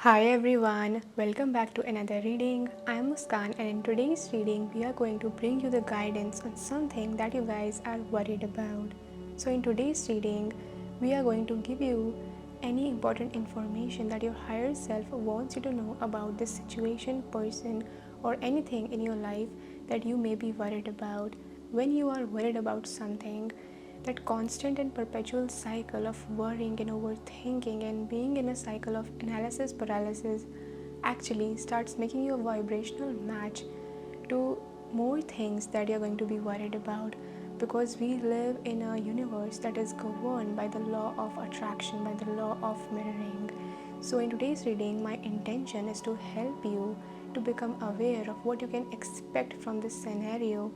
Hi everyone, welcome back to another reading. I am Muskan, and in today's reading we are going to bring you the guidance on something that you guys are worried about. So in today's reading we are going to give you any important information that your higher self wants you to know about this situation, person, or anything in your life that you may be worried about. When you are worried about something, that constant and perpetual cycle of worrying and overthinking and being in a cycle of analysis paralysis actually starts making you a vibrational match to more things that you're going to be worried about, because we live in a universe that is governed by the law of attraction, by the law of mirroring. So in today's reading, my intention is to help you to become aware of what you can expect from this scenario,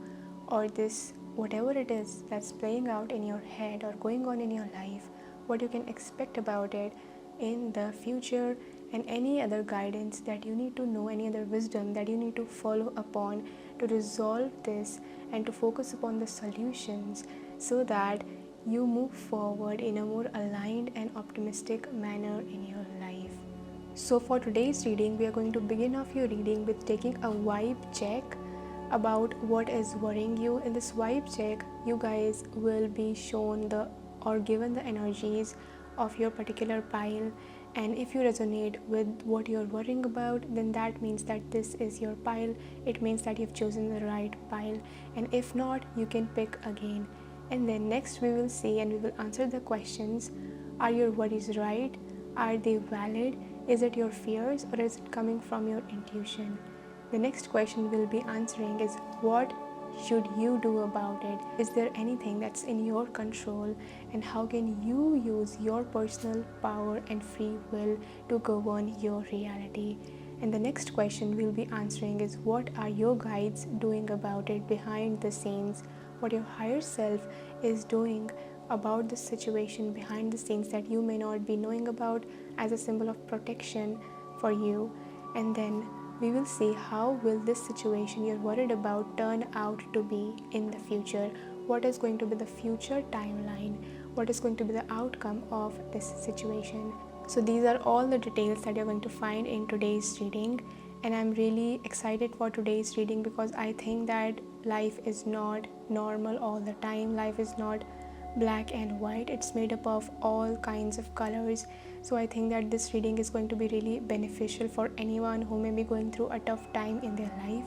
or this whatever it is that's playing out in your head or going on in your life, what you can expect about it in the future, and any other guidance that you need to know, any other wisdom that you need to follow upon to resolve this and to focus upon the solutions, so that you move forward in a more aligned and optimistic manner in your life. So for today's reading, we are going to begin off your reading with taking a vibe check about what is worrying you. In this vibe check, you guys will be shown the or given the energies of your particular pile, and if you resonate with what you're worrying about, then that means that this is your pile. It means that you've chosen the right pile, and if not, you can pick again. And then next we will see and we will answer the questions: are your worries right? Are they valid? Is it your fears, or is it coming from your intuition? The next question we'll be answering is, what should you do about it? Is there anything that's in your control, and how can you use your personal power and free will to govern your reality? And the next question we'll be answering is, what are your guides doing about it behind the scenes? What your higher self is doing about the situation behind the scenes that you may not be knowing about, as a symbol of protection for you. And then we will see how will this situation you're worried about turn out to be in the future. What is going to be the future timeline? What is going to be the outcome of this situation? So these are all the details that you're going to find in today's reading, and I'm really excited for today's reading because I think that life is not normal all the time. Life is not black and white, it's made up of all kinds of colors. So I think that this reading is going to be really beneficial for anyone who may be going through a tough time in their life.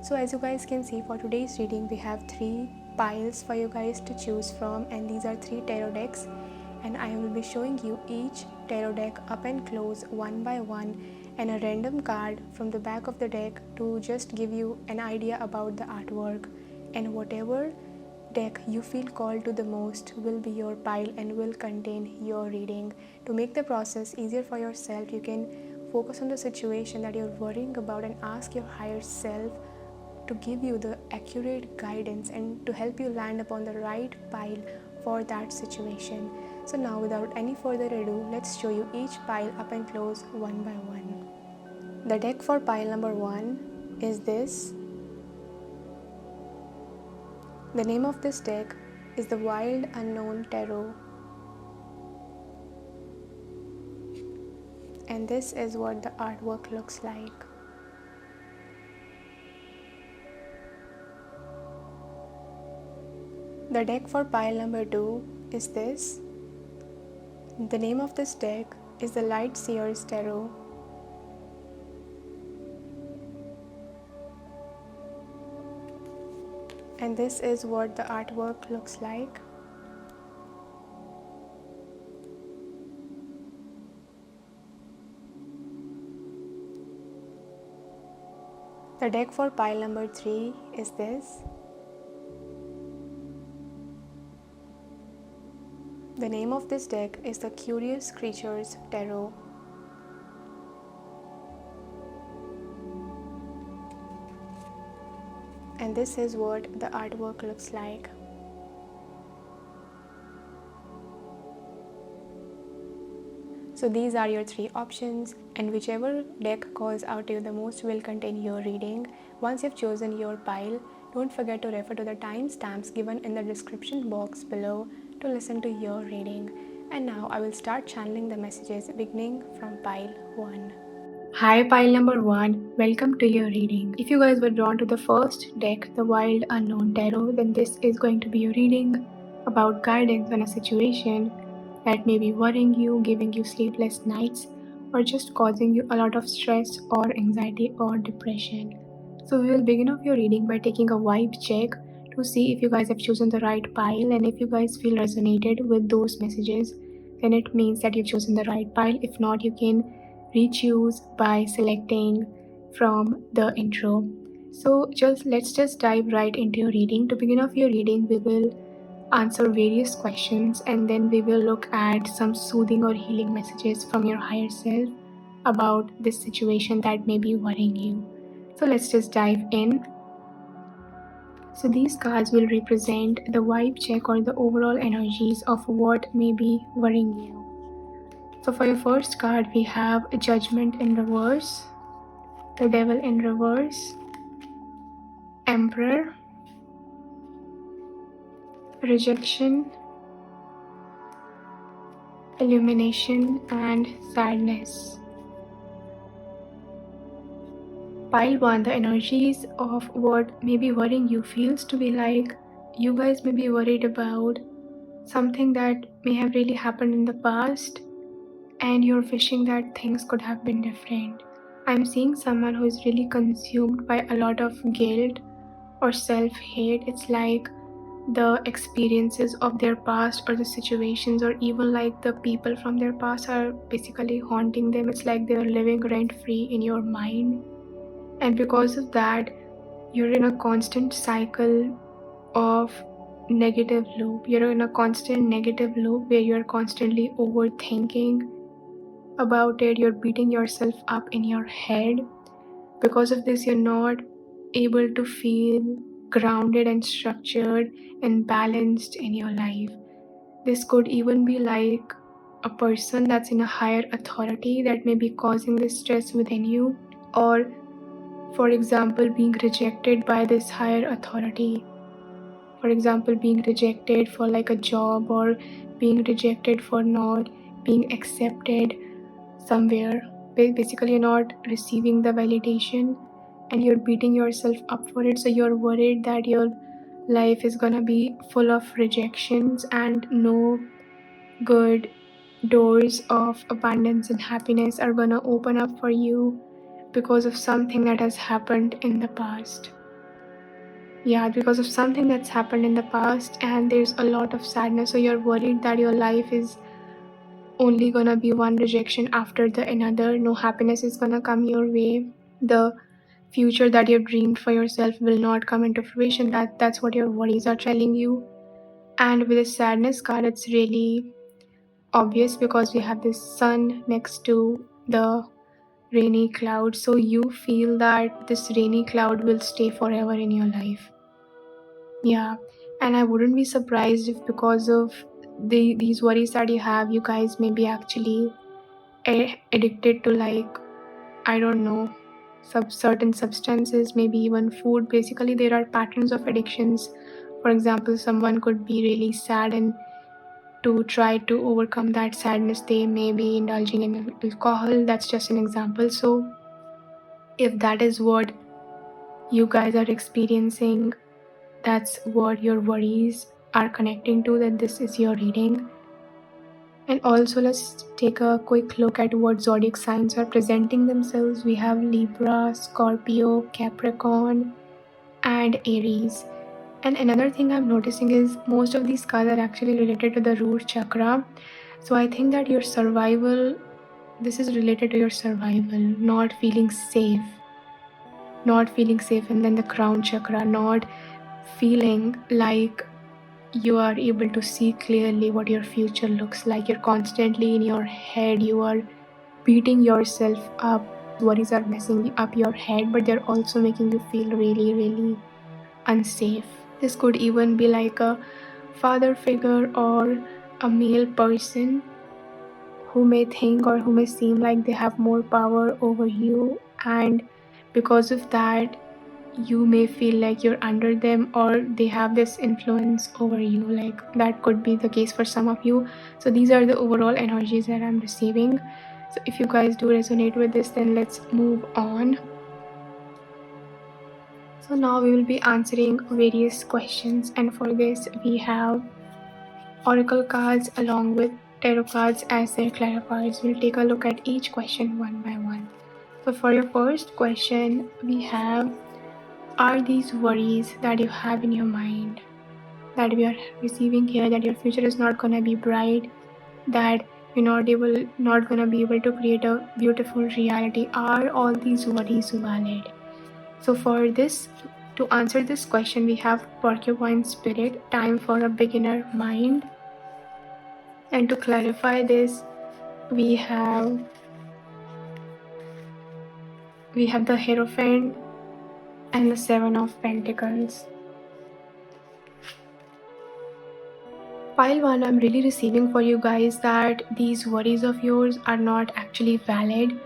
So as you guys can see, for today's reading we have 3 piles for you guys to choose from, and these are 3 tarot decks, and I will be showing you each tarot deck up and close one by one, and a random card from the back of the deck to just give you an idea about the artwork. And whatever deck you feel called to the most will be your pile and will contain your reading. To make the process easier for yourself, you can focus on the situation that you're worrying about and ask your higher self to give you the accurate guidance and to help you land upon the right pile for that situation. So now, without any further ado, let's show you each pile up and close one by one. The deck for pile number 1 is this. The name of this deck is the Wild Unknown Tarot, and this is what the artwork looks like. The deck for pile number 2 is this. The name of this deck is the Light Seer's Tarot, and this is what the artwork looks like. The deck for pile number 3 is this. The name of this deck is the Curious Creatures Tarot, and this is what the artwork looks like. So these are your 3 options, and whichever deck calls out to you the most will contain your reading. Once you've chosen your pile, don't forget to refer to the timestamps given in the description box below to listen to your reading. And now I will start channeling the messages beginning from pile 1. Hi, pile number 1. Welcome to your reading. If you guys were drawn to the first deck, the Wild Unknown Tarot, then this is going to be your reading about guidance on a situation that may be worrying you, giving you sleepless nights, or just causing you a lot of stress or anxiety or depression. So we will begin off your reading by taking a vibe check to see if you guys have chosen the right pile, and if you guys feel resonated with those messages, then it means that you've chosen the right pile. If not, you can re-choose by selecting from the intro. So let's just dive right into your reading. To begin off your reading, we will answer various questions, and then we will look at some soothing or healing messages from your higher self about this situation that may be worrying you. So let's just dive in. So these cards will represent the vibe check or the overall energies of what may be worrying you. So for your first card, we have Judgment in reverse, the Devil in reverse, Emperor, Rejection, Illumination, and Sadness. Pile 1, the energies of what may be worrying you feels to be like you guys may be worried about something that may have really happened in the past, and you're wishing that things could have been different. I'm seeing someone who is really consumed by a lot of guilt or self-hate. It's like the experiences of their past or the situations or even like the people from their past are basically haunting them. It's like they're living rent-free in your mind. And because of that, you're in a constant cycle of negative loop. You're in a constant negative loop where you're constantly overthinking about it. You're beating yourself up in your head. Because of this, you're not able to feel grounded and structured and balanced in your life. This could even be like a person that's in a higher authority that may be causing this stress within you, or for example being rejected by this higher authority. For example, being rejected for like a job, or being rejected for not being accepted somewhere. Basically, you're not receiving the validation and you're beating yourself up for it. So you're worried that your life is gonna be full of rejections and no good doors of abundance and happiness are gonna open up for you because of something that has happened in the past. Yeah, because of something that's happened in the past, and there's a lot of sadness. So you're worried that your life is only gonna be one rejection after the another. No happiness is gonna come your way. The future that you've dreamed for yourself will not come into fruition. That's what your worries are telling you. And with the sadness card, it's really obvious because we have this sun next to the rainy cloud. So you feel that this rainy cloud will stay forever in your life. Yeah, and I wouldn't be surprised if because of these worries that you have, you guys may be actually addicted to, like, I don't know, certain substances, maybe even food. Basically, there are patterns of addictions. For example, someone could be really sad, and to try to overcome that sadness, they may be indulging in alcohol. That's just an example. So if that is what you guys are experiencing, that's what your worries are connecting to, that this is your reading. And also, let's take a quick look at what zodiac signs are presenting themselves. We have Libra, Scorpio, Capricorn, and Aries. And another thing I'm noticing is most of these cards are actually related to the root chakra. So I think that your survival, this is related to your survival, not feeling safe, and then the crown chakra, not feeling like you are able to see clearly what your future looks like. You're constantly in your head, you are beating yourself up. Worries are messing up your head, but they're also making you feel really, really unsafe. This could even be like a father figure or a male person who may think or who may seem like they have more power over you, and because of that you may feel like you're under them, or they have this influence over you. Like, that could be the case for some of you. So these are the overall energies that I'm receiving. So if you guys do resonate with this, then let's move on. So now we will be answering various questions, and for this we have oracle cards along with tarot cards as their clarifiers. We'll take a look at each question one by one. So for your first question, we have, are these worries that you have in your mind, that we are receiving here, that your future is not gonna be bright, that you're not gonna be able to create a beautiful reality, are all these worries valid? So for this, to answer this question, we have porcupine spirit, time for a beginner mind. And to clarify this, we have the Hierophant and the Seven of Pentacles. Pile 1, I'm really receiving for you guys that these worries of yours are not actually valid.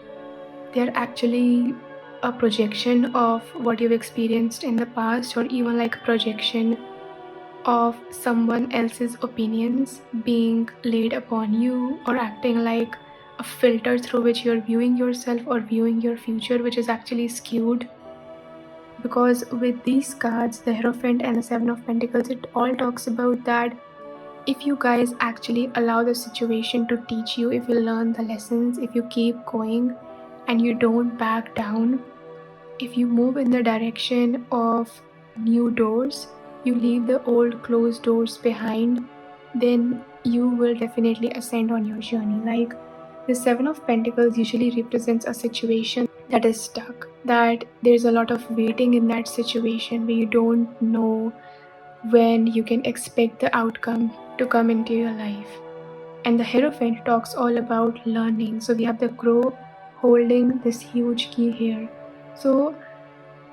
They're actually a projection of what you've experienced in the past, or even like a projection of someone else's opinions being laid upon you, or acting like a filter through which you're viewing yourself or viewing your future, which is actually skewed. Because with these cards, the Hierophant and the Seven of Pentacles, it all talks about that if you guys actually allow the situation to teach you, if you learn the lessons, if you keep going and you don't back down, if you move in the direction of new doors, you leave the old closed doors behind, then you will definitely ascend on your journey. Like, the Seven of Pentacles usually represents a situation that is stuck, that there's a lot of waiting in that situation where you don't know when you can expect the outcome to come into your life. And the Hierophant talks all about learning. So we have the crow holding this huge key here. So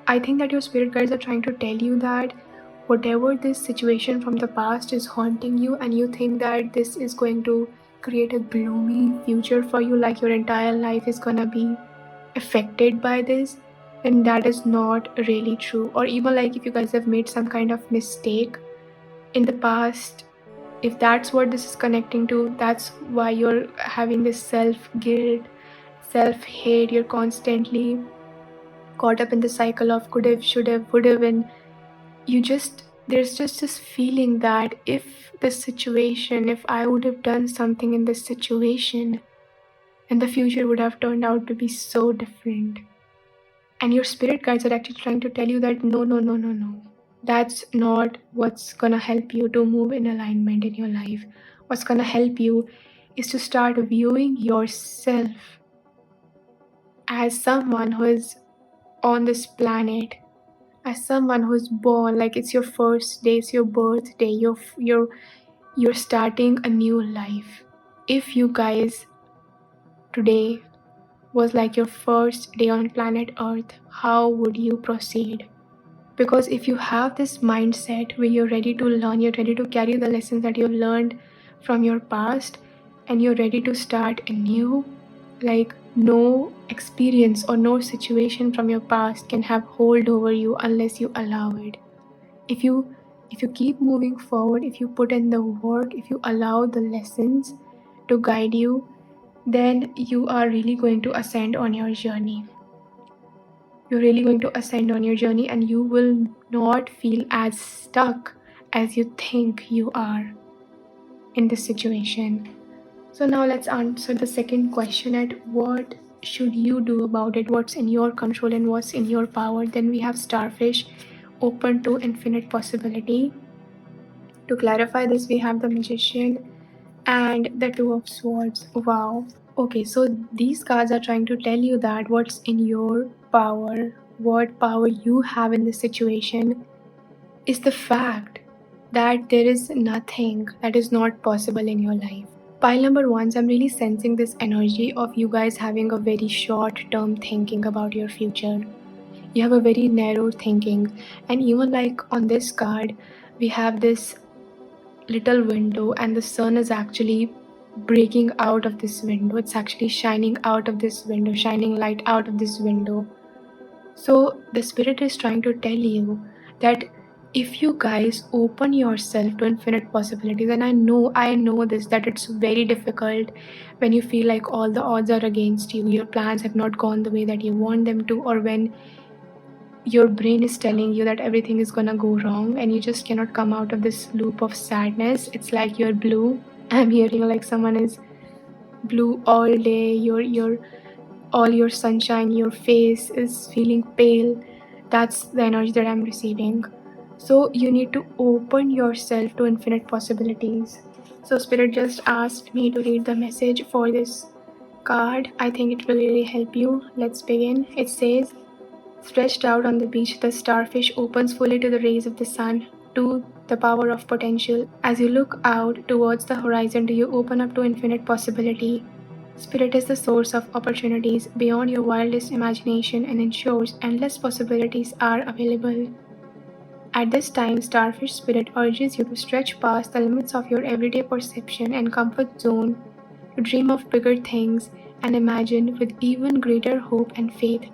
I think that your spirit guides are trying to tell you that whatever this situation from the past is haunting you, and you think that this is going to create a gloomy future for you, like your entire life is gonna be affected by this, then that is not really true. Or even like if you guys have made some kind of mistake in the past, if that's what this is connecting to, that's why you're having this self-guilt, self-hate, you're constantly caught up in the cycle of could have, should have, would have, and there's just this feeling that if I would have done something in this situation, and the future would have turned out to be so different. And your spirit guides are actually trying to tell you that no. That's not what's gonna help you to move in alignment in your life. What's gonna help you is to start viewing yourself as someone who is on this planet, as someone who's born, like it's your first day, it's your birthday, you're starting a new life. If you guys today was like your first day on planet Earth, how would you proceed? Because if you have this mindset where you're ready to learn, you're ready to carry the lessons that you've learned from your past, and you're ready to start anew, like no experience or no situation from your past can have hold over you unless you allow it. If you keep moving forward, if you put in the work, if you allow the lessons to guide you, then you are really going to ascend on your journey. You're really going to ascend on your journey, and you will not feel as stuck as you think you are in this situation. So now let's answer the second question, at what should you do about it, what's in your control and what's in your power. Then we have Starfish, open to infinite possibility. To clarify this, we have the Magician and the Two of Swords. Wow. Okay, so these cards are trying to tell you that what's in your power, what power you have in this situation, is the fact that there is nothing that is not possible in your life. Pile number 1, I'm really sensing this energy of you guys having a very short-term thinking about your future. You have a very narrow thinking, and even like on this card, we have this little window, and the sun is actually breaking out of this window. It's actually shining out of this window, shining light out of this window. So the spirit is trying to tell you that if you guys open yourself to infinite possibilities, and I know this, that it's very difficult when you feel like all the odds are against you, your plans have not gone the way that you want them to, or when your brain is telling you that everything is gonna go wrong and you just cannot come out of this loop of sadness. It's like you're blue. I'm hearing like someone is blue all day. You're all your sunshine, your face is feeling pale. That's the energy that I'm receiving. So you need to open yourself to infinite possibilities. So Spirit just asked me to read the message for this card. I think it will really help you. Let's begin. It says, stretched out on the beach, the starfish opens fully to the rays of the sun, to the power of potential. As you look out towards the horizon, do you open up to infinite possibility? Spirit is the source of opportunities beyond your wildest imagination and ensures endless possibilities are available. At this time, Starfish Spirit urges you to stretch past the limits of your everyday perception and comfort zone, to dream of bigger things and imagine with even greater hope and faith.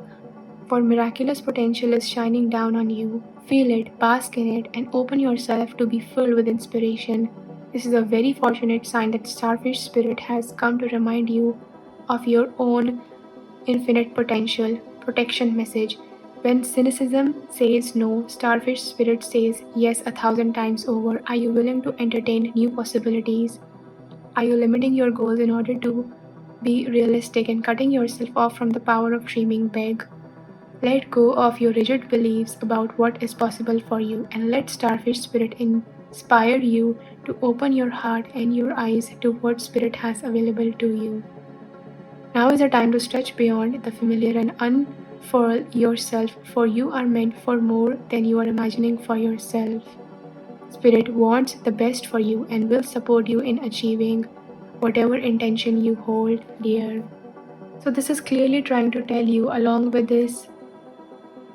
For miraculous potential is shining down on you. Feel it, bask in it, and open yourself to be filled with inspiration. This is a very fortunate sign that Starfish Spirit has come to remind you of your own infinite potential. Protection message. When cynicism says no, Starfish Spirit says yes 1,000 times over. Are you willing to entertain new possibilities? Are you limiting your goals in order to be realistic and cutting yourself off from the power of dreaming big? Let go of your rigid beliefs about what is possible for you and let Starfish Spirit inspire you to open your heart and your eyes to what Spirit has available to you. Now is the time to stretch beyond the familiar and unfurl yourself, for you are meant for more than you are imagining for yourself. Spirit wants the best for you and will support you in achieving whatever intention you hold dear. So this is clearly trying to tell you, along with this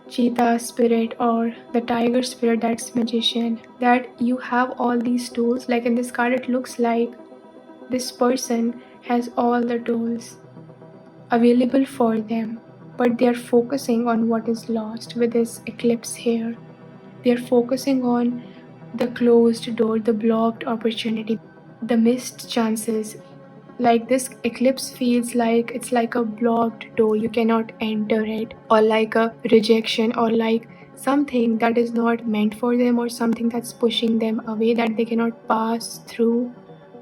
cheetah spirit or the tiger spirit, that's magician, that you have all these tools. Like in this card, it looks like this person has all the tools available for them, but they're focusing on what is lost with this eclipse here. They're focusing on the closed door, the blocked opportunity, the missed chances. Like this eclipse feels like it's like a blocked door, you cannot enter it, or like a rejection, or like something that is not meant for them, or something that's pushing them away that they cannot pass through,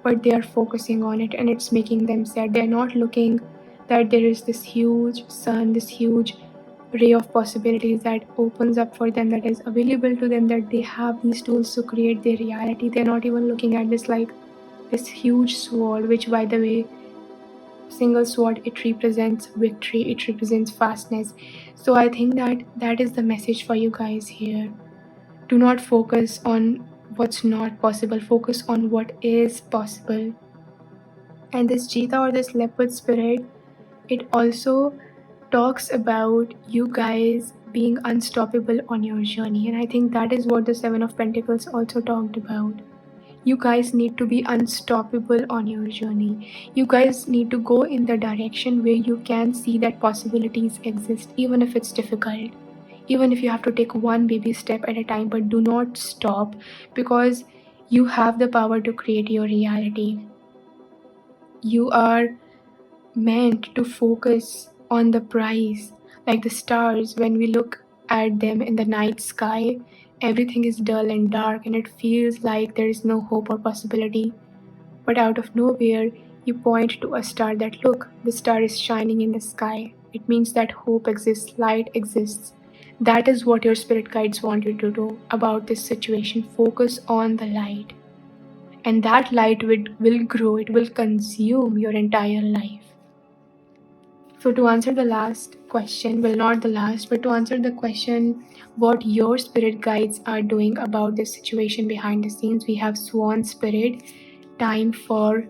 but they are focusing on it and it's making them sad. They're not looking that there is this huge sun, this huge ray of possibilities that opens up for them, that is available to them, that they have these tools to create their reality. They're not even looking at this like this huge sword, which, by the way, single sword, it represents victory, it represents fastness. So I think that that is the message for you guys here. Do not focus on what's not possible, focus on what is possible. And this cheetah or this leopard spirit, it also talks about you guys being unstoppable on your journey, and I think that is what the Seven of Pentacles also talked about. You guys need to be unstoppable on your journey. You guys need to go in the direction where you can see that possibilities exist, even if it's difficult, even if you have to take one baby step at a time, but do not stop, because you have the power to create your reality. You are meant to focus on the prize, like the stars. When we look at them in the night sky, everything is dull and dark and it feels like there is no hope or possibility. But out of nowhere, you point to a star that, look, the star is shining in the sky. It means that hope exists, light exists. That is what your spirit guides want you to do about this situation. Focus on the light. And that light will grow, it will consume your entire life. So to answer the last question, well, not the last, but to answer the question, what your spirit guides are doing about this situation behind the scenes, we have Swan Spirit, time for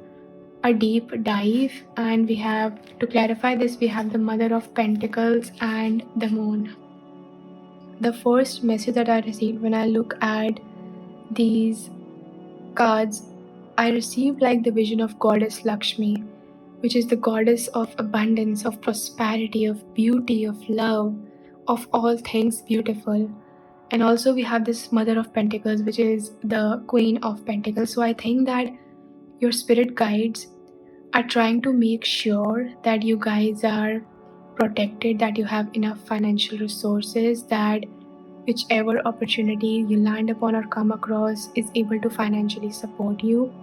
a deep dive. And we have, to clarify this, we have the Mother of Pentacles and the Moon. The first message that I received when I look at these cards, I received like the vision of Goddess Lakshmi, which is the goddess of abundance, of prosperity, of beauty, of love, of all things beautiful. And also we have this Mother of Pentacles, which is the Queen of Pentacles. So I think that your spirit guides are trying to make sure that you guys are protected, that you have enough financial resources, that whichever opportunity you land upon or come across is able to financially support you.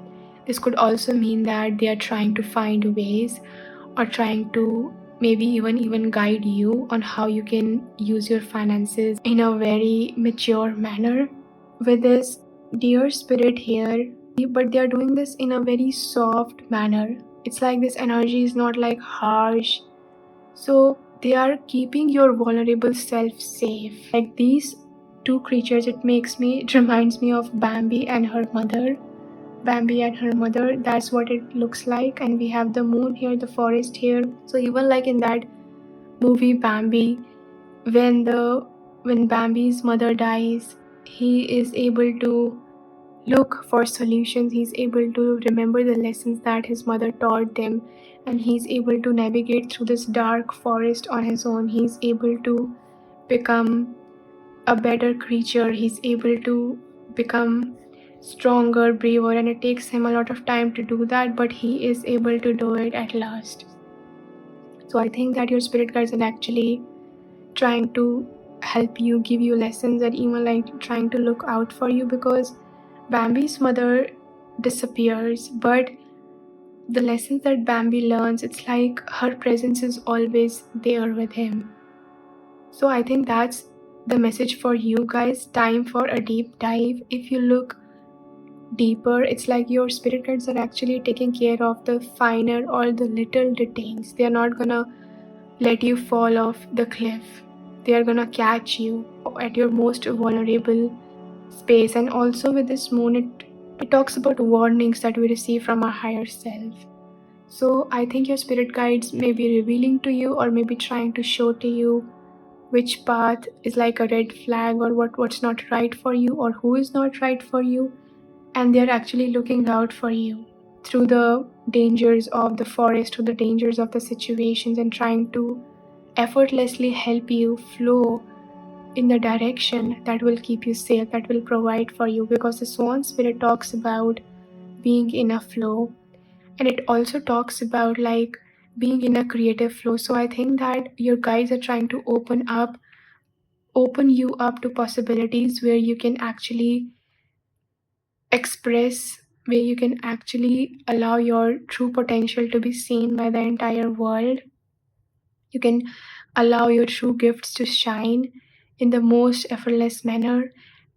This could also mean that they are trying to find ways or trying to maybe even guide you on how you can use your finances in a very mature manner. With this dear spirit here, but they are doing this in a very soft manner. It's like this energy is not like harsh. So they are keeping your vulnerable self safe. Like these two creatures, it reminds me of Bambi and her mother. Bambi and her mother, that's what it looks like. And we have the moon here, the forest here. So even like in that movie Bambi, when Bambi's mother dies, he is able to look for solutions. He's able to remember the lessons that his mother taught them, and he's able to navigate through this dark forest on his own. He's able to become a better creature. He's able to become stronger, braver, and it takes him a lot of time to do that, but he is able to do it at last. So I think that your spirit guides are actually trying to help you, give you lessons, and even like trying to look out for you, because Bambi's mother disappears, but the lessons that Bambi learns, it's like her presence is always there with him. So I think that's the message for you guys. Time for a deep dive. If you look deeper, it's like your spirit guides are actually taking care of the finer or the little details. They are not gonna let you fall off the cliff. They are gonna catch you at your most vulnerable space. And also with this moon, it talks about warnings that we receive from our higher self. So I think your spirit guides may be revealing to you or maybe trying to show to you which path is like a red flag, or what's not right for you, or who is not right for you. And they're actually looking out for you through the dangers of the forest, through the dangers of the situations, and trying to effortlessly help you flow in the direction that will keep you safe, that will provide for you. Because the swan spirit talks about being in a flow, and it also talks about like being in a creative flow. So I think that your guides are trying to open you up to possibilities where you can actually express, where you can actually allow your true potential to be seen by the entire world. You can allow your true gifts to shine in the most effortless manner,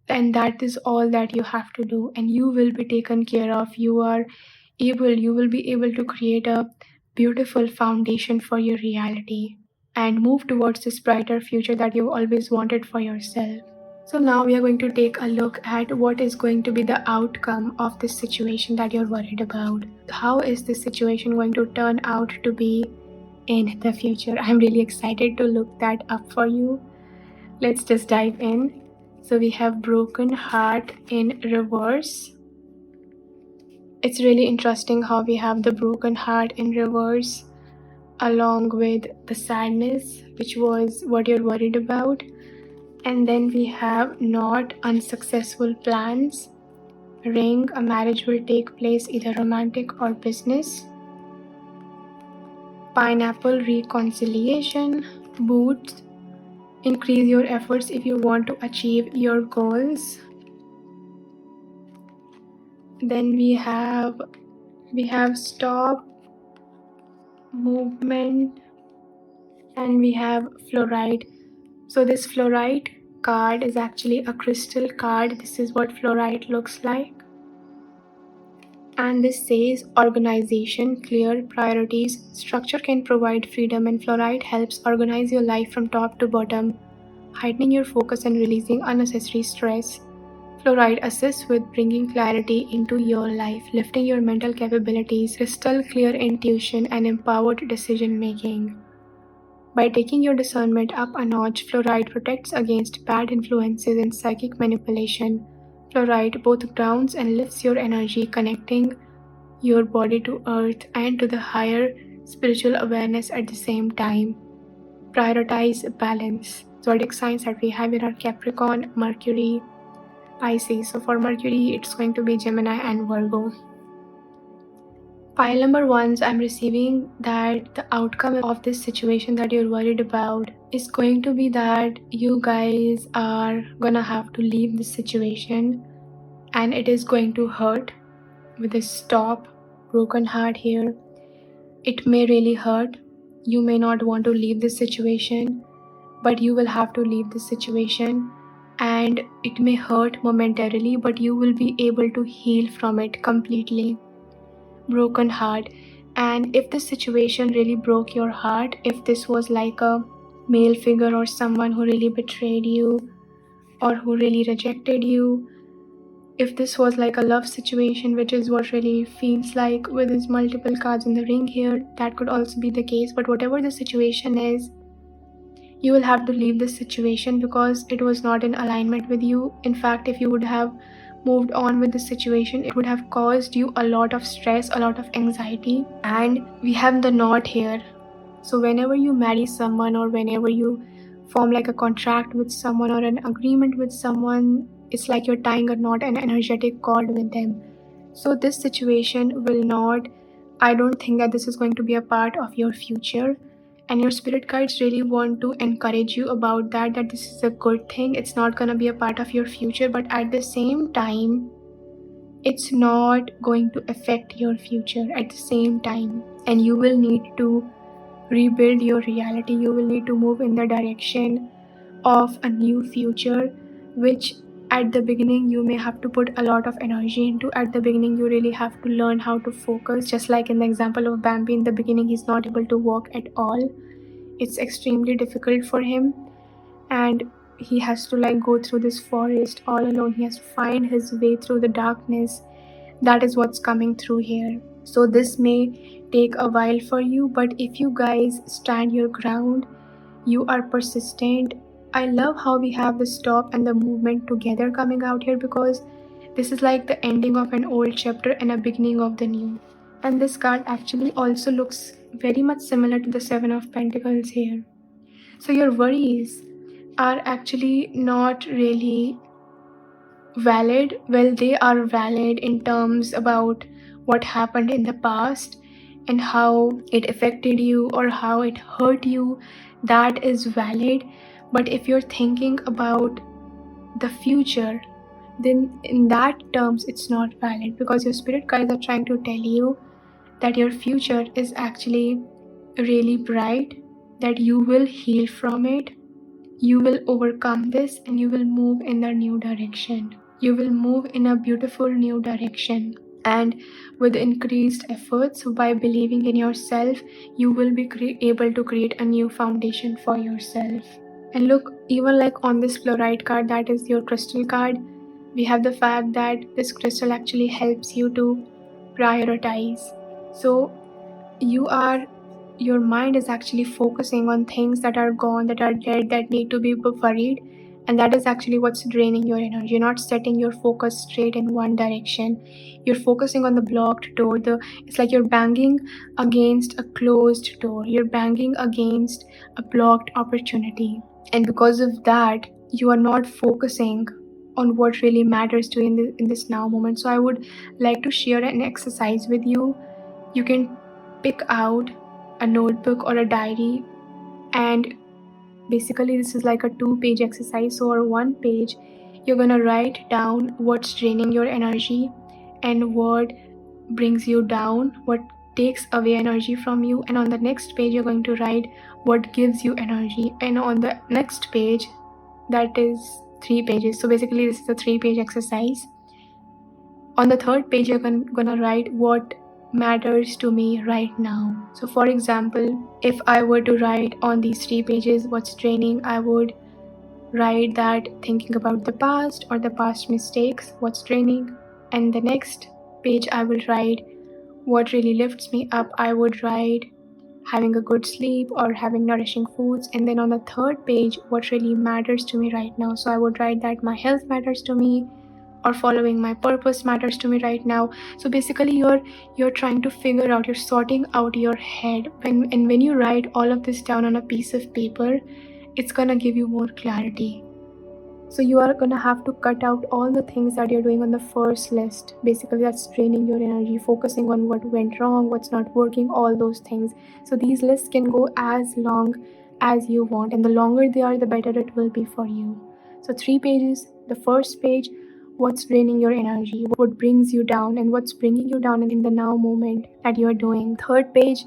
and that is all that you have to do, and you will be taken care of. You will be able to create a beautiful foundation for your reality and move towards this brighter future that you've always wanted for yourself. So now we are going to take a look at what is going to be the outcome of this situation that you're worried about. How is this situation going to turn out to be in the future? I'm really excited to look that up for you. Let's just dive in. So we have broken heart in reverse. It's really interesting how we have the broken heart in reverse along with the sadness, which was what you're worried about. And then we have not unsuccessful plans. Ring, a marriage will take place, either romantic or business. Pineapple, reconciliation. Boots, increase your efforts if you want to achieve your goals. Then we have stop, movement, and we have fluoride. So this fluoride card is actually a crystal card. This is what fluoride looks like. And this says organization, clear priorities. Structure can provide freedom, and fluoride helps organize your life from top to bottom, heightening your focus and releasing unnecessary stress. Fluoride assists with bringing clarity into your life, lifting your mental capabilities, crystal clear intuition, and empowered decision making. By taking your discernment up a notch, fluoride protects against bad influences and psychic manipulation. Fluoride both grounds and lifts your energy, connecting your body to earth and to the higher spiritual awareness at the same time. Prioritize balance. zodiac signs that we have here are Capricorn, Mercury, Pisces. So for Mercury, it's going to be Gemini and Virgo. Pile number 1, I'm receiving that the outcome of this situation that you're worried about is going to be that you guys are gonna have to leave this situation, and it is going to hurt with a stop, broken heart here. It may really hurt. You may not want to leave this situation, but you will have to leave this situation, and it may hurt momentarily, but you will be able to heal from it completely. Broken heart. And if this situation really broke your heart, if this was like a male figure or someone who really betrayed you or who really rejected you, if this was like a love situation, which is what really feels like with these multiple cards in the ring here, that could also be the case. But whatever the situation is, you will have to leave this situation because it was not in alignment with you. In fact, if you would have moved on with this situation, it would have caused you a lot of stress, a lot of anxiety. And we have the knot here. So whenever you marry someone or whenever you form like a contract with someone or an agreement with someone, it's like you're tying a knot, an energetic cord with them. So this situation will not, I don't think that this is going to be a part of your future. And your spirit guides really want to encourage you about that this is a good thing. It's not going to be a part of your future, but at the same time, it's not going to affect your future at the same time. And you will need to rebuild your reality. You will need to move in the direction of a new future, which at the beginning you may have to put a lot of energy into. At the beginning, you really have to learn how to focus. Just like in the example of Bambi, in the beginning he's not able to walk at all. It's extremely difficult for him, and he has to like go through this forest all alone. He has to find his way through the darkness. That is what's coming through here. So this may take a while for you, but if you guys stand your ground, you are persistent. I love how we have the stop and the movement together coming out here, because this is like the ending of an old chapter and a beginning of the new. And this card actually also looks very much similar to the Seven of Pentacles here. So your worries are actually not really valid. Well, they are valid in terms about what happened in the past and how it affected you or how it hurt you. That is valid. But if you're thinking about the future, then in that terms it's not valid, because your spirit guides are trying to tell you that your future is actually really bright, that you will heal from it, you will overcome this, and you will move in a new direction. You will move in a beautiful new direction. And with increased efforts, by believing in yourself, you will be able to create a new foundation for yourself. And look, even like on this fluorite card, that is your crystal card, we have the fact that this crystal actually helps you to prioritize. So your mind is actually focusing on things that are gone, that are dead, that need to be buried, and that is actually what's draining your energy. You're not setting your focus straight in one direction. You're focusing on the blocked door. It's like you're banging against a closed door. You're banging against a blocked opportunity. And because of that, you are not focusing on what really matters to you in this now moment. So I would like to share an exercise with you. You can pick out a notebook or a diary, and basically this is like a 2-page exercise. So on one page, you're gonna write down what's draining your energy and what brings you down, what takes away energy from you. And on the next page, you're going to write what gives you energy. And on the next page, that is 3 pages. So basically this is a 3-page exercise. On the third page, you're gonna write what matters to me right now. So for example, if I were to write on these 3 pages what's draining, I would write that thinking about the past or the past mistakes, what's draining. And the next page, I will write what really lifts me up. I would write having a good sleep or having nourishing foods. And then on the third page, what really matters to me right now. So I would write that my health matters to me, or following my purpose matters to me right now. So basically you're trying to figure out, you're sorting out your head. When you write all of this down on a piece of paper, it's gonna give you more clarity. So you are gonna have to cut out all the things that you're doing on the first list. Basically, that's draining your energy, focusing on what went wrong, what's not working, all those things. So these lists can go as long as you want, and the longer they are, the better it will be for you. So 3 pages. The first page, what's draining your energy, what brings you down, and what's bringing you down in the now moment that you're doing. Third page,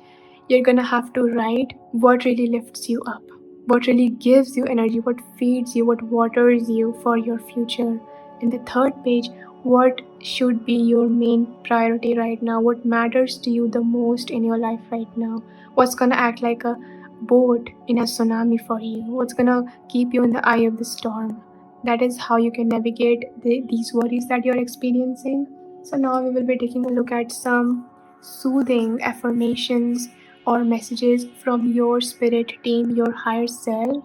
you're gonna have to write what really lifts you up, what really gives you energy, what feeds you, what waters you for your future. In the third page, what should be your main priority right now, what matters to you the most in your life right now, what's gonna act like a boat in a tsunami for you, what's gonna keep you in the eye of the storm. That is how you can navigate these worries that you're experiencing. So now we will be taking a look at some soothing affirmations or messages from your spirit team, your higher self,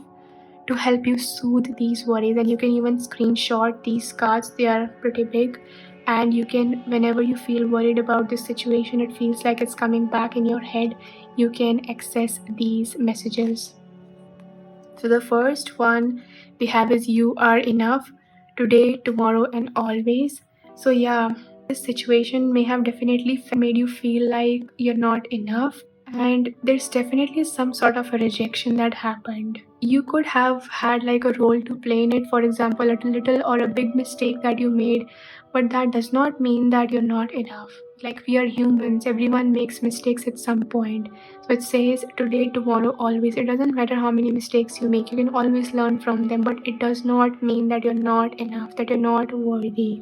to help you soothe these worries. And you can even screenshot these cards, they are pretty big. And you can, whenever you feel worried about this situation, it feels like it's coming back in your head, you can access these messages. So the first one we have is you are enough today, tomorrow, and always. So yeah, this situation may have definitely made you feel like you're not enough, and there's definitely some sort of a rejection that happened. You could have had like a role to play in it, for example, a little or a big mistake that you made, but that does not mean that you're not enough. Like, we are humans, everyone makes mistakes at some point. So it says today, tomorrow, always. It doesn't matter how many mistakes you make, you can always learn from them, but it does not mean that you're not enough, that you're not worthy.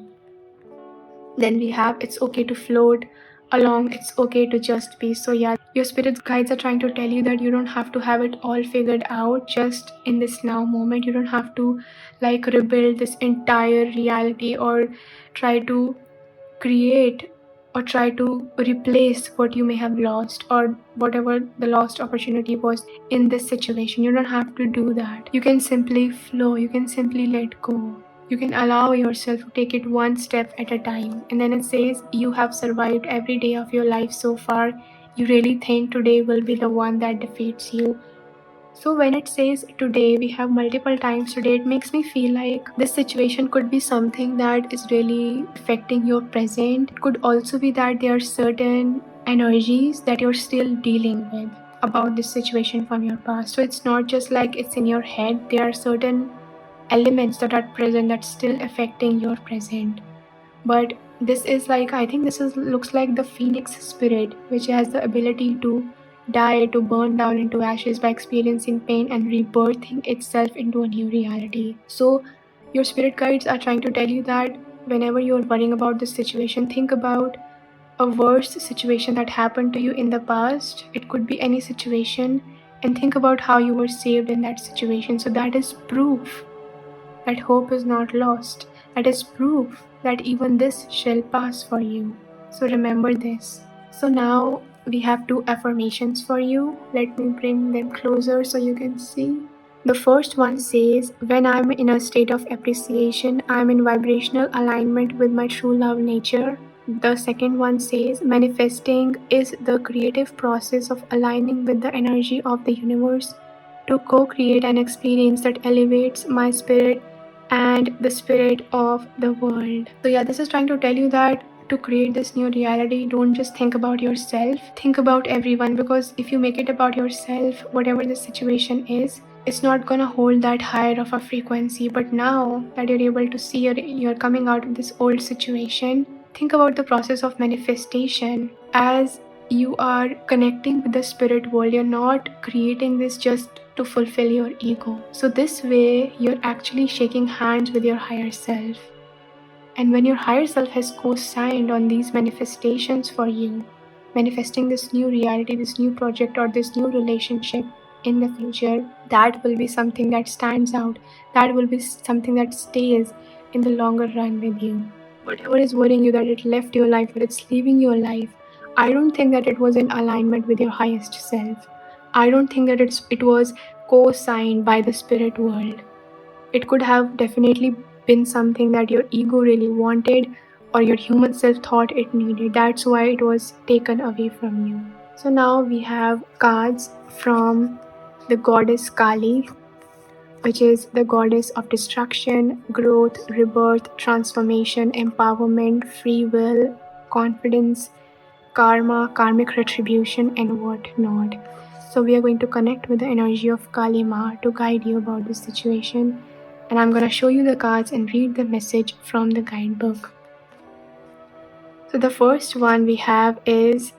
Then we have it's okay to float along, it's okay to just be. So yeah, your spirit guides are trying to tell you that you don't have to have it all figured out just in this now moment. You don't have to like rebuild this entire reality or try to create or try to replace what you may have lost or whatever the lost opportunity was in this situation. You don't have to do that. You can simply flow, you can simply let go. You can allow yourself to take it one step at a time. And then it says you have survived every day of your life so far. You really think today will be the one that defeats you. So when it says today, we have multiple times today, it makes me feel like this situation could be something that is really affecting your present. It could also be that there are certain energies that you're still dealing with about this situation from your past. So it's not just like it's in your head. There are certain elements that are present that's still affecting your present. But this is like, I think this is looks like the phoenix spirit, which has the ability to die, to burn down into ashes by experiencing pain and rebirthing itself into a new reality. So your spirit guides are trying to tell you that whenever you're worrying about this situation, think about a worse situation that happened to you in the past. It could be any situation, and think about how you were saved in that situation. So that is proof that hope is not lost. That is proof that even this shall pass for you. So remember this. So now we have 2 affirmations for you. Let me bring them closer so you can see. The first one says, when I'm in a state of appreciation, I'm in vibrational alignment with my true love nature. The second one says, manifesting is the creative process of aligning with the energy of the universe to co-create an experience that elevates my spirit and the spirit of the world. So yeah, this is trying to tell you that to create this new reality, don't just think about yourself, think about everyone, because if you make it about yourself, whatever the situation is, it's not gonna hold that higher of a frequency. But now that you're able to see you're coming out of this old situation, think about the process of manifestation as you are connecting with the spirit world. You're not creating this just to fulfill your ego. So this way, you're actually shaking hands with your higher self. And when your higher self has co-signed on these manifestations for you, manifesting this new reality, this new project, or this new relationship in the future, that will be something that stands out. That will be something that stays in the longer run with you. Whatever is worrying you that it left your life or it's leaving your life, I don't think that it was in alignment with your highest self. I don't think that it was co-signed by the spirit world. It could have definitely been something that your ego really wanted or your human self thought it needed. That's why it was taken away from you. So now we have cards from the goddess Kali. which is the goddess of destruction, growth, rebirth, transformation, empowerment, free will, confidence, karma, karmic retribution, and whatnot. So we are going to connect with the energy of Kali Ma to guide you about this situation. And I'm going to show you the cards and read the message from the guidebook. So the first one we have is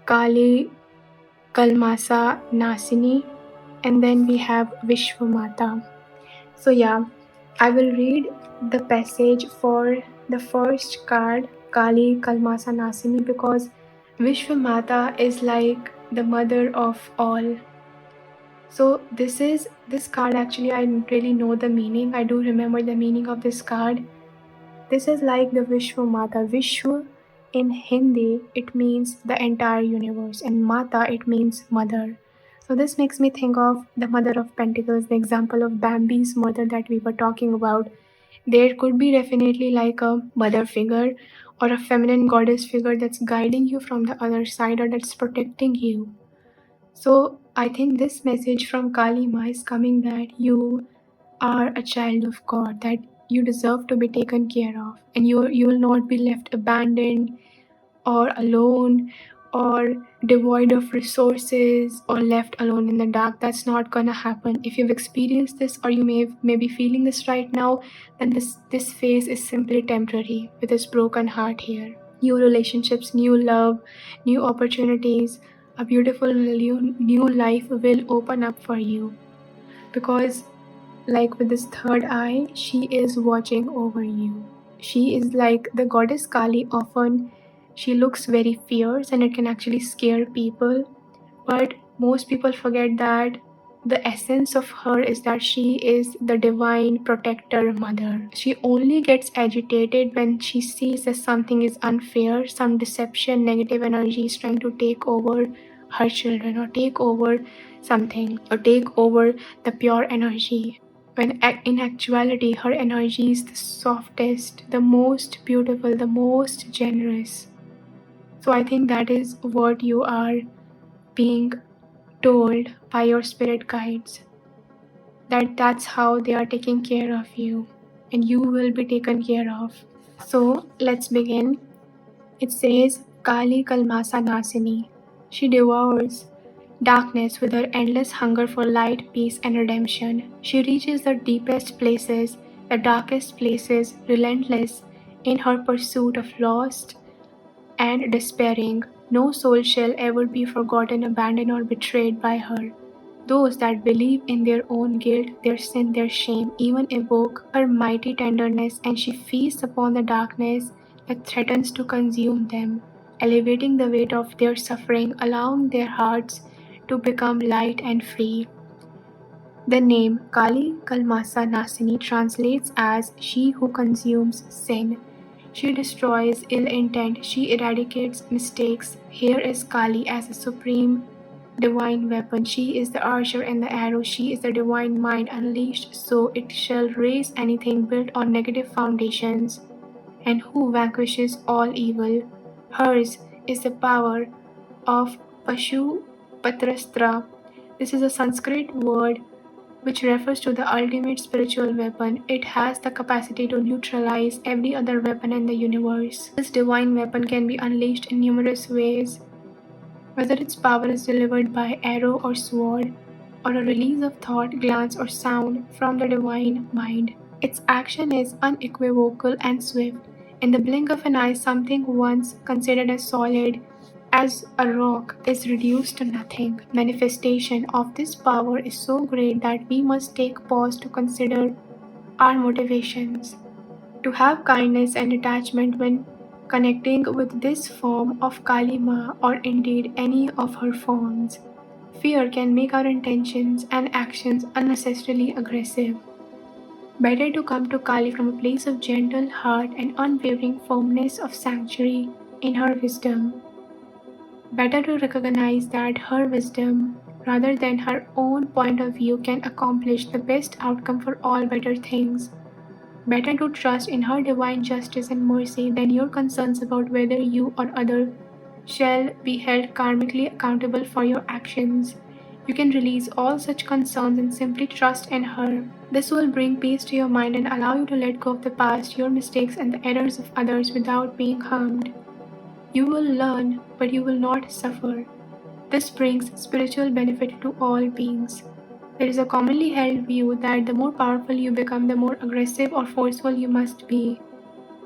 Kali Kalmasa Nasini, and then we have Vishwamata. So yeah, I will read the passage for the first card, Kali Kalmasa Nasini, because Vishwamata is like the mother of all. So this card actually, I really know the meaning. I do remember the meaning of this card. This is like the Vishwamata. Vishwa in Hindi, it means the entire universe, and Mata, it means mother. So this makes me think of the Mother of Pentacles, the example of Bambi's mother that we were talking about. There could be definitely like a mother figure or a feminine goddess figure that's guiding you from the other side or that's protecting you. So I think this message from Kali Ma is coming that you are a child of God, that you deserve to be taken care of, and you will not be left abandoned or alone or devoid of resources or left alone in the dark. That's not gonna happen. If you've experienced this or you may be feeling this right now, then this phase is simply temporary with this broken heart here. New relationships, new love, new opportunities, a beautiful new life will open up for you, because like with this third eye, she is watching over you. She is like the goddess Kali. Often she looks very fierce and it can actually scare people, but most people forget that the essence of her is that she is the divine protector mother. She only gets agitated when she sees that something is unfair, some deception, negative energy is trying to take over her children or take over something or take over the pure energy. When in actuality, her energy is the softest, the most beautiful, the most generous. So I think that is what you are being told by your spirit guides, that's how they are taking care of you, and you will be taken care of. So let's begin. It says Kali Kalmasa Nasini. She devours darkness with her endless hunger for light, peace, and redemption. She reaches the deepest places, the darkest places, relentless in her pursuit of lost and despairing. No soul shall ever be forgotten, abandoned, or betrayed by her. Those that believe in their own guilt, their sin, their shame, even evoke her mighty tenderness, and she feasts upon the darkness that threatens to consume them, elevating the weight of their suffering, allowing their hearts to become light and free. The name Kali Kalmasa Nasini translates as she who consumes sin. She destroys ill intent, she eradicates mistakes. Here is Kali as a supreme divine weapon. She is the archer and the arrow. She is the divine mind unleashed, so it shall raise anything built on negative foundations, and who vanquishes all evil. Hers is the power of Pashupatrastra. This is a Sanskrit word which refers to the ultimate spiritual weapon. It has the capacity to neutralize every other weapon in the universe. This divine weapon can be unleashed in numerous ways, whether its power is delivered by arrow or sword, or a release of thought, glance, or sound from the divine mind. Its action is unequivocal and swift. In the blink of an eye, something once considered as solid as a rock is reduced to nothing. Manifestation of this power is so great that we must take pause to consider our motivations. To have kindness and detachment when connecting with this form of Kali Ma, or indeed any of her forms. Fear can make our intentions and actions unnecessarily aggressive. Better to come to Kali from a place of gentle heart and unwavering firmness of sanctuary in her wisdom. Better to recognize that her wisdom, rather than her own point of view, can accomplish the best outcome for all better things. Better to trust in her divine justice and mercy than your concerns about whether you or other shall be held karmically accountable for your actions. You can release all such concerns and simply trust in her. This will bring peace to your mind and allow you to let go of the past, your mistakes, and the errors of others without being harmed. You will learn, but you will not suffer. This brings spiritual benefit to all beings. There is a commonly held view that the more powerful you become, the more aggressive or forceful you must be.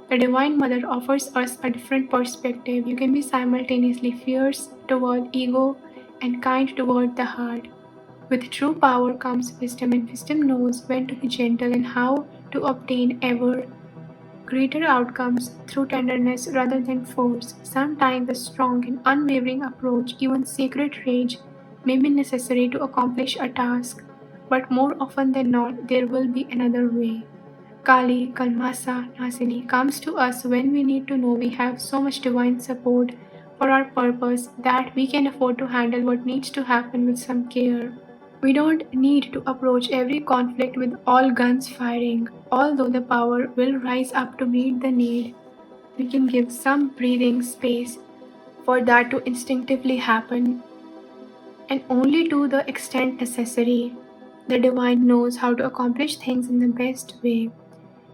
The Divine Mother offers us a different perspective. You can be simultaneously fierce toward ego and kind toward the heart. With true power comes wisdom, and wisdom knows when to be gentle and how to obtain ever greater outcomes through tenderness rather than force. Sometimes a strong and unwavering approach, even sacred rage, may be necessary to accomplish a task, but more often than not, there will be another way. Kali, Kalmasa, Nasini comes to us when we need to know we have so much divine support for our purpose that we can afford to handle what needs to happen with some care. We don't need to approach every conflict with all guns firing. Although the power will rise up to meet the need, we can give some breathing space for that to instinctively happen, and only to the extent necessary. The Divine knows how to accomplish things in the best way.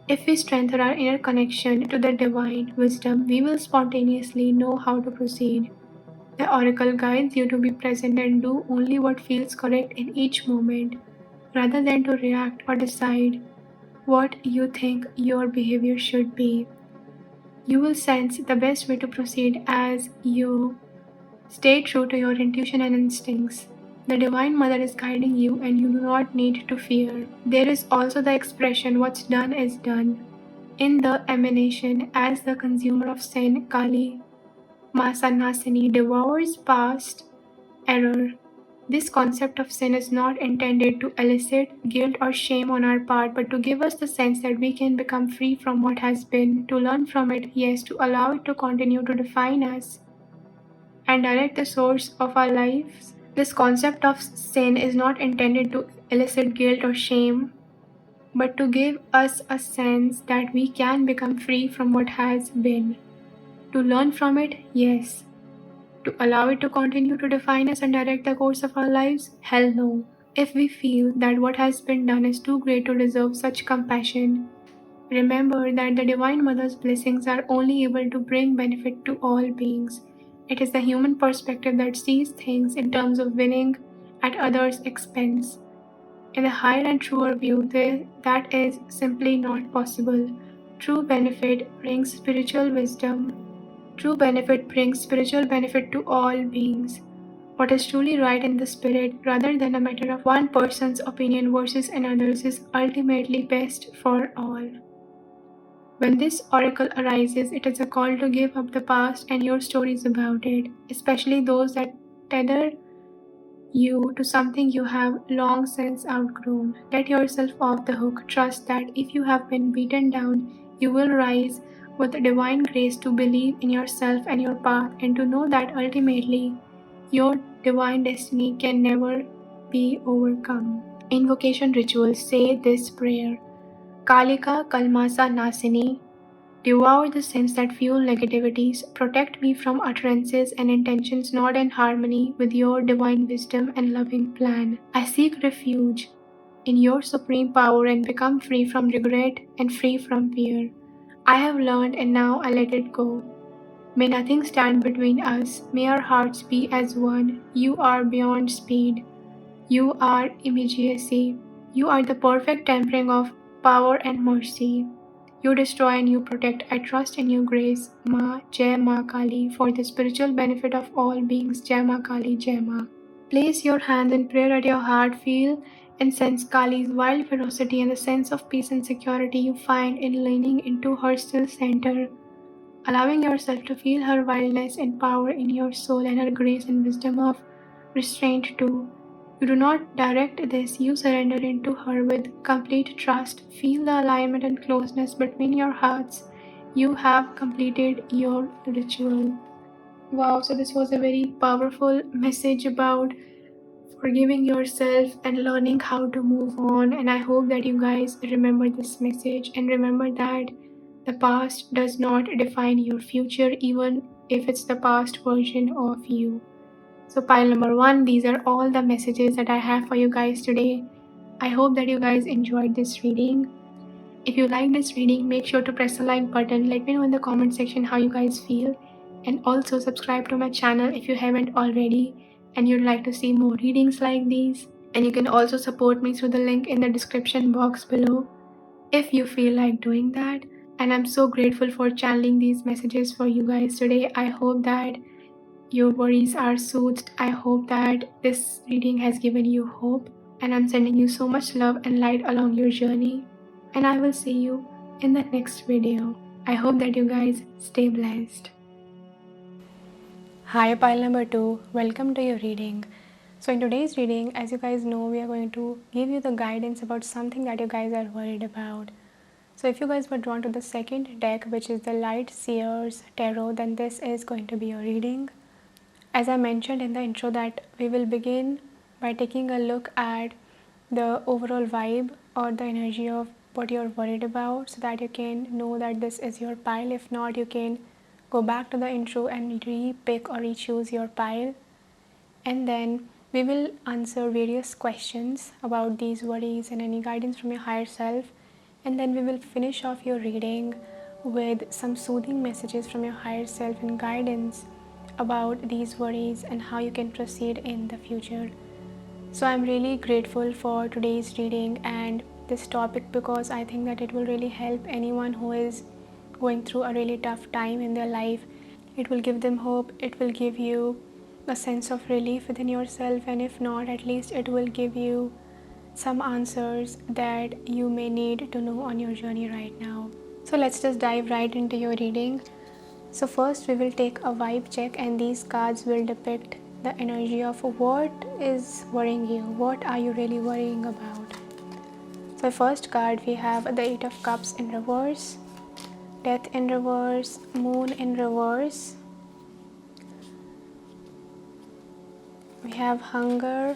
If we strengthen our inner connection to the Divine wisdom, we will spontaneously know how to proceed. The oracle guides you to be present and do only what feels correct in each moment, rather than to react or decide what you think your behavior should be. You will sense the best way to proceed as you stay true to your intuition and instincts. The Divine Mother is guiding you, and you do not need to fear. There is also the expression, "What's done is done." In the emanation, as the consumer of sin, Kali Masanasini devours past error. This concept of sin is not intended to elicit guilt or shame on our part, but to give us the sense that we can become free from what has been, to learn from it, yes, to allow it to continue to define us and direct the source of our lives. This concept of sin is not intended to elicit guilt or shame, but to give us a sense that we can become free from what has been. To learn from it, yes. To allow it to continue to define us and direct the course of our lives? Hell no. If we feel that what has been done is too great to deserve such compassion, remember that the Divine Mother's blessings are only able to bring benefit to all beings. It is the human perspective that sees things in terms of winning at others' expense. In the higher and truer view, that is simply not possible. True benefit brings spiritual wisdom. True benefit brings spiritual benefit to all beings. What is truly right in the spirit, rather than a matter of one person's opinion versus another's, is ultimately best for all. When this oracle arises, it is a call to give up the past and your stories about it, especially those that tether you to something you have long since outgrown. Let yourself off the hook. Trust that if you have been beaten down, you will rise with divine grace to believe in yourself and your path, and to know that ultimately your divine destiny can never be overcome. Invocation rituals. Say this prayer. Kalika Kalmasa Nasini, devour the sins that fuel negativities, protect me from utterances and intentions not in harmony with your divine wisdom and loving plan. I seek refuge in your supreme power and become free from regret and free from fear. I have learned and now I let it go. May nothing stand between us. May our hearts be as one. You are beyond speed. You are immediacy. You are the perfect tempering of power and mercy. You destroy and you protect. I trust in your grace. Ma, Jai Ma Kali, for the spiritual benefit of all beings. Jai Ma Kali, Jai Ma. Place your hands in prayer at your heart. Feel and sense Kali's wild ferocity and the sense of peace and security you find in leaning into her still center, allowing yourself to feel her wildness and power in your soul and her grace and wisdom of restraint too. You do not direct this, you surrender into her with complete trust. Feel the alignment and closeness between your hearts. You have completed your ritual. Wow, so this was a very powerful message about forgiving yourself and learning how to move on. And I hope that you guys remember this message and remember that the past does not define your future, even if it's the past version of you. So pile number 1, these are all the messages that I have for you guys today. I hope that you guys enjoyed this reading. If you like this reading, make sure to press the like button. Let me know in the comment section how you guys feel. And also subscribe to my channel if you haven't already and you'd like to see more readings like these. And you can also support me through the link in the description box below if you feel like doing that. And I'm so grateful for channeling these messages for you guys today. I hope that your worries are soothed. I hope that this reading has given you hope. And I'm sending you so much love and light along your journey. And I will see you in the next video. I hope that you guys stay blessed. Hi, pile number 2. Welcome to your reading. So in today's reading, as you guys know, we are going to give you the guidance about something that you guys are worried about. So if you guys were drawn to the second deck, which is the Light Seers Tarot, then this is going to be your reading. As I mentioned in the intro that we will begin by taking a look at the overall vibe or the energy of what you're worried about so that you can know that this is your pile. If not, you can go back to the intro and re-pick or re-choose your pile. And then we will answer various questions about these worries and any guidance from your higher self. And then we will finish off your reading with some soothing messages from your higher self and guidance about these worries and how you can proceed in the future. So I'm really grateful for today's reading and this topic because I think that it will really help anyone who is going through a really tough time in their life. It will give them hope, it will give you a sense of relief within yourself, and if not, at least it will give you some answers that you may need to know on your journey right now. So let's just dive right into your reading. So first we will take a vibe check, and these cards will depict the energy of what is worrying you. What are you really worrying about? So first card we have the 8 of Cups in reverse, Death in reverse, Moon in reverse. We have hunger,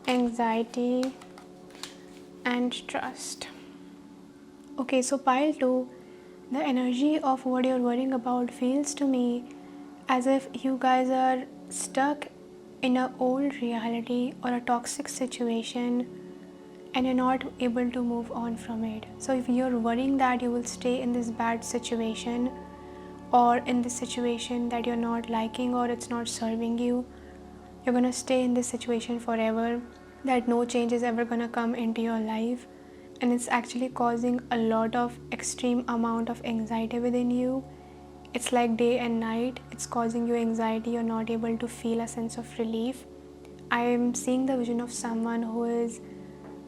anxiety, and trust. Okay, so pile 2, the energy of what you're worrying about feels to me as if you guys are stuck in an old reality or a toxic situation and you're not able to move on from it. So if you're worrying that you will stay in this bad situation or in this situation that you're not liking or it's not serving you, you're gonna stay in this situation forever, that no change is ever gonna come into your life, and it's actually causing a lot of extreme amount of anxiety within you. It's like day and night, it's causing you anxiety, you're not able to feel a sense of relief. I am seeing the vision of someone who is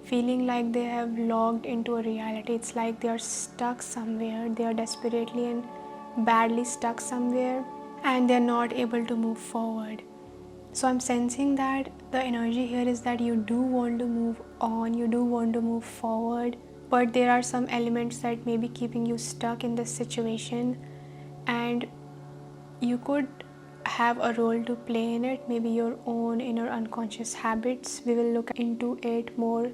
feeling like they have logged into a reality. It's like they are stuck somewhere, they are desperately and badly stuck somewhere and they're not able to move forward. So I'm sensing that the energy here is that you do want to move on, you do want to move forward, but there are some elements that may be keeping you stuck in this situation, and you could have a role to play in it, maybe your own inner unconscious habits. We will look into it more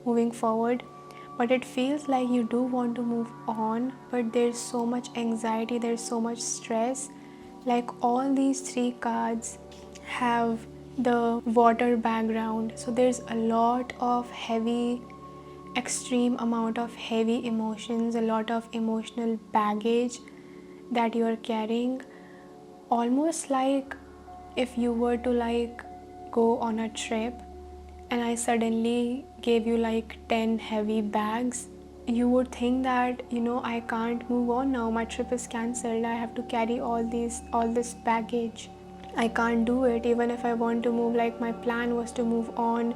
moving forward, but it feels like you do want to move on, but there's so much anxiety, there's so much stress. Like all these 3 cards have the water background, so there's a lot of heavy, extreme amount of heavy emotions, a lot of emotional baggage that you are carrying, almost like if you were to like go on a trip and I suddenly gave you like 10 heavy bags, you would think that, I can't move on now, my trip is cancelled, I have to carry all this baggage, I can't do it. Even if I want to move, like my plan was to move on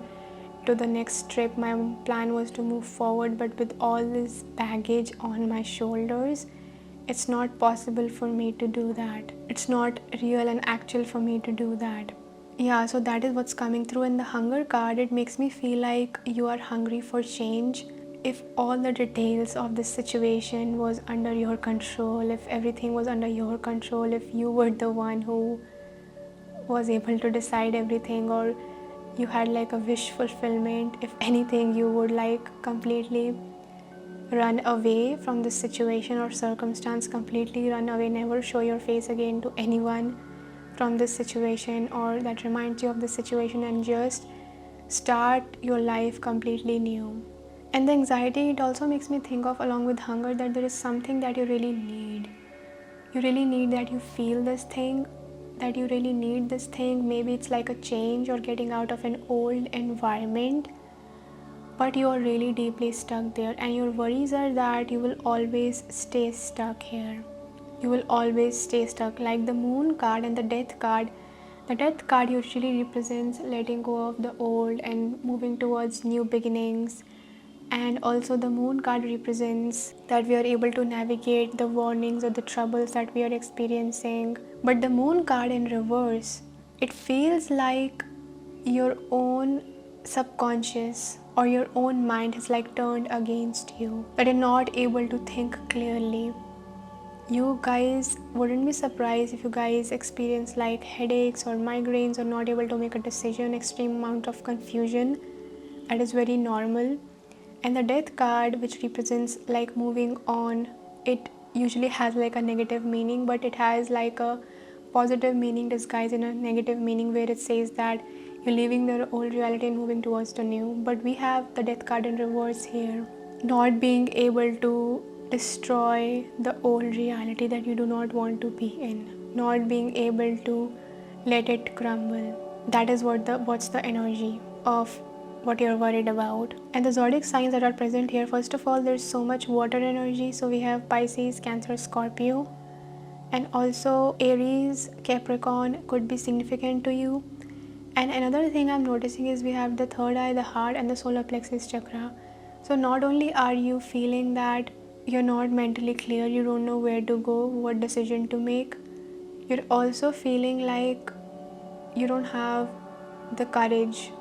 to the next trip, my plan was to move forward, but with all this baggage on my shoulders, it's not possible for me to do that. It's not real and actual for me to do that. Yeah, so that is what's coming through in the hunger card. It makes me feel like you are hungry for change. If all the details of this situation was under your control, if everything was under your control, if you were the one who was able to decide everything, or you had like a wish fulfillment, if anything, you would like completely run away from this situation or circumstance, completely run away, never show your face again to anyone, from this situation, or that reminds you of this situation, and just start your life completely new. And the anxiety, it also makes me think of, along with hunger, that there is something that you really need. You really need that, you feel this thing, that you really need this thing. Maybe it's like a change or getting out of an old environment, but you are really deeply stuck there, and your worries are that you will always stay stuck here. You will always stay stuck. Like the moon card and the death card. The death card usually represents letting go of the old and moving towards new beginnings. And also the moon card represents that we are able to navigate the warnings or the troubles that we are experiencing. But the moon card in reverse, it feels like your own subconscious or your own mind has like turned against you, that you're not able to think clearly. You guys wouldn't be surprised if you guys experience like headaches or migraines or not able to make a decision, extreme amount of confusion. That is very normal. And the death card, which represents like moving on, it usually has like a negative meaning, but it has like a positive meaning disguised in a negative meaning, where it says that you're leaving the old reality and moving towards the new. But we have the death card in reverse here, not being able to destroy the old reality that you do not want to be in, not being able to let it crumble. That is what's the energy of what you're worried about. And the zodiac signs that are present here, first of all, there's so much water energy. So we have Pisces, Cancer, Scorpio, and also Aries, Capricorn could be significant to you. And another thing I'm noticing is we have the third eye, the heart, and the solar plexus chakra. So not only are you feeling that you're not mentally clear, you don't know where to go, what decision to make, you're also feeling like you don't have the courage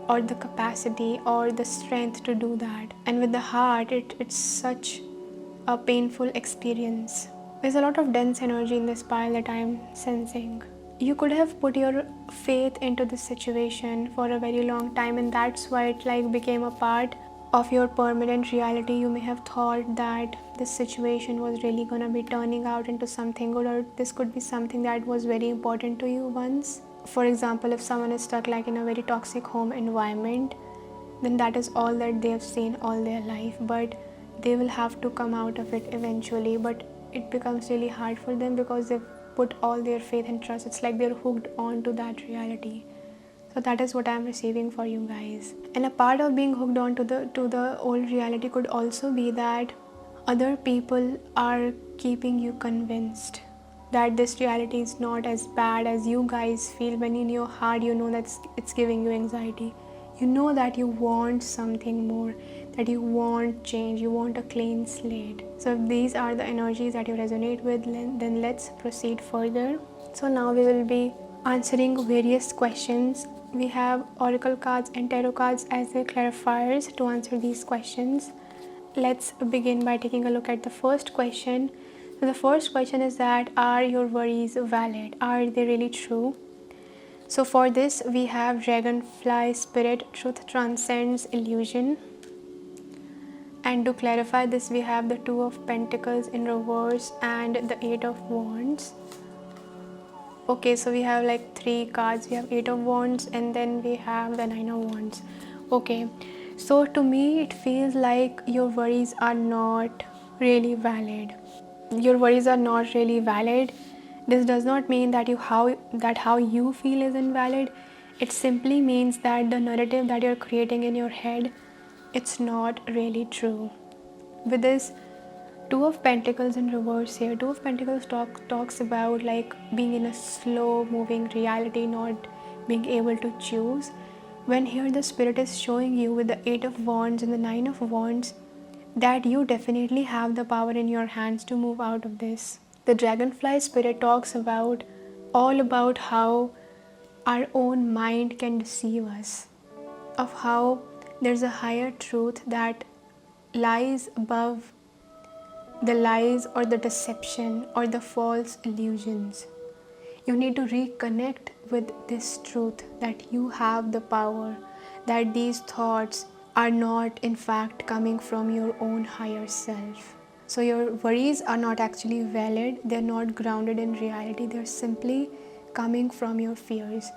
or the capacity or the strength to do that. And with the heart, it's such a painful experience. There's a lot of dense energy in this pile that I'm sensing. You could have put your faith into this situation for a very long time, and that's why it like became a part of your permanent reality. You may have thought that this situation was really gonna be turning out into something good, or this could be something that was very important to you once. For example, if someone is stuck like in a very toxic home environment, then that is all that they have seen all their life, but they will have to come out of it eventually. But it becomes really hard for them because they've put all their faith and trust. It's like they're hooked on to that reality. So that is what I'm receiving for you guys. And a part of being hooked on to the old reality could also be that other people are keeping you convinced that this reality is not as bad as you guys feel. When in your heart you know that it's giving you anxiety, you know that you want something more, that you want change, you want a clean slate. So if these are the energies that you resonate with, then let's proceed further. So now we will be answering various questions. We have oracle cards and tarot cards as the clarifiers to answer these questions. Let's begin by taking a look at the first question. So the first question is that, are your worries valid? Are they really true? So for this we have dragonfly spirit, truth transcends illusion. And to clarify this, we have the Two of Pentacles in reverse and the Eight of Wands. Okay, so we have like three cards. We have Eight of Wands and then we have the Nine of Wands. Okay, so to me it feels like your worries are not really valid. Your worries are not really valid. This does not mean that how you feel is invalid. It simply means that the narrative that you're creating in your head, it's not really true. With this Two of Pentacles in reverse here, Two of Pentacles talks about like being in a slow moving reality, not being able to choose. When here the spirit is showing you with the Eight of Wands and the Nine of Wands that you definitely have the power in your hands to move out of this. The dragonfly spirit talks about all about how our own mind can deceive us, of how there's a higher truth that lies above the lies or the deception or the false illusions. You need to reconnect with this truth that you have the power, that these thoughts are not in fact coming from your own higher self. So your worries are not actually valid, they're not grounded in reality, they're simply coming from your fears.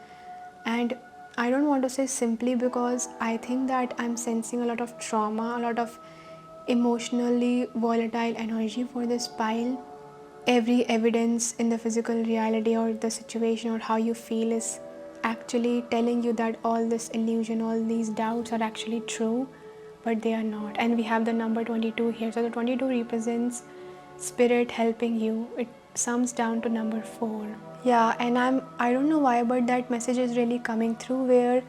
And I don't want to say simply, because I think that I'm sensing a lot of trauma, a lot of emotionally volatile energy for this pile. Every evidence in the physical reality or the situation or how you feel is actually telling you that all this illusion, all these doubts are actually true, but they are not. And we have the number 22 here. So the 22 represents spirit helping you. It sums down to number 4. Yeah, and I don't know why, but that message is really coming through, where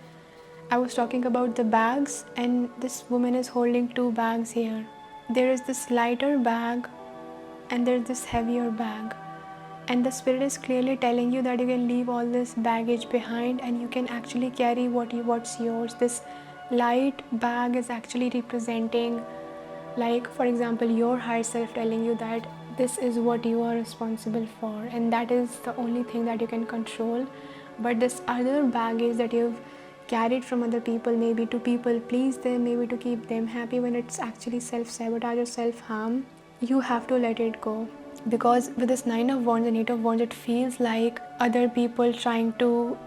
I was talking about the bags, and this woman is holding 2 bags here. There is this lighter bag and there's this heavier bag, and the spirit is clearly telling you that you can leave all this baggage behind and you can actually carry what's yours. This light bag is actually representing, like, for example, your higher self telling you that this is what you are responsible for, and that is the only thing that you can control. But this other baggage that you've carried from other people, maybe to people please them, maybe to keep them happy, when it's actually self-sabotage or self-harm, you have to let it go. Because with this 9 of Wands and 8 of Wands, it feels like other people trying to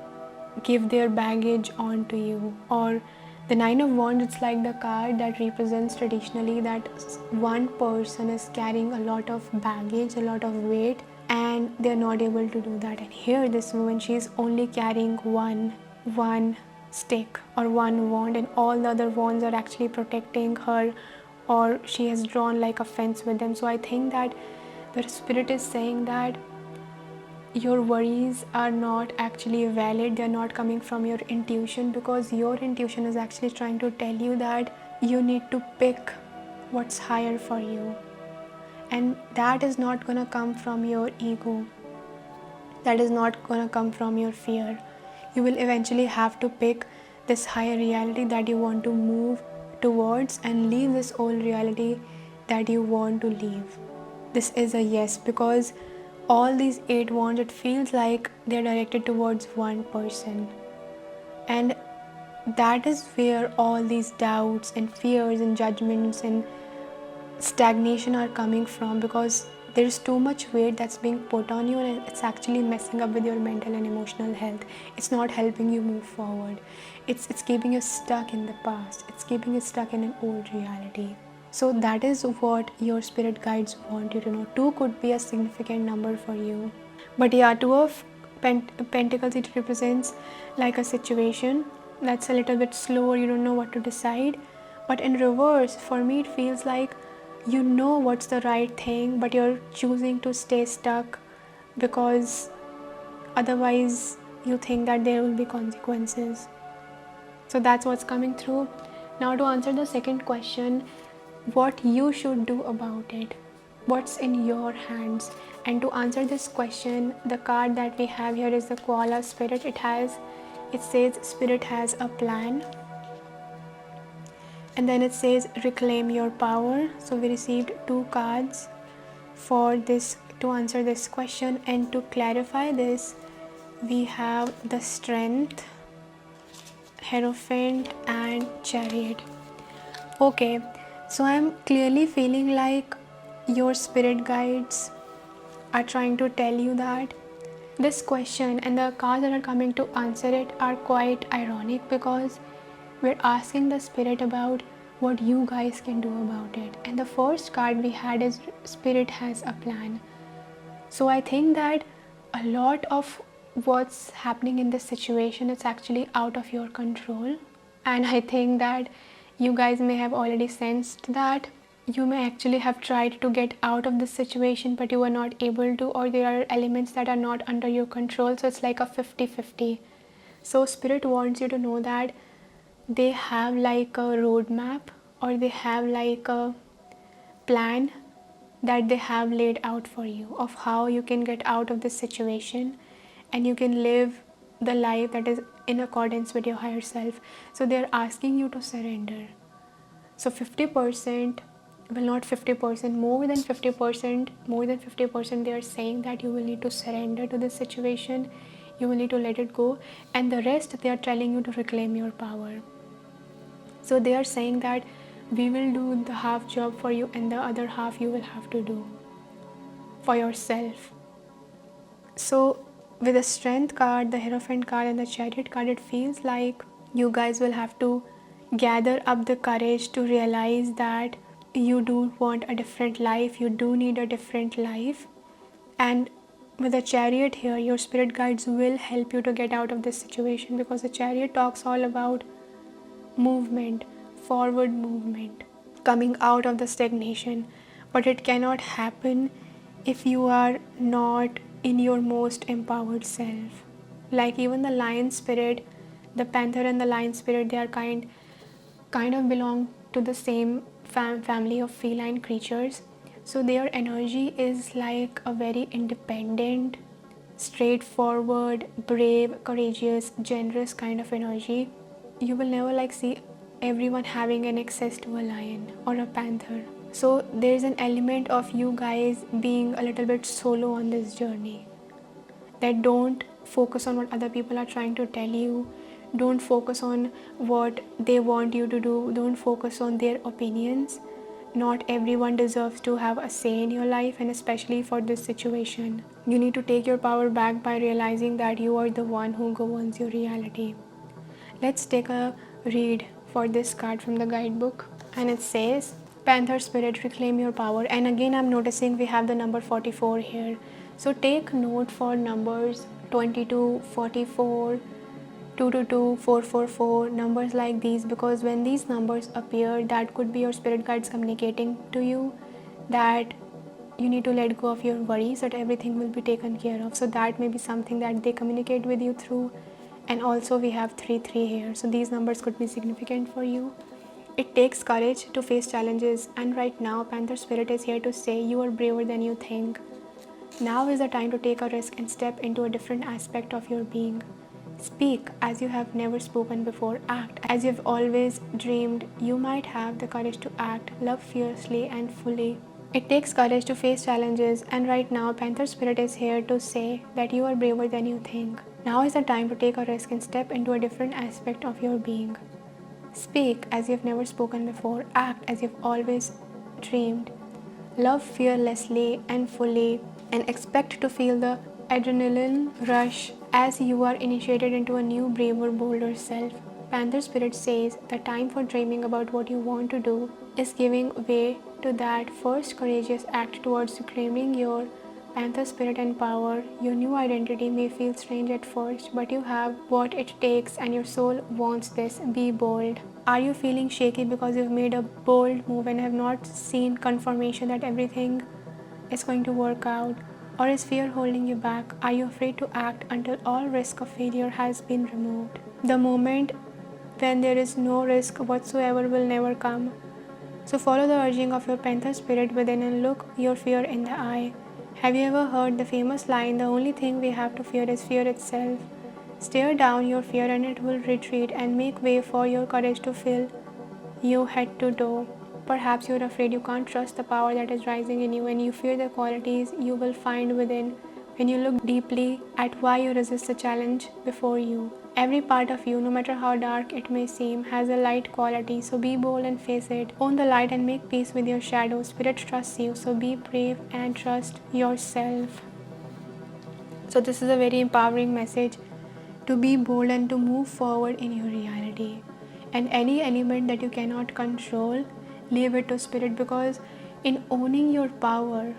give their baggage onto you. Or the 9 of Wands, it's like the card that represents traditionally that one person is carrying a lot of baggage, a lot of weight, and they're not able to do that. And here this woman, she's only carrying one stick or one wand, and all the other wands are actually protecting her, or she has drawn like a fence with them. So I think that the spirit is saying that your worries are not actually valid, they're not coming from your intuition, because your intuition is actually trying to tell you that you need to pick what's higher for you, and that is not going to come from your ego, that is not going to come from your fear. You will eventually have to pick this higher reality that you want to move towards and leave this old reality that you want to leave. This is a yes, because all these 8 wands, it feels like they're directed towards one person, and that is where all these doubts and fears and judgments and stagnation are coming from, because there's too much weight that's being put on you, and it's actually messing up with your mental and emotional health. It's not helping you move forward. It's keeping you stuck in the past. It's keeping you stuck in an old reality. So that is what your spirit guides want you to know. 2 could be a significant number for you. But yeah, 2 of Pentacles, it represents like a situation that's a little bit slower, you don't know what to decide. But in reverse, for me, it feels like you know what's the right thing, but you're choosing to stay stuck because otherwise you think that there will be consequences. So that's what's coming through. Now, to answer the second question, what you should do about it, what's in your hands. And to answer this question, the card that we have here is the koala spirit. It says spirit has a plan, and then it says reclaim your power. So we received 2 cards for this to answer this question. And to clarify this, we have the strength, Hierophant, and Chariot. Okay, so I'm clearly feeling like your spirit guides are trying to tell you that this question and the cards that are coming to answer it are quite ironic, because we're asking the spirit about what you guys can do about it. And the first card we had is spirit has a plan. So I think that a lot of what's happening in this situation is actually out of your control. And I think that you guys may have already sensed that you may actually have tried to get out of this situation, but you were not able to, or there are elements that are not under your control. So it's like a 50-50. So spirit wants you to know that they have like a roadmap, or they have like a plan that they have laid out for you of how you can get out of this situation and you can live the life that is in accordance with your higher self. So they're asking you to surrender. So 50%, well, not 50%, more than 50%, they are saying that you will need to surrender to this situation, you will need to let it go, and the rest they are telling you to reclaim your power. So they are saying that we will do the half job for you, and the other half you will have to do for yourself. So with the Strength card, the Hierophant card, and the Chariot card, it feels like you guys will have to gather up the courage to realize that you do want a different life, you do need a different life. And with the Chariot here, your spirit guides will help you to get out of this situation, because the Chariot talks all about movement, forward movement, coming out of the stagnation. But it cannot happen if you are not in your most empowered self. Like even the lion spirit, the panther and the lion spirit, they are kind of belong to the same family of feline creatures. So their energy is like a very independent, straightforward, brave, courageous, generous kind of energy. You will never like see everyone having an access to a lion or a panther. So there's an element of you guys being a little bit solo on this journey. That don't focus on what other people are trying to tell you, don't focus on what they want you to do, don't focus on their opinions. Not everyone deserves to have a say in your life, and especially for this situation you need to take your power back by realizing that you are the one who governs your reality. Let's take a read for this card from the guidebook, and it says, Panther spirit, reclaim your power. And again, I'm noticing we have the number 44 here. So take note for numbers 22, 44, 222, 444, numbers like these, because when these numbers appear, that could be your spirit guides communicating to you that you need to let go of your worries, that everything will be taken care of. So that may be something that they communicate with you through. And also we have 33 here, so these numbers could be significant for you. It takes courage to face challenges, and right now Panther spirit is here to say you are braver than you think. Now is the time to take a risk and step into a different aspect of your being. Speak as you have never spoken before. Act as you've always dreamed. You might have the courage to act, love fiercely and fully. It takes courage to face challenges, and right now Panther spirit is here to say that you are braver than you think. Now is the time to take a risk and step into a different aspect of your being. Speak as you've never spoken before. Act as you've always dreamed. Love fearlessly and fully, and expect to feel the adrenaline rush as you are initiated into a new, braver, bolder self. Panther Spirit says the time for dreaming about what you want to do is giving way to that first courageous act towards reclaiming your Panther spirit and power. Your new identity may feel strange at first, but you have what it takes and your soul wants this. Be bold. Are you feeling shaky because you've made a bold move and have not seen confirmation that everything is going to work out? Or is fear holding you back? Are you afraid to act until all risk of failure has been removed? The moment when there is no risk whatsoever will never come. So follow the urging of your Panther spirit within and look your fear in the eye. Have you ever heard the famous line, the only thing we have to fear is fear itself? Stare down your fear and it will retreat, and make way for your courage to fill you head to toe. Perhaps you're afraid you can't trust the power that is rising in you, and you fear the qualities you will find within when you look deeply at why you resist the challenge before you. Every part of you, no matter how dark it may seem, has a light quality, so be bold and face it. Own the light and make peace with your shadow. Spirit trusts you, so be brave and trust yourself. So this is a very empowering message to be bold and to move forward in your reality. And any element that you cannot control, leave it to spirit, because in owning your power,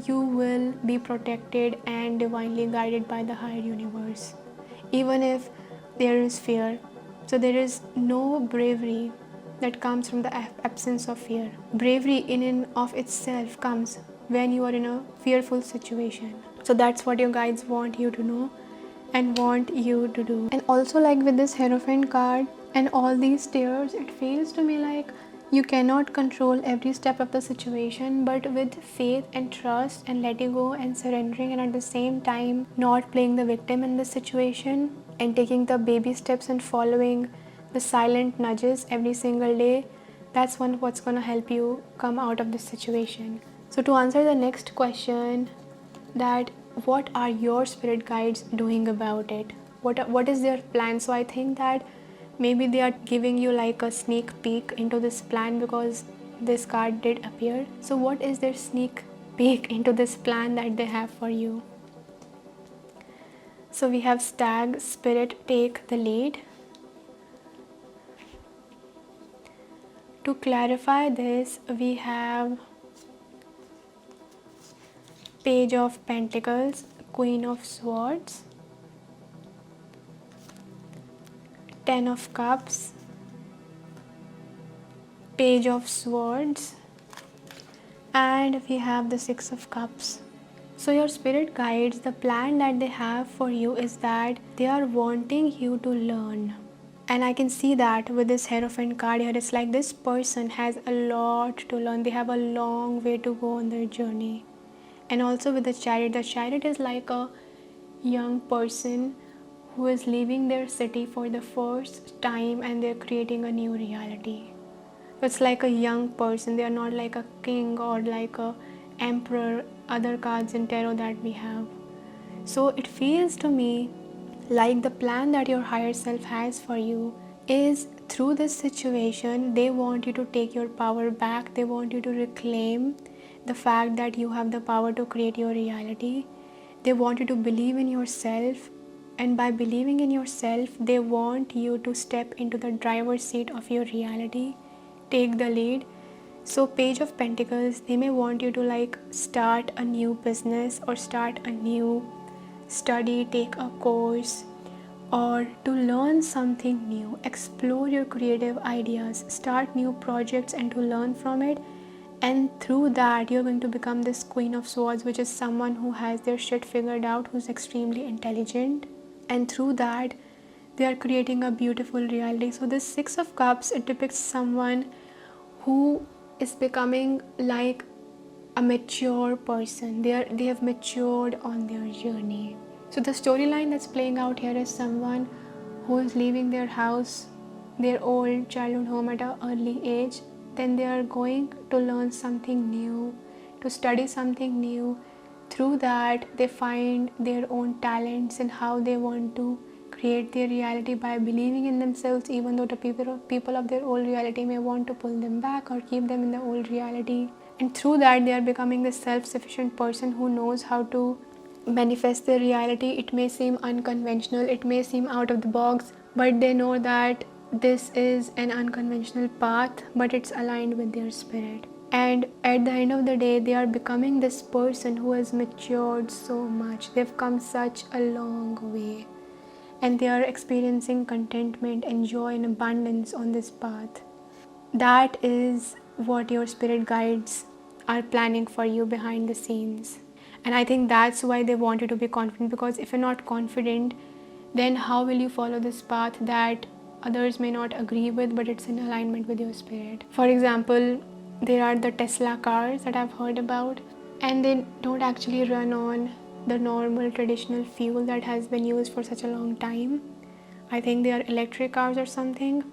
you will be protected and divinely guided by the higher universe, even if there is fear. So there is no bravery that comes from the absence of fear. Bravery in and of itself comes when you are in a fearful situation. So that's what your guides want you to know and want you to do. And also, like with this Hierophant card and all these stairs, it feels to me like you cannot control every step of the situation, but with faith and trust and letting go and surrendering, and at the same time not playing the victim in this situation and taking the baby steps and following the silent nudges every single day, that's what's going to help you come out of this situation. So to answer the next question, that what are your spirit guides doing about it, what is their plan? So I think that maybe they are giving you like a sneak peek into this plan, because this card did appear. So what is their sneak peek into this plan that they have for you? So we have stag, spirit, take the lead. To clarify this, we have page of pentacles, queen of swords, 10 of cups, page of swords, and we have the 6 of cups. So your spirit guides, the plan that they have for you is that they are wanting you to learn. And I can see that with this Hierophant card here, it's like this person has a lot to learn. They have a long way to go on their journey. And also with the Chariot is like a young person who is leaving their city for the first time and they're creating a new reality. It's like a young person. They are not like a king or like a emperor, other cards in tarot that we have. So it feels to me like the plan that your higher self has for you is, through this situation, they want you to take your power back. They want you to reclaim the fact that you have the power to create your reality. They want you to believe in yourself, and by believing in yourself, they want you to step into the driver's seat of your reality, take the lead. So page of pentacles, they may want you to like start a new business or start a new study, take a course, or to learn something new, explore your creative ideas, start new projects and to learn from it. And through that, you're going to become this Queen of Swords, which is someone who has their shit figured out, who's extremely intelligent. And through that, they are creating a beautiful reality. So this Six of Cups, it depicts someone who is becoming like a mature person. They have matured on their journey. So the storyline that's playing out here is someone who is leaving their house, their old childhood home at an early age. Then they are going to learn something new, to study something new. Through that, they find their own talents and how they want to create their reality by believing in themselves, even though the people of their old reality may want to pull them back or keep them in the old reality. And through that, they are becoming this self-sufficient person who knows how to manifest their reality. It may seem unconventional, it may seem out of the box, but they know that this is an unconventional path, but it's aligned with their spirit. And at the end of the day, they are becoming this person who has matured so much. They've come such a long way, and they are experiencing contentment and joy and abundance on this path. That is what your spirit guides are planning for you behind the scenes. And I think that's why they want you to be confident, because if you're not confident, then how will you follow this path that others may not agree with, but it's in alignment with your spirit? For example, there are the Tesla cars that I've heard about, and they don't actually run on the normal traditional fuel that has been used for such a long time. I think they are electric cars or something.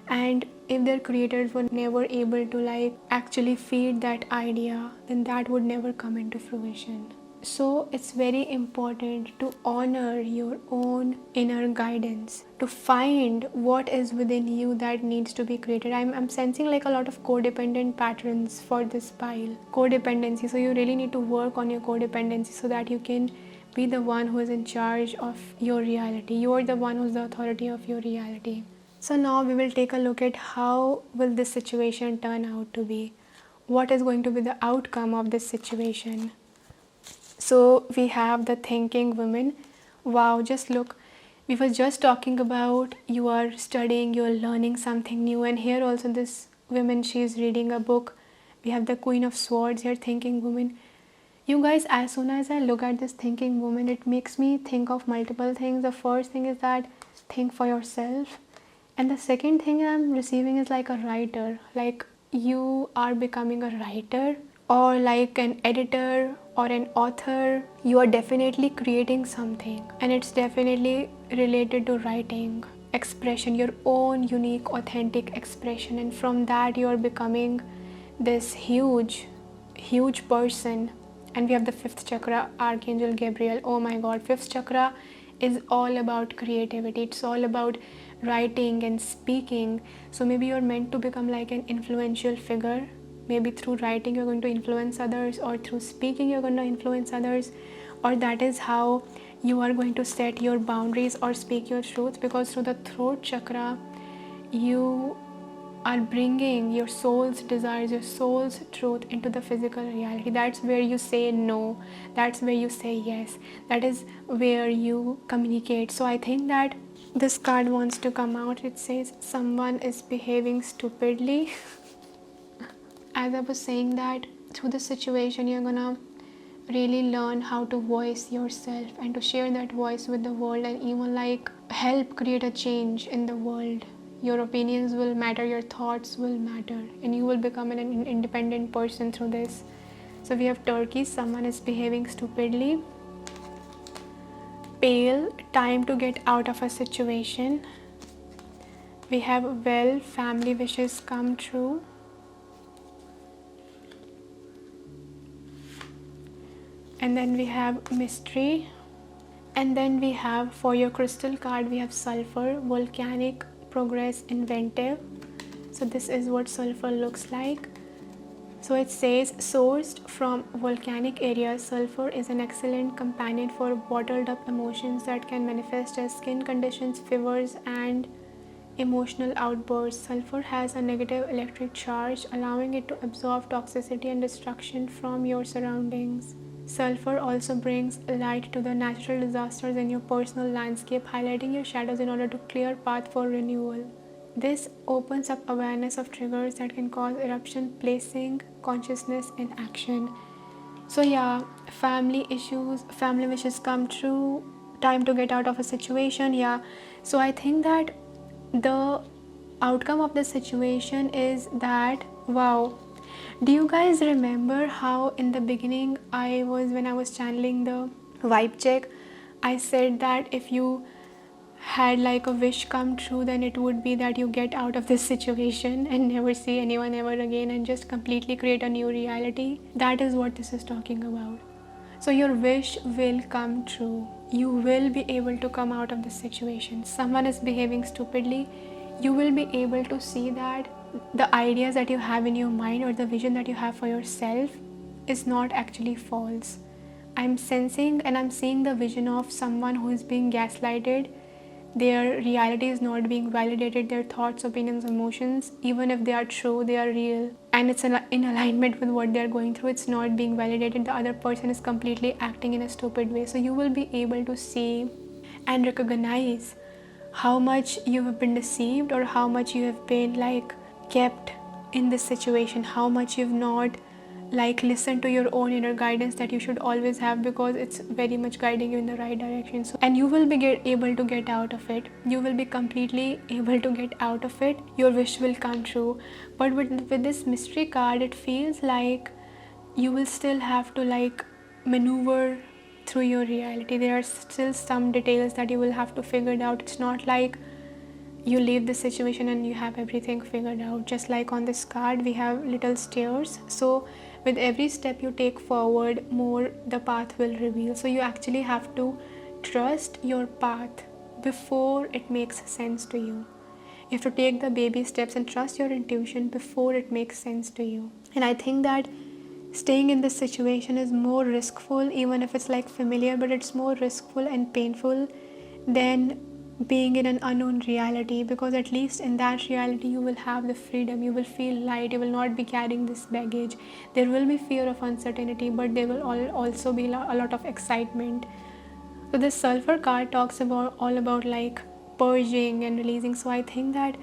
And if their creators were never able to like actually feed that idea, then that would never come into fruition. So it's very important to honor your own inner guidance, to find what is within you that needs to be created. I'm sensing like a lot of codependent patterns for this pile. Codependency. So you really need to work on your codependency so that you can be the one who is in charge of your reality. You're the one who's the authority of your reality. So now we will take a look at how will this situation turn out to be. What is going to be the outcome of this situation? So we have the thinking woman. Wow, just look. We were just talking about you are studying, you are learning something new, and here also this woman, she is reading a book. We have the Queen of Swords here, thinking woman. You guys, as soon as I look at this thinking woman, it makes me think of multiple things. The first thing is that think for yourself. And the second thing I'm receiving is like a writer. Like you are becoming a writer or like an editor or an author. You are definitely creating something, and it's definitely related to writing, expression, your own unique, authentic expression. And from that, you are becoming this huge person. And we have the fifth chakra, Archangel Gabriel. Oh my god, fifth chakra is all about creativity. It's all about writing and speaking. So maybe you're meant to become like an influential figure. Maybe through writing you're going to influence others, or through speaking you're going to influence others, or that is how you are going to set your boundaries or speak your truth, because through the throat chakra you are bringing your soul's desires, your soul's truth into the physical reality. That's where you say no, that's where you say yes, that is where you communicate. So I think that this card wants to come out. It says someone is behaving stupidly. As I was saying, that through this situation you're gonna really learn how to voice yourself and to share that voice with the world, and even like help create a change in the world. Your opinions will matter, your thoughts will matter, and you will become an independent person through this. So we have Turkey, someone is behaving stupidly. Pale, time to get out of a situation. We have well, family wishes come true. And then we have mystery. And then we have, for your crystal card, we have sulfur, volcanic, progress, inventive. So this is what sulfur looks like. So it says, sourced from volcanic areas, sulfur is an excellent companion for bottled up emotions that can manifest as skin conditions, fevers, and emotional outbursts. Sulfur has a negative electric charge, allowing it to absorb toxicity and destruction from your surroundings. Sulfur also brings light to the natural disasters in your personal landscape, highlighting your shadows in order to clear path for renewal. This opens up awareness of triggers that can cause eruption, placing consciousness in action. So yeah, family issues, family wishes come true, time to get out of a situation. Yeah, so I think that the outcome of the situation is that, wow, do you guys remember how in the beginning when I was channeling the vibe check, I said that if you had like a wish come true, then it would be that you get out of this situation and never see anyone ever again and just completely create a new reality. That is what this is talking about. So your wish will come true. You will be able to come out of this situation. Someone is behaving stupidly. You will be able to see that the ideas that you have in your mind or the vision that you have for yourself is not actually false. I'm sensing and I'm seeing the vision of someone who is being gaslighted. Their reality is not being validated, their thoughts, opinions, emotions, even if they are true, they are real, and it's in alignment with what they're going through, it's not being validated. The other person is completely acting in a stupid way. So you will be able to see and recognize how much you have been deceived, or how much you have been like kept in this situation, how much you've not like listen to your own inner guidance that you should always have, because it's very much guiding you in the right direction. So, and you will be able to get out of it. You will be completely able to get out of it. Your wish will come true. But with this mystery card, it feels like you will still have to like maneuver through your reality. There are still some details that you will have to figure it out. It's not like you leave the situation and you have everything figured out. Just like on this card, we have little stairs. So with every step you take forward, more the path will reveal. So you actually have to trust your path before it makes sense to you. You have to take the baby steps and trust your intuition before it makes sense to you. And I think that staying in this situation is more riskful, even if it's like familiar, but it's more riskful and painful than being in an unknown reality, because at least in that reality you will have the freedom, you will feel light, you will not be carrying this baggage. There will be fear of uncertainty, but there will also be a lot of excitement. So this sulfur card talks about all about like purging and releasing. So I think that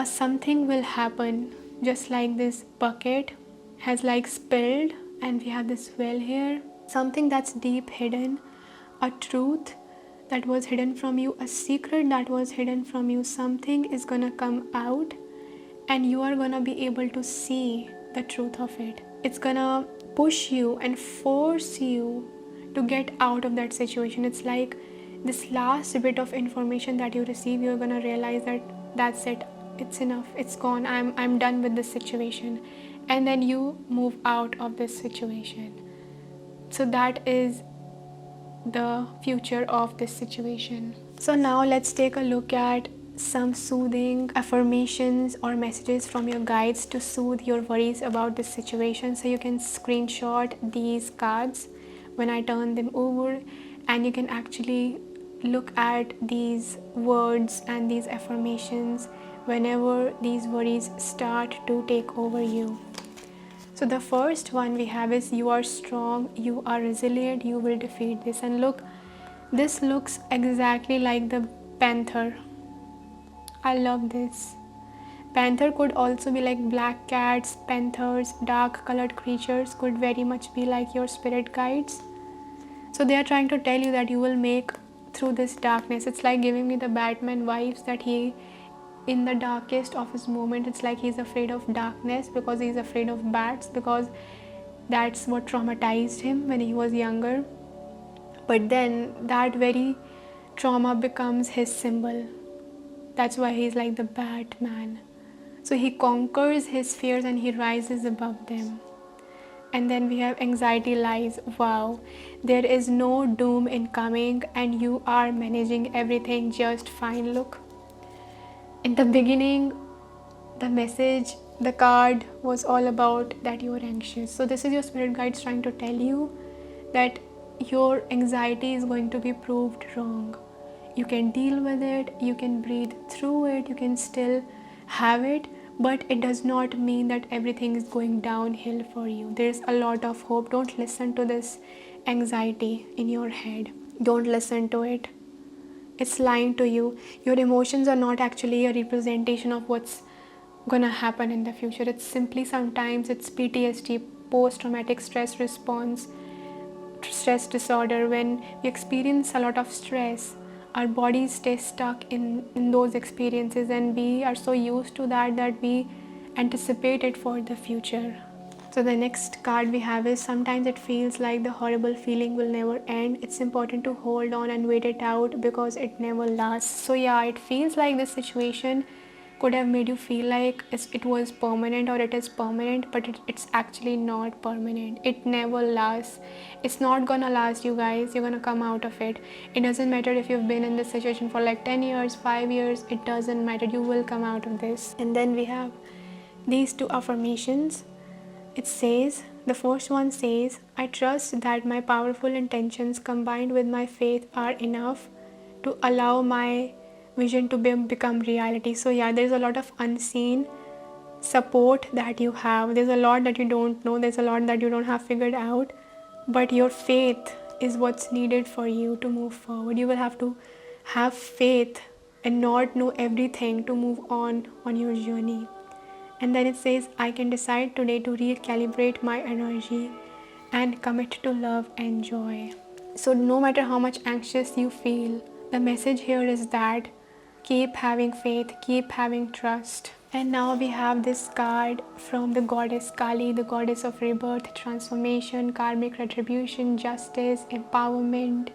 something will happen, just like this bucket has like spilled and we have this well here, something that's deep hidden, a truth that was hidden from you, a secret that was hidden from you, something is gonna come out and you are gonna be able to see the truth of it. It's gonna push you and force you to get out of that situation. It's like this last bit of information that you receive, you're gonna realize that that's it, it's enough, it's gone, I'm done with this situation, and then you move out of this situation. So that is the future of this situation. So now let's take a look at some soothing affirmations or messages from your guides to soothe your worries about this situation. So you can screenshot these cards when I turn them over, and you can actually look at these words and these affirmations whenever these worries start to take over you. So the first one we have is you are strong, you are resilient, you will defeat this. And look, this looks exactly like the panther. I love this. Panther could also be like black cats, panthers, dark colored creatures could very much be like your spirit guides. So they are trying to tell you that you will make through this darkness. It's like giving me the Batman vibes that he, in the darkest of his moment, it's like he's afraid of darkness because he's afraid of bats, because that's what traumatized him when he was younger. But then that very trauma becomes his symbol. That's why he's like the Batman. So he conquers his fears and he rises above them. And then we have anxiety lies. Wow, there is no doom incoming and you are managing everything just fine. Look, in the beginning, the message, the card was all about that you are anxious. So this is your spirit guides trying to tell you that your anxiety is going to be proved wrong. You can deal with it, you can breathe through it, you can still have it, but it does not mean that everything is going downhill for you. There's a lot of hope. Don't listen to this anxiety in your head. Don't listen to it. It's lying to you. Your emotions are not actually a representation of what's gonna happen in the future. It's simply sometimes it's PTSD, post-traumatic stress response, stress disorder. When we experience a lot of stress, our bodies stay stuck in those experiences, and we are so used to that we anticipate it for the future. So the next card we have is sometimes it feels like the horrible feeling will never end. It's important to hold on and wait it out because it never lasts. So yeah, it feels like this situation could have made you feel like it was permanent or it is permanent, but it's actually not permanent. It never lasts. It's not gonna last, you guys. You're gonna come out of it. It doesn't matter if you've been in this situation for like 10 years, 5 years, it doesn't matter. You will come out of this. And then we have these two affirmations. It says, the first one says, I trust that my powerful intentions combined with my faith are enough to allow my vision to become reality. So yeah, there's a lot of unseen support that you have. There's a lot that you don't know. There's a lot that you don't have figured out. But your faith is what's needed for you to move forward. You will have to have faith and not know everything to move on your journey. And then it says, I can decide today to recalibrate my energy and commit to love and joy. So no matter how much anxious you feel, the message here is that keep having faith, keep having trust. And now we have this card from the goddess Kali, the goddess of rebirth, transformation, karmic retribution, justice, empowerment,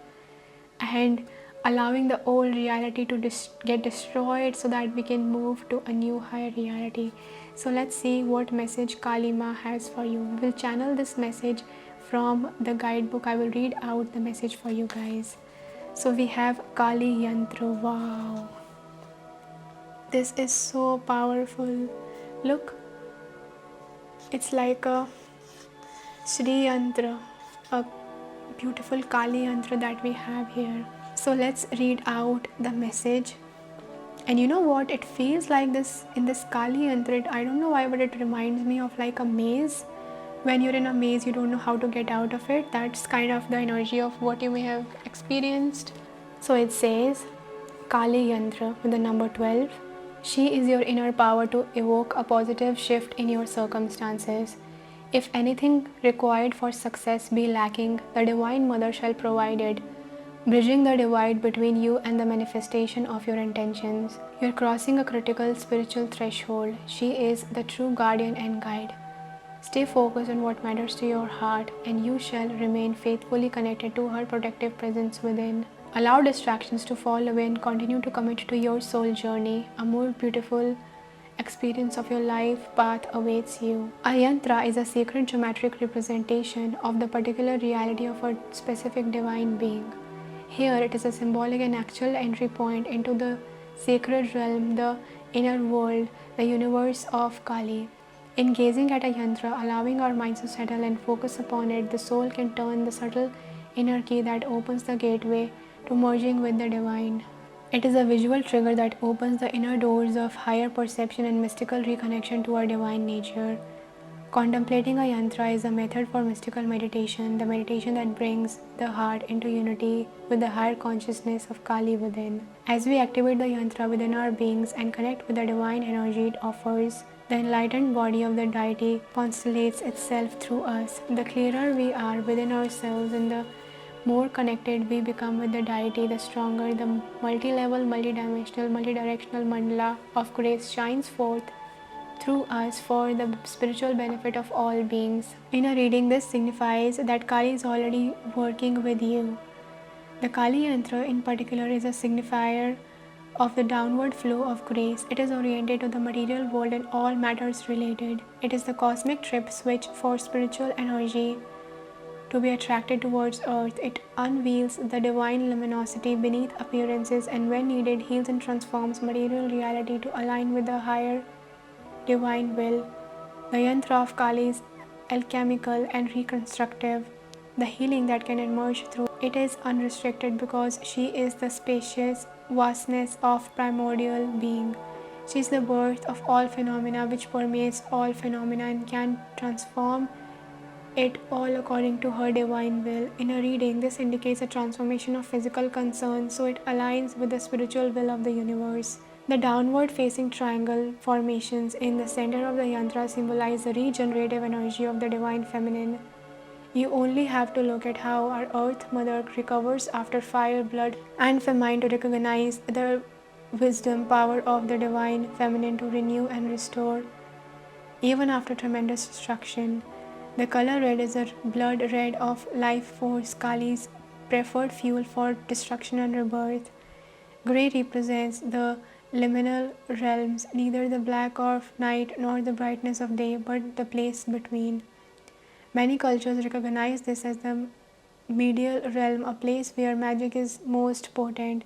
and allowing the old reality to get destroyed so that we can move to a new higher reality. So let's see what message Kali Ma has for you. We'll channel this message from the guidebook. I will read out the message for you guys. So we have Kali Yantra. Wow, this is so powerful. Look, it's like a Shri Yantra, a beautiful Kali Yantra that we have here. So let's read out the message. And you know what, it feels like this in this Kali Yantra, I don't know why, but it reminds me of like a maze. When you're in a maze, you don't know how to get out of it. That's kind of the energy of what you may have experienced. So it says, Kali Yantra with the number 12. She is your inner power to evoke a positive shift in your circumstances. If anything required for success be lacking, the Divine Mother shall provide it, bridging the divide between you and the manifestation of your intentions. You're crossing a critical spiritual threshold. She is the true guardian and guide. Stay focused on what matters to your heart, and you shall remain faithfully connected to her protective presence within. Allow distractions to fall away and continue to commit to your soul journey. A more beautiful experience of your life path awaits you. A yantra is a sacred geometric representation of the particular reality of a specific divine being. Here it is a symbolic and actual entry point into the sacred realm, the inner world, the universe of Kali. In gazing at a yantra, allowing our minds to settle and focus upon it, the soul can turn the subtle inner key that opens the gateway to merging with the divine. It is a visual trigger that opens the inner doors of higher perception and mystical reconnection to our divine nature. Contemplating a yantra is a method for mystical meditation, the meditation that brings the heart into unity with the higher consciousness of Kali within. As we activate the yantra within our beings and connect with the divine energy it offers, the enlightened body of the deity constellates itself through us. The clearer we are within ourselves and the more connected we become with the deity, the stronger the multi-level, multi-dimensional, multi-directional mandala of grace shines forth through us for the spiritual benefit of all beings. In a reading, this signifies that Kali is already working with you. The Kali Yantra in particular is a signifier of the downward flow of grace. It is oriented to the material world and all matters related. It is the cosmic trip switch for spiritual energy to be attracted towards earth. It unveils the divine luminosity beneath appearances and when needed heals and transforms material reality to align with the higher divine will. The yantra of Kali is alchemical and reconstructive. The healing that can emerge through it is unrestricted because she is the spacious vastness of primordial being. She is the birth of all phenomena which permeates all phenomena and can transform it all according to her divine will. In a reading, this indicates a transformation of physical concerns, so it aligns with the spiritual will of the universe. The downward facing triangle formations in the center of the yantra symbolize the regenerative energy of the divine feminine. You only have to look at how our earth mother recovers after fire, blood, and famine to recognize the wisdom power of the divine feminine to renew and restore even after tremendous destruction. The color red is the blood red of life force, Kali's preferred fuel for destruction and rebirth. Grey represents the liminal realms, neither the black of night nor the brightness of day, but the place between. Many cultures recognize this as the medial realm, a place where magic is most potent.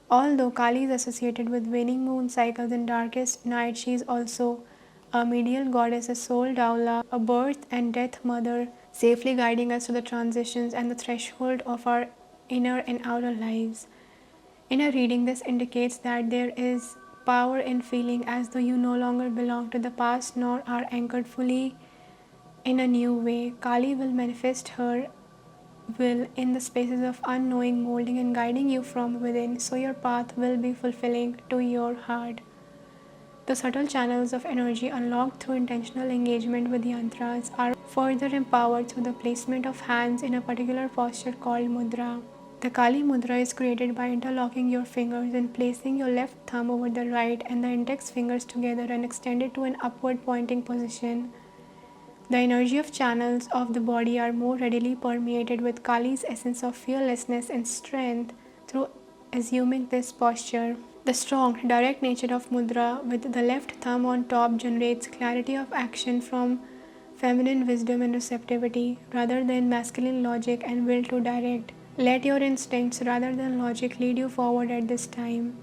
Although Kali is associated with waning moon cycles and darkest night, she is also a medial goddess, a soul doula, a birth and death mother, safely guiding us to the transitions and the threshold of our inner and outer lives. In a reading, this indicates that there is power in feeling as though you no longer belong to the past nor are anchored fully in a new way. Kali will manifest her will in the spaces of unknowing, molding and guiding you from within, so your path will be fulfilling to your heart. The subtle channels of energy unlocked through intentional engagement with yantras are further empowered through the placement of hands in a particular posture called mudra. The Kali mudra is created by interlocking your fingers and placing your left thumb over the right and the index fingers together and extended to an upward pointing position. The energy of channels of the body are more readily permeated with Kali's essence of fearlessness and strength through assuming this posture. The strong, direct nature of mudra with the left thumb on top generates clarity of action from feminine wisdom and receptivity rather than masculine logic and will to direct. Let your instincts rather than logic lead you forward at this time.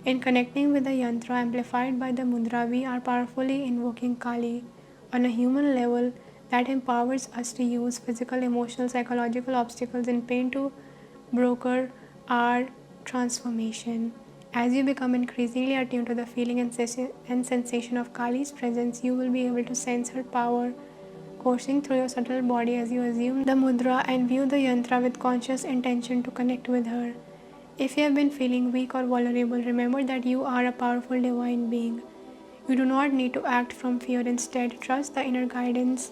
In connecting with the yantra amplified by the mudra, we are powerfully invoking Kali on a human level that empowers us to use physical, emotional, psychological obstacles and pain to broker our transformation. As you become increasingly attuned to the feeling and sensation of Kali's presence, you will be able to sense her power coursing through your subtle body as you assume the mudra and view the yantra with conscious intention to connect with her. If you have been feeling weak or vulnerable, remember that you are a powerful divine being. You do not need to act from fear. Instead, trust the inner guidance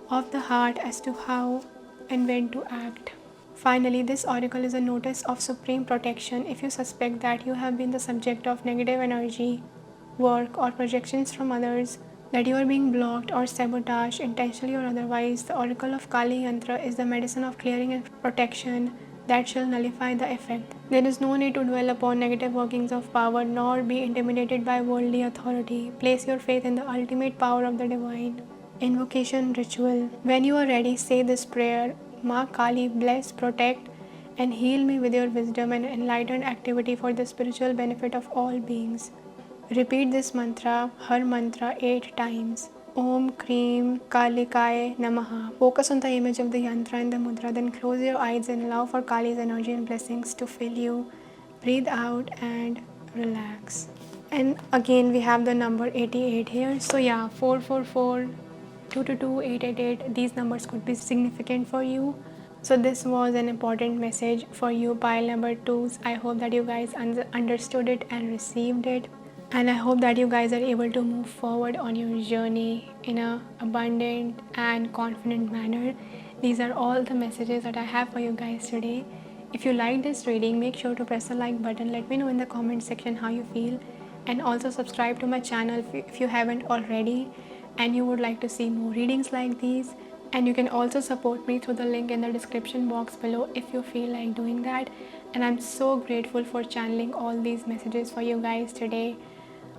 of the heart as to how and when to act. Finally, this oracle is a notice of supreme protection. If you suspect that you have been the subject of negative energy, work, or projections from others, that you are being blocked or sabotaged intentionally or otherwise, the oracle of Kali Yantra is the medicine of clearing and protection that shall nullify the effect. There is no need to dwell upon negative workings of power nor be intimidated by worldly authority. Place your faith in the ultimate power of the divine. Invocation ritual. When you are ready, say this prayer: Ma Kali, bless, protect, and heal me with your wisdom and enlightened activity for the spiritual benefit of all beings. Repeat this mantra, Har Mantra, 8 times. Om Krim Kalikaye Namaha. Focus on the image of the yantra and the mudra, then close your eyes and allow for Kali's energy and blessings to fill you. Breathe out and relax. And again, we have the number 88 here. So, yeah, 444, 222, 888. These numbers could be significant for you. So, this was an important message for you, pile number 2s. I hope that you guys understood it and received it. And I hope that you guys are able to move forward on your journey in a abundant and confident manner. These are all the messages that I have for you guys today. If you like this reading, make sure to press the like button. Let me know in the comment section how you feel, and also subscribe to my channel if you haven't already and you would like to see more readings like these. And you can also support me through the link in the description box below if you feel like doing that. And I'm so grateful for channeling all these messages for you guys today.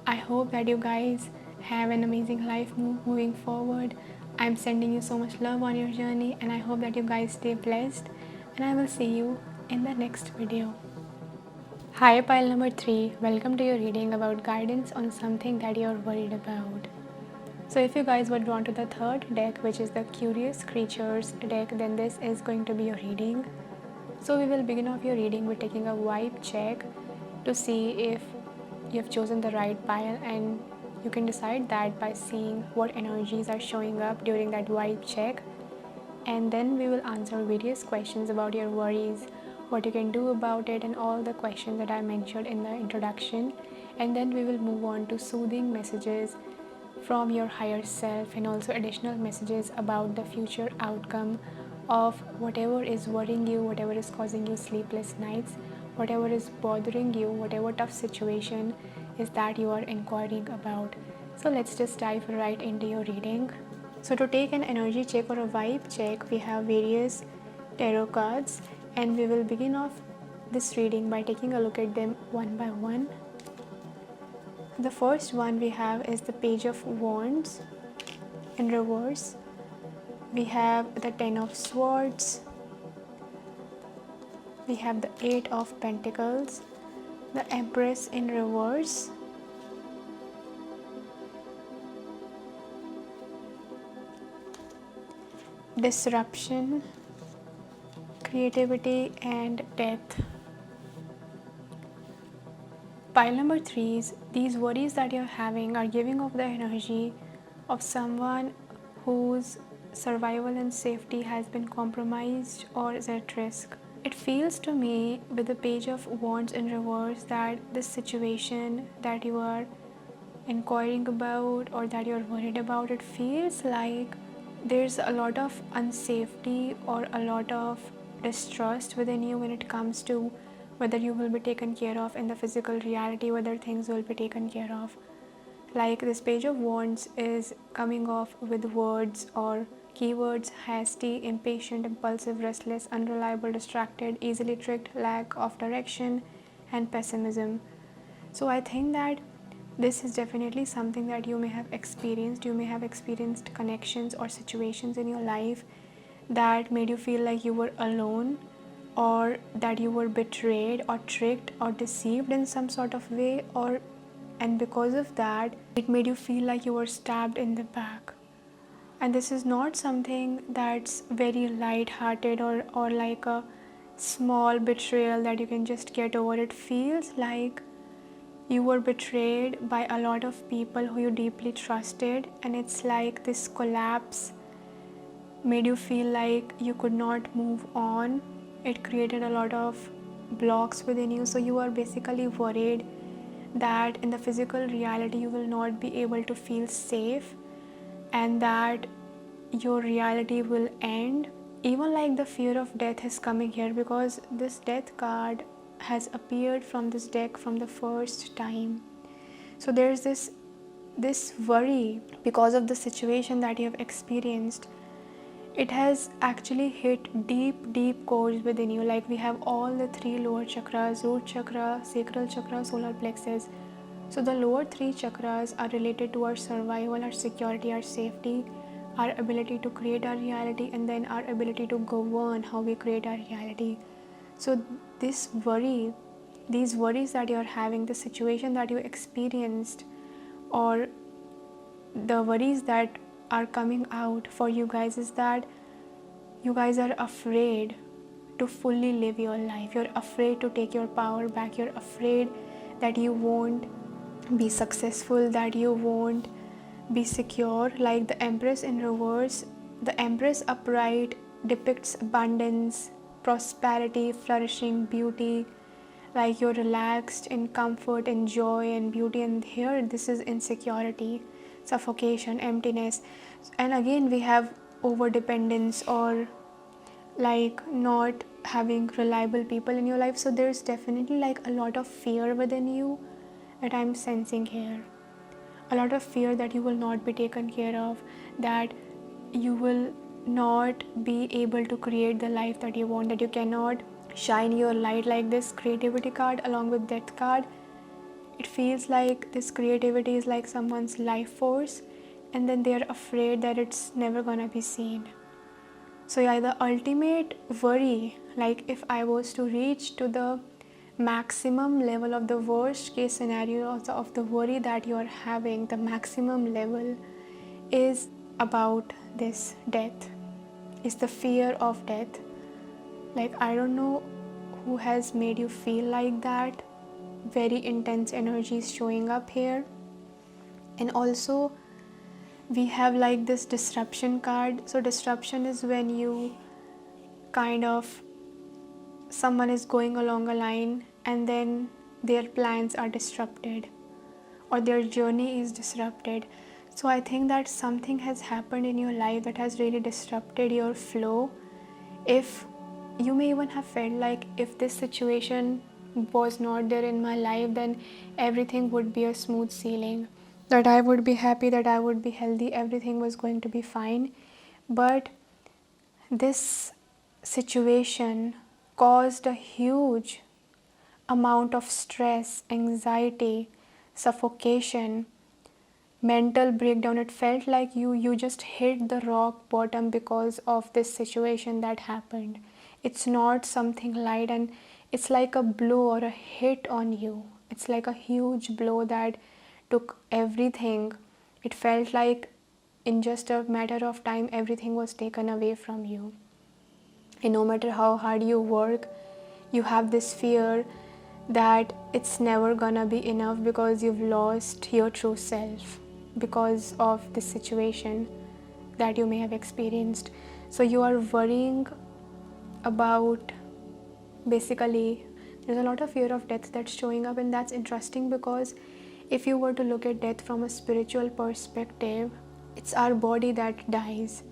I hope that you guys have an amazing life moving forward. I'm sending you so much love on your journey, and I hope that you guys stay blessed, and I will see you in the next video. Hi, pile number 3. Welcome to your reading about guidance on something that you're worried about. So if you guys were drawn to the third deck, which is the Curious Creatures deck, then this is going to be your reading. So we will begin off your reading with taking a vibe check to see if you have chosen the right pile, and you can decide that by seeing what energies are showing up during that vibe check. And then we will answer various questions about your worries, what you can do about it, and all the questions that I mentioned in the introduction. And then we will move on to soothing messages from your higher self, and also additional messages about the future outcome of whatever is worrying you, whatever is causing you sleepless nights, whatever is bothering you, whatever tough situation is that you are inquiring about. So let's just dive right into your reading. So to take an energy check or a vibe check, we have various tarot cards, and we will begin off this reading by taking a look at them one by one. The first one we have is the Page of Wands in reverse. We have the Ten of Swords. We have the Eight of Pentacles, the Empress in reverse, Disruption, Creativity, and Death. Pile number 3s, these worries that you're having are giving off the energy of someone whose survival and safety has been compromised or is at risk. It feels to me with the Page of Wands in reverse that this situation that you are inquiring about or that you're worried about, it feels like there's a lot of unsafety or a lot of distrust within you when it comes to whether you will be taken care of in the physical reality, whether things will be taken care of. Like this Page of Wands is coming off with words or keywords: hasty, impatient, impulsive, restless, unreliable, distracted, easily tricked, lack of direction, and pessimism. So I think that this is definitely something that you may have experienced. You may have experienced connections or situations in your life that made you feel like you were alone, or that you were betrayed or tricked or deceived in some sort of way, and because of that it made you feel like you were stabbed in the back. And this is not something that's very light-hearted or like a small betrayal that you can just get over. It feels like you were betrayed by a lot of people who you deeply trusted, and it's like this collapse made you feel like you could not move on. It created a lot of blocks within you. So you are basically worried that in the physical reality you will not be able to feel safe, and that your reality will end. Even like the fear of death is coming here, because this death card has appeared from this deck from the first time. So there's this worry because of the situation that you have experienced. It has actually hit deep chords within you. Like we have all the 3 lower chakras: root chakra, sacral chakra, solar plexus. So the lower 3 chakras are related to our survival, our security, our safety, our ability to create our reality, and then our ability to govern how we create our reality. So these worries that you're having, the situation that you experienced, or the worries that are coming out for you guys is that you guys are afraid to fully live your life. You're afraid to take your power back. You're afraid that you won't be successful, that you won't be secure. Like the Empress in reverse, the Empress upright depicts abundance, prosperity, flourishing, beauty. Like you're relaxed in comfort and joy and beauty, and here this is insecurity, suffocation, emptiness. And again we have over dependence, or like not having reliable people in your life. So there's definitely like a lot of fear within you that I'm sensing here. A lot of fear that you will not be taken care of, that you will not be able to create the life that you want, that you cannot shine your light. Like this creativity card along with death card, it feels like this creativity is like someone's life force, and then they're afraid that it's never gonna be seen. So yeah, the ultimate worry, like if I was to reach to the maximum level of the worst case scenario of the worry that you are having, the maximum level is about this death, is the fear of death. Like I don't know who has made you feel like that. Very intense energies showing up here. And also we have like this disruption card. So disruption is when you kind of, someone is going along a line and then their plans are disrupted or their journey is disrupted. So I think that something has happened in your life that has really disrupted your flow. If you may even have felt like if this situation was not there in my life, then everything would be a smooth sailing, that I would be happy, that I would be healthy, everything was going to be fine. But this situation caused a huge amount of stress, anxiety, suffocation, mental breakdown. It felt like you just hit the rock bottom because of this situation that happened. It's not something light, and it's like a blow or a hit on you. It's like a huge blow that took everything. It felt like in just a matter of time everything was taken away from you. And no matter how hard you work, you have this fear that it's never gonna be enough because you've lost your true self because of this situation that you may have experienced. So you are worrying about, basically there's a lot of fear of death that's showing up. And that's interesting because if you were to look at death from a spiritual perspective, it's our body that dies,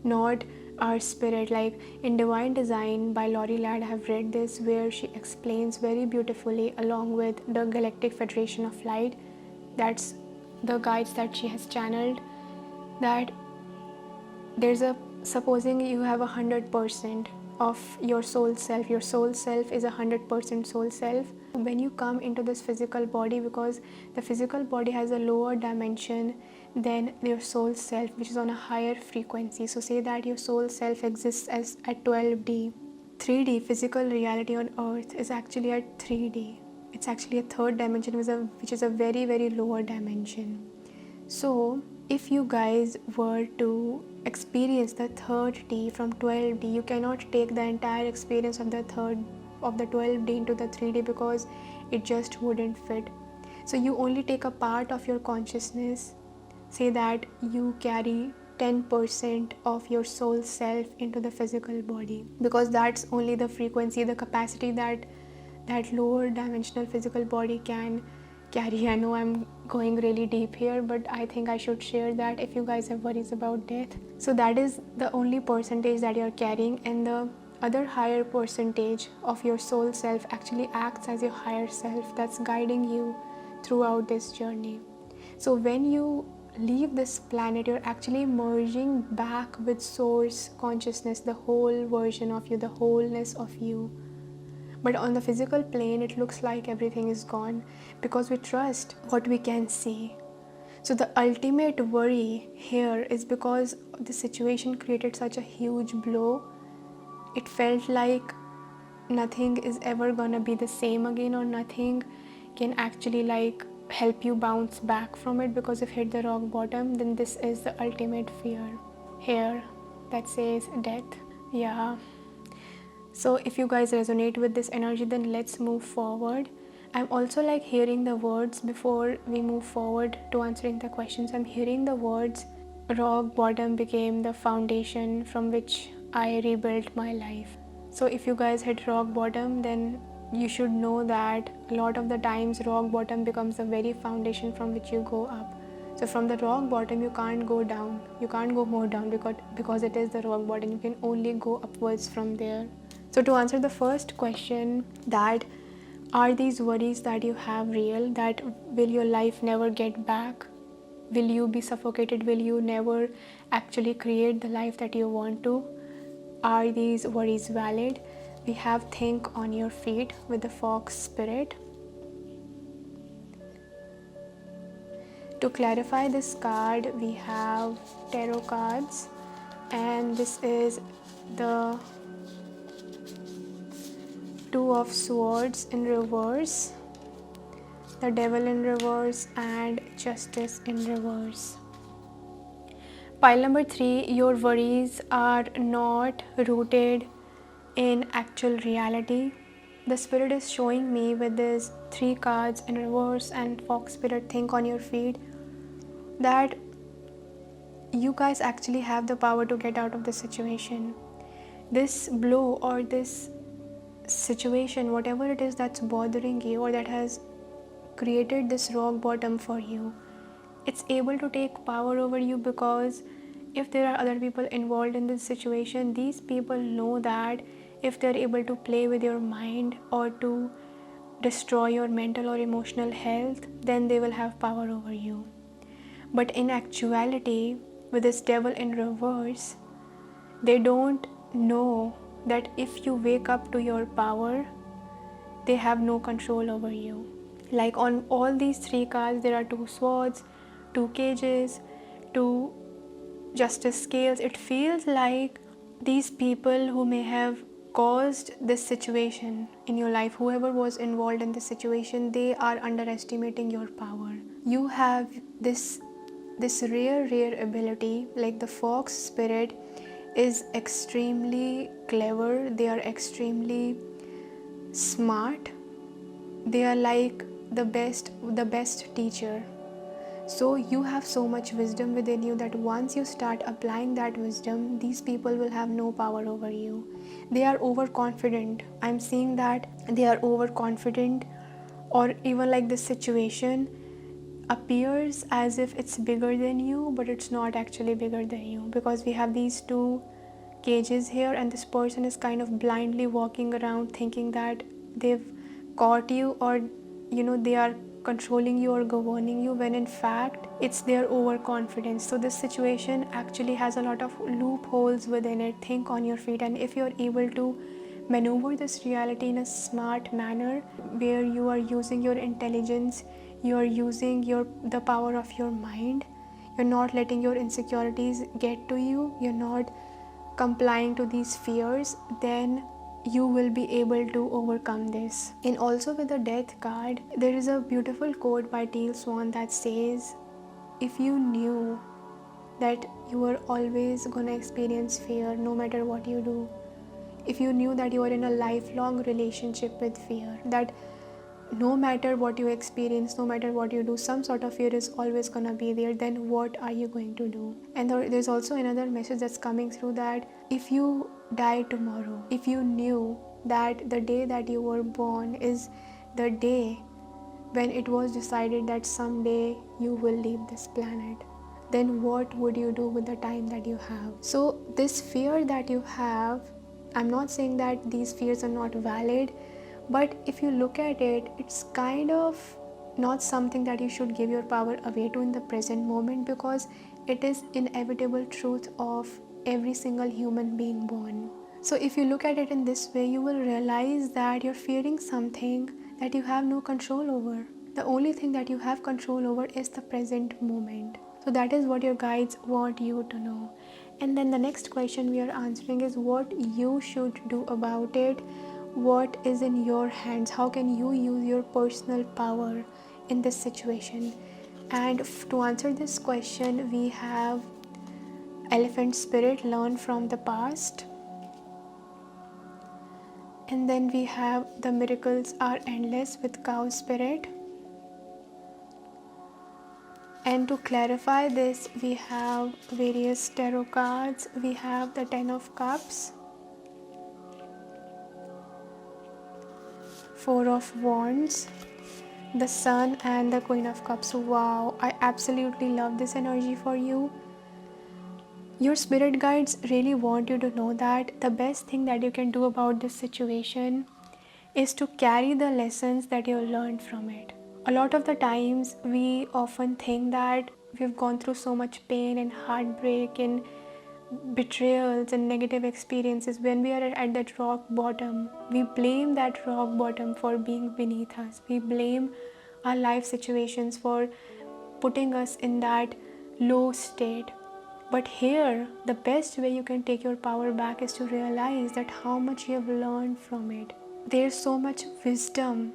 not our spirit. Like in Divine Design by Laurie Ladd, I have read this where she explains very beautifully along with the Galactic Federation of Light, that's the guides that she has channeled, that there's a, supposing you have 100% of your soul self is 100% soul self. When you come into this physical body, because the physical body has a lower dimension than your soul self, which is on a higher frequency. So say that your soul self exists as at 12D. 3D physical reality on earth is actually at 3D. It's actually a third dimension, which is a very, very lower dimension. So if you guys were to experience the third D from 12D, you cannot take the entire experience of the 12D into the 3D because it just wouldn't fit. So you only take a part of your consciousness. Say that you carry 10% of your soul self into the physical body, because that's only the frequency, the capacity that lower dimensional physical body can carry. I know I'm going really deep here, but I think I should share that if you guys have worries about death. So that is the only percentage that you're carrying, and the other higher percentage of your soul self actually acts as your higher self that's guiding you throughout this journey. So when you leave this planet, you're actually merging back with source consciousness, the whole version of you, the wholeness of you. But on the physical plane, it looks like everything is gone because we trust what we can see. So the ultimate worry here is because the situation created such a huge blow. It felt like nothing is ever gonna be the same again, or nothing can actually like help you bounce back from it, because if you hit the rock bottom, then this is the ultimate fear here that says death. Yeah. So if you guys resonate with this energy, then let's move forward. I'm also like hearing the words before we move forward to answering the questions. I'm hearing the words, rock bottom became the foundation from which I rebuilt my life. So if you guys hit rock bottom, then you should know that a lot of the times rock bottom becomes the very foundation from which you go up. So from the rock bottom you can't go down, you can't go more down, because it is the rock bottom. You can only go upwards from there. So to answer the first question, that are these worries that you have real, that will your life never get back, will you be suffocated, will you never actually create the life that you want to, are these worries valid? We have think on your feet with the fox spirit. To clarify this card, we have tarot cards, and this is the Two of Swords in reverse, the Devil in reverse, and Justice in reverse. Pile number 3, your worries are not rooted in actual reality. The spirit is showing me with these 3 cards in reverse and fox spirit, think on your feet, that you guys actually have the power to get out of this situation. This blow or this situation, whatever it is that's bothering you or that has created this rock bottom for you, it's able to take power over you, because if there are other people involved in this situation, these people know that if they're able to play with your mind or to destroy your mental or emotional health, then they will have power over you. But in actuality, with this devil in reverse, they don't know that if you wake up to your power, they have no control over you. Like on all these 3 cards, there are 2 swords, 2 cages, 2 justice scales. It feels like these people who may have caused this situation in your life, whoever was involved in this situation, they are underestimating your power. You have this rare ability. Like the fox spirit is extremely clever, they are extremely smart, they are like the best teacher. So you have so much wisdom within you that once you start applying that wisdom, these people will have no power over you. They are overconfident. I'm seeing that they are overconfident, or even like this situation appears as if it's bigger than you, but it's not actually bigger than you, because we have these 2 cages here, and this person is kind of blindly walking around thinking that they've caught you, or they are controlling you or governing you, when in fact it's their overconfidence. So this situation actually has a lot of loopholes within it. Think on your feet, and if you're able to maneuver this reality in a smart manner, where you are using your intelligence, you are using the power of your mind, you're not letting your insecurities get to you, you're not complying to these fears, then you will be able to overcome this. And also with the death card, there is a beautiful quote by Teal Swan that says, if you knew that you are always gonna experience fear no matter what you do, if you knew that you are in a lifelong relationship with fear, that no matter what you experience, no matter what you do, some sort of fear is always gonna be there, then what are you going to do? And there's also another message that's coming through, that if you die tomorrow, if you knew that the day that you were born is the day when it was decided that someday you will leave this planet, then what would you do with the time that you have? So this fear that you have, I'm not saying that these fears are not valid, but if you look at it, it's kind of not something that you should give your power away to in the present moment, because it is inevitable truth of every single human being born. So if you look at it in this way, you will realize that you're fearing something that you have no control over. The only thing that you have control over is the present moment. So that is what your guides want you to know. And then the next question we are answering is what you should do about it. What is in your hands? How can you use your personal power, in this situation? And to answer this question, we have elephant spirit, learn from the past. And then we have the miracles are endless with cow spirit. And to clarify this, we have various tarot cards. We have the 10 of cups, 4 of wands, the sun, and the queen of cups. Wow, I absolutely love this energy for you. Your spirit guides really want you to know that the best thing that you can do about this situation is to carry the lessons that you learned from it. A lot of the times we often think that we've gone through so much pain and heartbreak and betrayals and negative experiences. When we are at that rock bottom, we blame that rock bottom for being beneath us. We blame our life situations for putting us in that low state. But here, the best way you can take your power back is to realize that how much you have learned from it. There's so much wisdom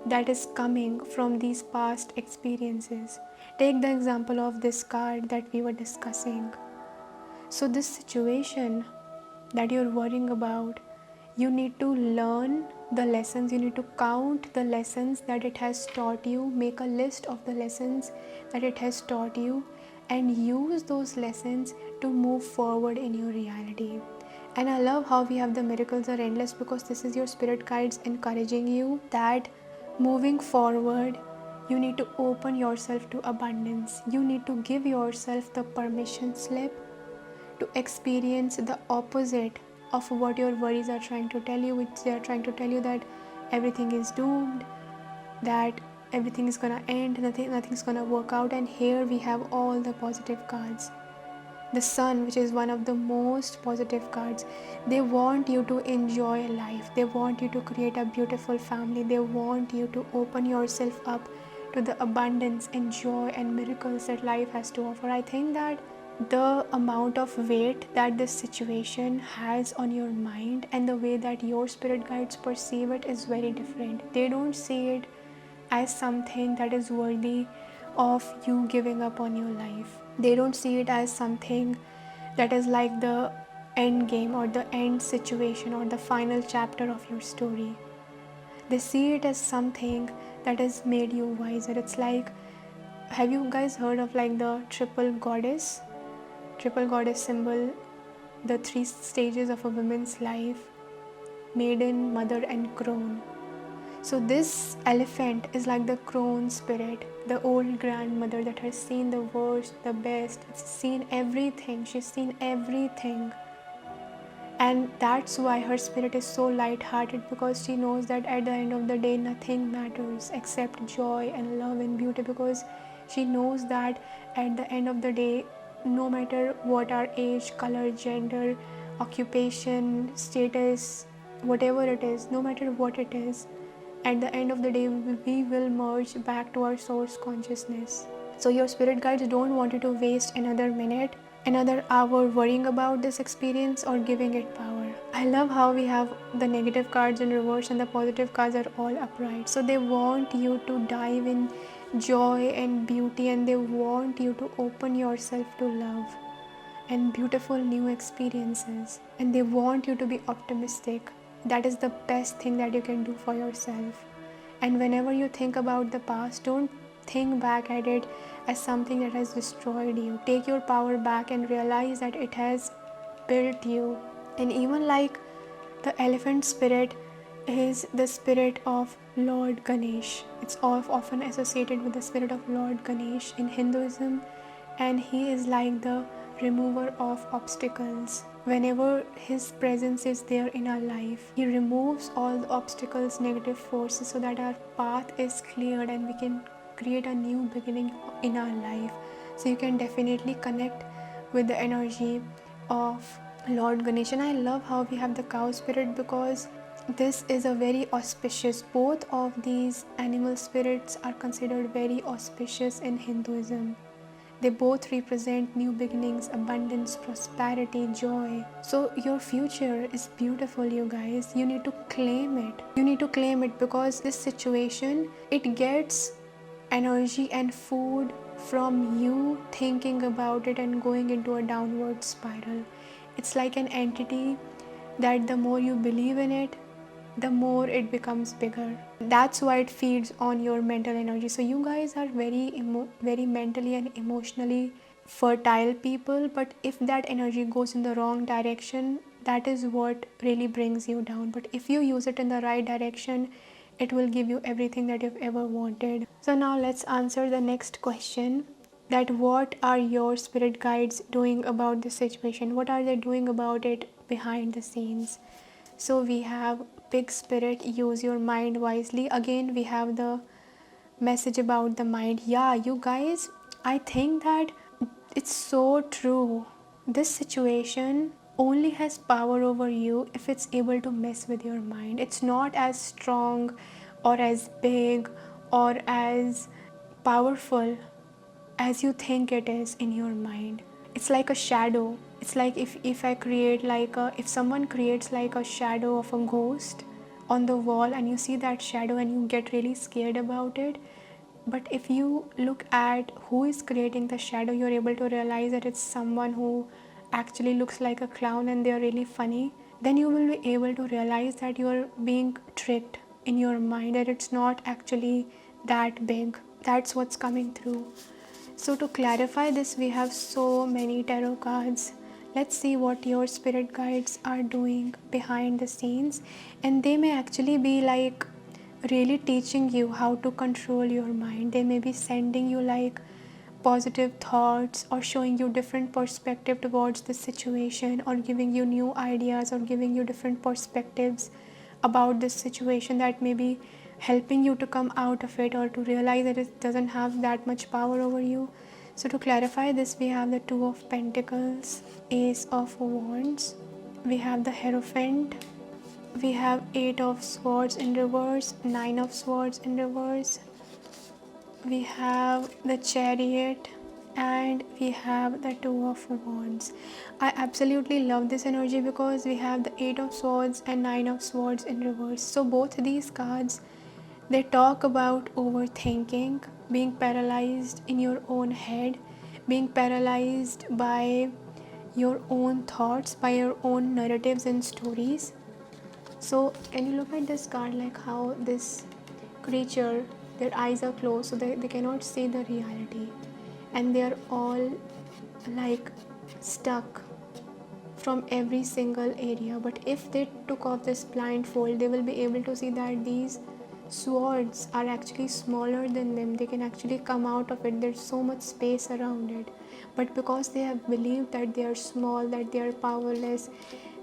that is coming from these past experiences. Take the example of this card that we were discussing. So this situation that you're worrying about, you need to learn the lessons, you need to count the lessons that it has taught you, make a list of the lessons that it has taught you, and use those lessons to move forward in your reality. And I love how we have the miracles are endless, because this is your spirit guides encouraging you that moving forward, you need to open yourself to abundance. You need to give yourself the permission slip to experience the opposite of what your worries are trying to tell you, which they are trying to tell you that everything is doomed, that everything is gonna end, nothing's gonna work out. And here we have all the positive cards. The sun, which is one of the most positive cards. They want you to enjoy life. They want you to create a beautiful family. They want you to open yourself up to the abundance and joy and miracles that life has to offer. I think that the amount of weight that this situation has on your mind and the way that your spirit guides perceive it is very different. They don't see it as something that is worthy of you giving up on your life. They don't see it as something that is like the end game or the end situation or the final chapter of your story. They see it as something that has made you wiser. It's like, have you guys heard of like the triple goddess? Triple goddess symbol, the 3 stages of a woman's life: maiden, mother, and crone. So this elephant is like the crone spirit, the old grandmother that has seen the worst, the best, seen everything. She's seen everything. And that's why her spirit is so light-hearted, because she knows that at the end of the day, nothing matters except joy and love and beauty, because she knows that at the end of the day, no matter what our age, color, gender, occupation, status, whatever it is, no matter what it is, at the end of the day, we will merge back to our source consciousness. So your spirit guides don't want you to waste another minute, another hour worrying about this experience or giving it power. I love how we have the negative cards in reverse and the positive cards are all upright. So they want you to dive in joy and beauty, and they want you to open yourself to love and beautiful new experiences, and they want you to be optimistic. That is the best thing that you can do for yourself. And whenever you think about the past, don't think back at it as something that has destroyed you. Take your power back and realize that it has built you. And even like the elephant spirit is the spirit of Lord Ganesh. It's often associated with the spirit of Lord Ganesh in Hinduism, and he is like the remover of obstacles. Whenever his presence is there in our life, he removes all the obstacles, negative forces, so that our path is cleared and we can create a new beginning in our life. So you can definitely connect with the energy of Lord Ganesh. And I love how we have the cow spirit, because this is a very auspicious, both of these animal spirits are considered very auspicious in Hinduism. They both represent new beginnings, abundance, prosperity, joy. So your future is beautiful, you guys. You need to claim it. You need to claim it, because this situation, it gets energy and food from you thinking about it and going into a downward spiral. It's like an entity that the more you believe in it, the more it becomes bigger. That's why it feeds on your mental energy. So you guys are very mentally and emotionally fertile people, but if that energy goes in the wrong direction, that is what really brings you down. But if you use it in the right direction, it will give you everything that you've ever wanted. So now let's answer the next question, that what are your spirit guides doing about this situation? What are they doing about it behind the scenes? So we have big spirit, use your mind wisely. Again, we have the message about the mind. Yeah, you guys, I think that it's so true. This situation only has power over you if it's able to mess with your mind. It's not as strong or as big or as powerful as you think it is in your mind. It's like a shadow. It's like if I create like a, if someone creates like a shadow of a ghost on the wall and you see that shadow and you get really scared about it, but if you look at who is creating the shadow, you're able to realize that it's someone who actually looks like a clown and they're really funny. Then you will be able to realize that you're being tricked in your mind, that it's not actually that big. That's what's coming through. So to clarify this, we have so many tarot cards. Let's see what your spirit guides are doing behind the scenes, and they may actually be like really teaching you how to control your mind. They may be sending you like positive thoughts or showing you different perspective towards the situation, or giving you new ideas, or giving you different perspectives about this situation that may be helping you to come out of it, or to realize that it doesn't have that much power over you. So to clarify this, we have the Two of Pentacles, Ace of Wands, we have the Hierophant, we have Eight of Swords in reverse, Nine of Swords in reverse, we have the Chariot, and we have the Two of Wands. I absolutely love this energy because we have the Eight of Swords and Nine of Swords in reverse. So both these cards, they talk about overthinking, being paralyzed in your own head, being paralyzed by your own thoughts, by your own narratives and stories. So can you look at this card, like how this creature, their eyes are closed so they cannot see the reality, and they are all like stuck from every single area. But if they took off this blindfold, they will be able to see that these swords are actually smaller than them. They can actually come out of it. There's so much space around it, but because they have believed that they are small, that they are powerless,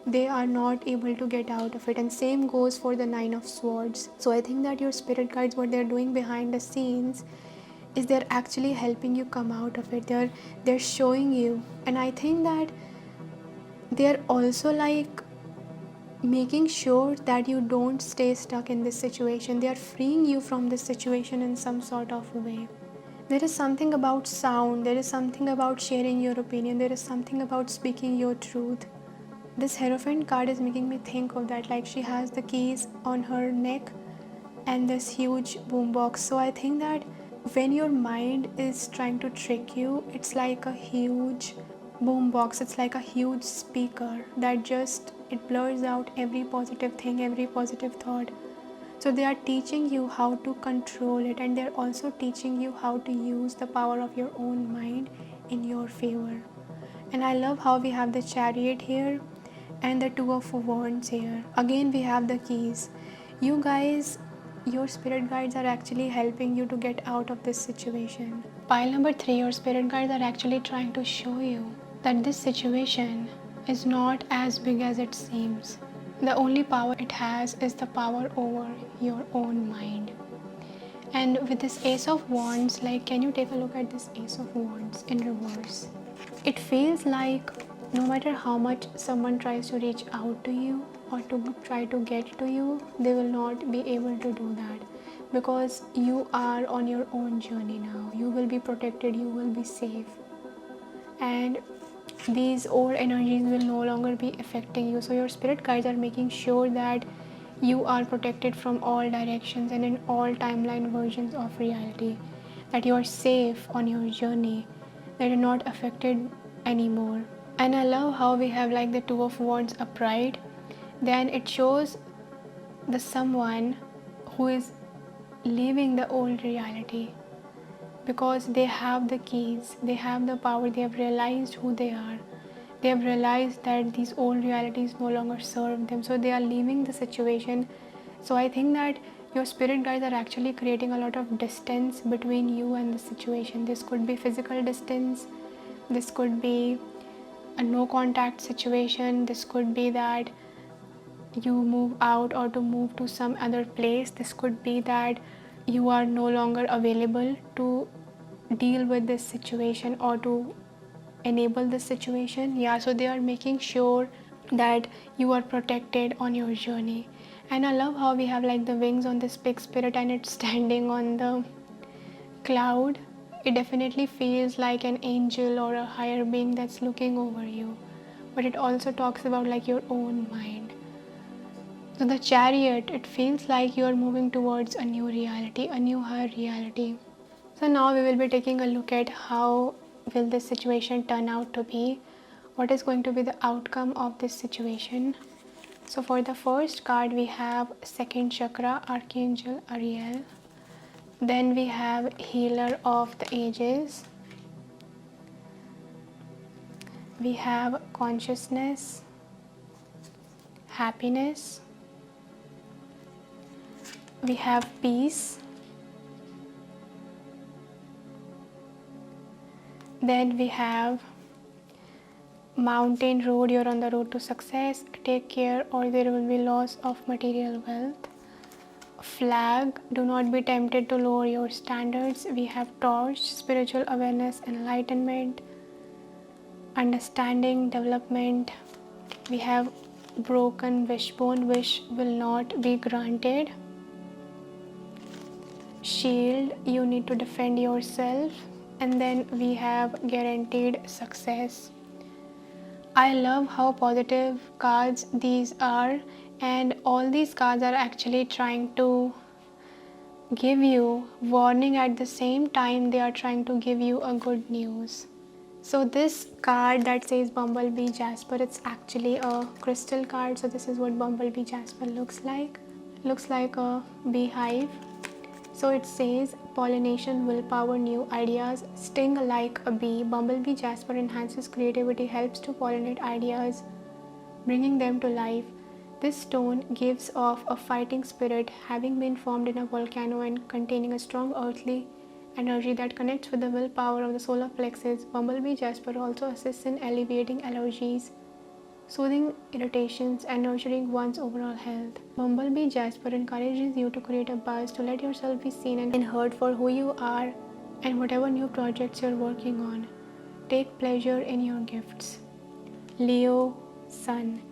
they are not able to get out of it. And same goes for the Nine of Swords. So I think that your spirit guides, what they're doing behind the scenes is they're actually helping you come out of it. They're showing you, and I think that they're also like making sure that you don't stay stuck in this situation. They are freeing you from this situation in some sort of way. There is something about sound, there is something about sharing your opinion, there is something about speaking your truth. This Hierophant card is making me think of that, like she has the keys on her neck and this huge boombox. So I think that when your mind is trying to trick you, it's like a huge boombox, it's like a huge speaker that just, it blurs out every positive thing, every positive thought. So they are teaching you how to control it, and they're also teaching you how to use the power of your own mind in your favor. And I love how we have the Chariot here and the Two of Wands here. Again, we have the keys. You guys, your spirit guides are actually helping you to get out of this situation. Pile number 3, your spirit guides are actually trying to show you that this situation is not as big as it seems. The only power it has is the power over your own mind. And with this Ace of Wands, like, can you take a look at this Ace of Wands in reverse? It feels like no matter how much someone tries to reach out to you or to try to get to you, they will not be able to do that, because you are on your own journey now. You will be protected, you will be safe, and these old energies will no longer be affecting you. So your spirit guides are making sure that you are protected from all directions and in all timeline versions of reality. that you are safe on your journey, that you're not affected anymore. And I love how we have like the Two of Wands upright. Then it shows the someone who is leaving the old reality, because they have the keys, they have the power, they have realized who they are, they have realized that these old realities no longer serve them, so they are leaving the situation. So I think that your spirit guides are actually creating a lot of distance between you and the situation. This could be physical distance, this could be a no contact situation, this could be that you move out or to move to some other place, this could be that you are no longer available to deal with this situation or to enable this situation. Yeah, so they are making sure that you are protected on your journey. And I love how we have like the wings on this big spirit and it's standing on the cloud. It definitely feels like an angel or a higher being that's looking over you, but it also talks about like your own mind. So the Chariot, it feels like you are moving towards a new reality, a new higher reality. So now we will be taking a look at how will this situation turn out to be, what is going to be the outcome of this situation. So for the first card we have second chakra, Archangel Ariel. Then we have Healer of the Ages. We have consciousness, happiness. We have peace. Then we have mountain road, you're on the road to success, take care or there will be loss of material wealth. Flag, do not be tempted to lower your standards. We have torch, spiritual awareness, enlightenment, understanding, development. We have broken wishbone, wish will not be granted. Shield, you need to defend yourself. And then we have guaranteed success. I love how positive cards these are, and all these cards are actually trying to give you warning at the same time they are trying to give you a good news. So this card that says Bumblebee Jasper, it's actually a crystal card. So this is what Bumblebee Jasper looks like. Looks like a beehive. So it says pollination, willpower, new ideas, sting like a bee. Bumblebee Jasper enhances creativity, helps to pollinate ideas, bringing them to life. This stone gives off a fighting spirit, having been formed in a volcano and containing a strong earthly energy that connects with the willpower of the solar plexus. Bumblebee Jasper also assists in alleviating allergies, soothing irritations, and nurturing one's overall health. Bumblebee Jasper encourages you to create a buzz, to let yourself be seen and heard for who you are and whatever new projects you're working on. Take pleasure in your gifts. Leo Sun.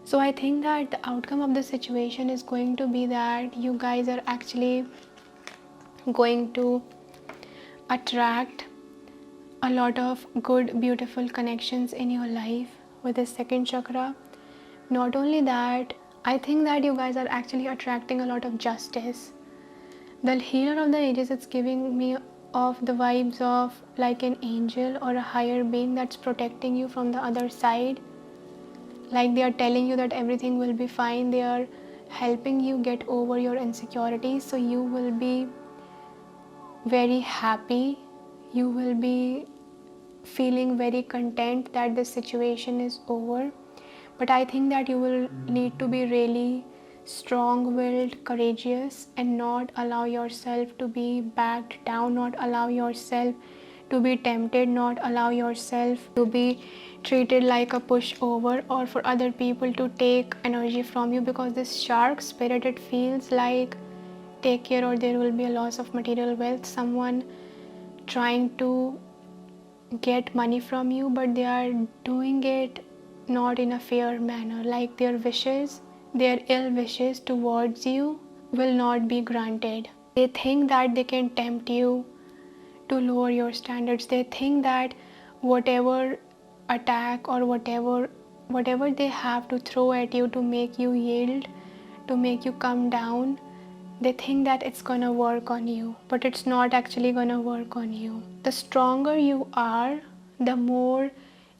So I think that the outcome of the situation is going to be that you guys are actually going to attract a lot of good, beautiful connections in your life with this second chakra. Not only that, I think that you guys are actually attracting a lot of justice. The Healer of the Ages, it's giving me of the vibes of like an angel or a higher being that's protecting you from the other side. Like they are telling you that everything will be fine. They are helping you get over your insecurities, so you will be very happy. You will be feeling very content that this situation is over. But I think that you will need to be really strong-willed, courageous, and not allow yourself to be backed down, not allow yourself to be tempted, not allow yourself to be treated like a pushover or for other people to take energy from you, because this shark spirit, it feels like take care or there will be a loss of material wealth, someone trying to get money from you, but they are doing it not in a fair manner. Like their wishes, their ill wishes towards you will not be granted. They think that they can tempt you to lower your standards. They think that whatever attack or whatever they have to throw at you to make you yield, to make you come down, They think that it's gonna work on you, but it's not actually gonna work on you. The stronger you are, the more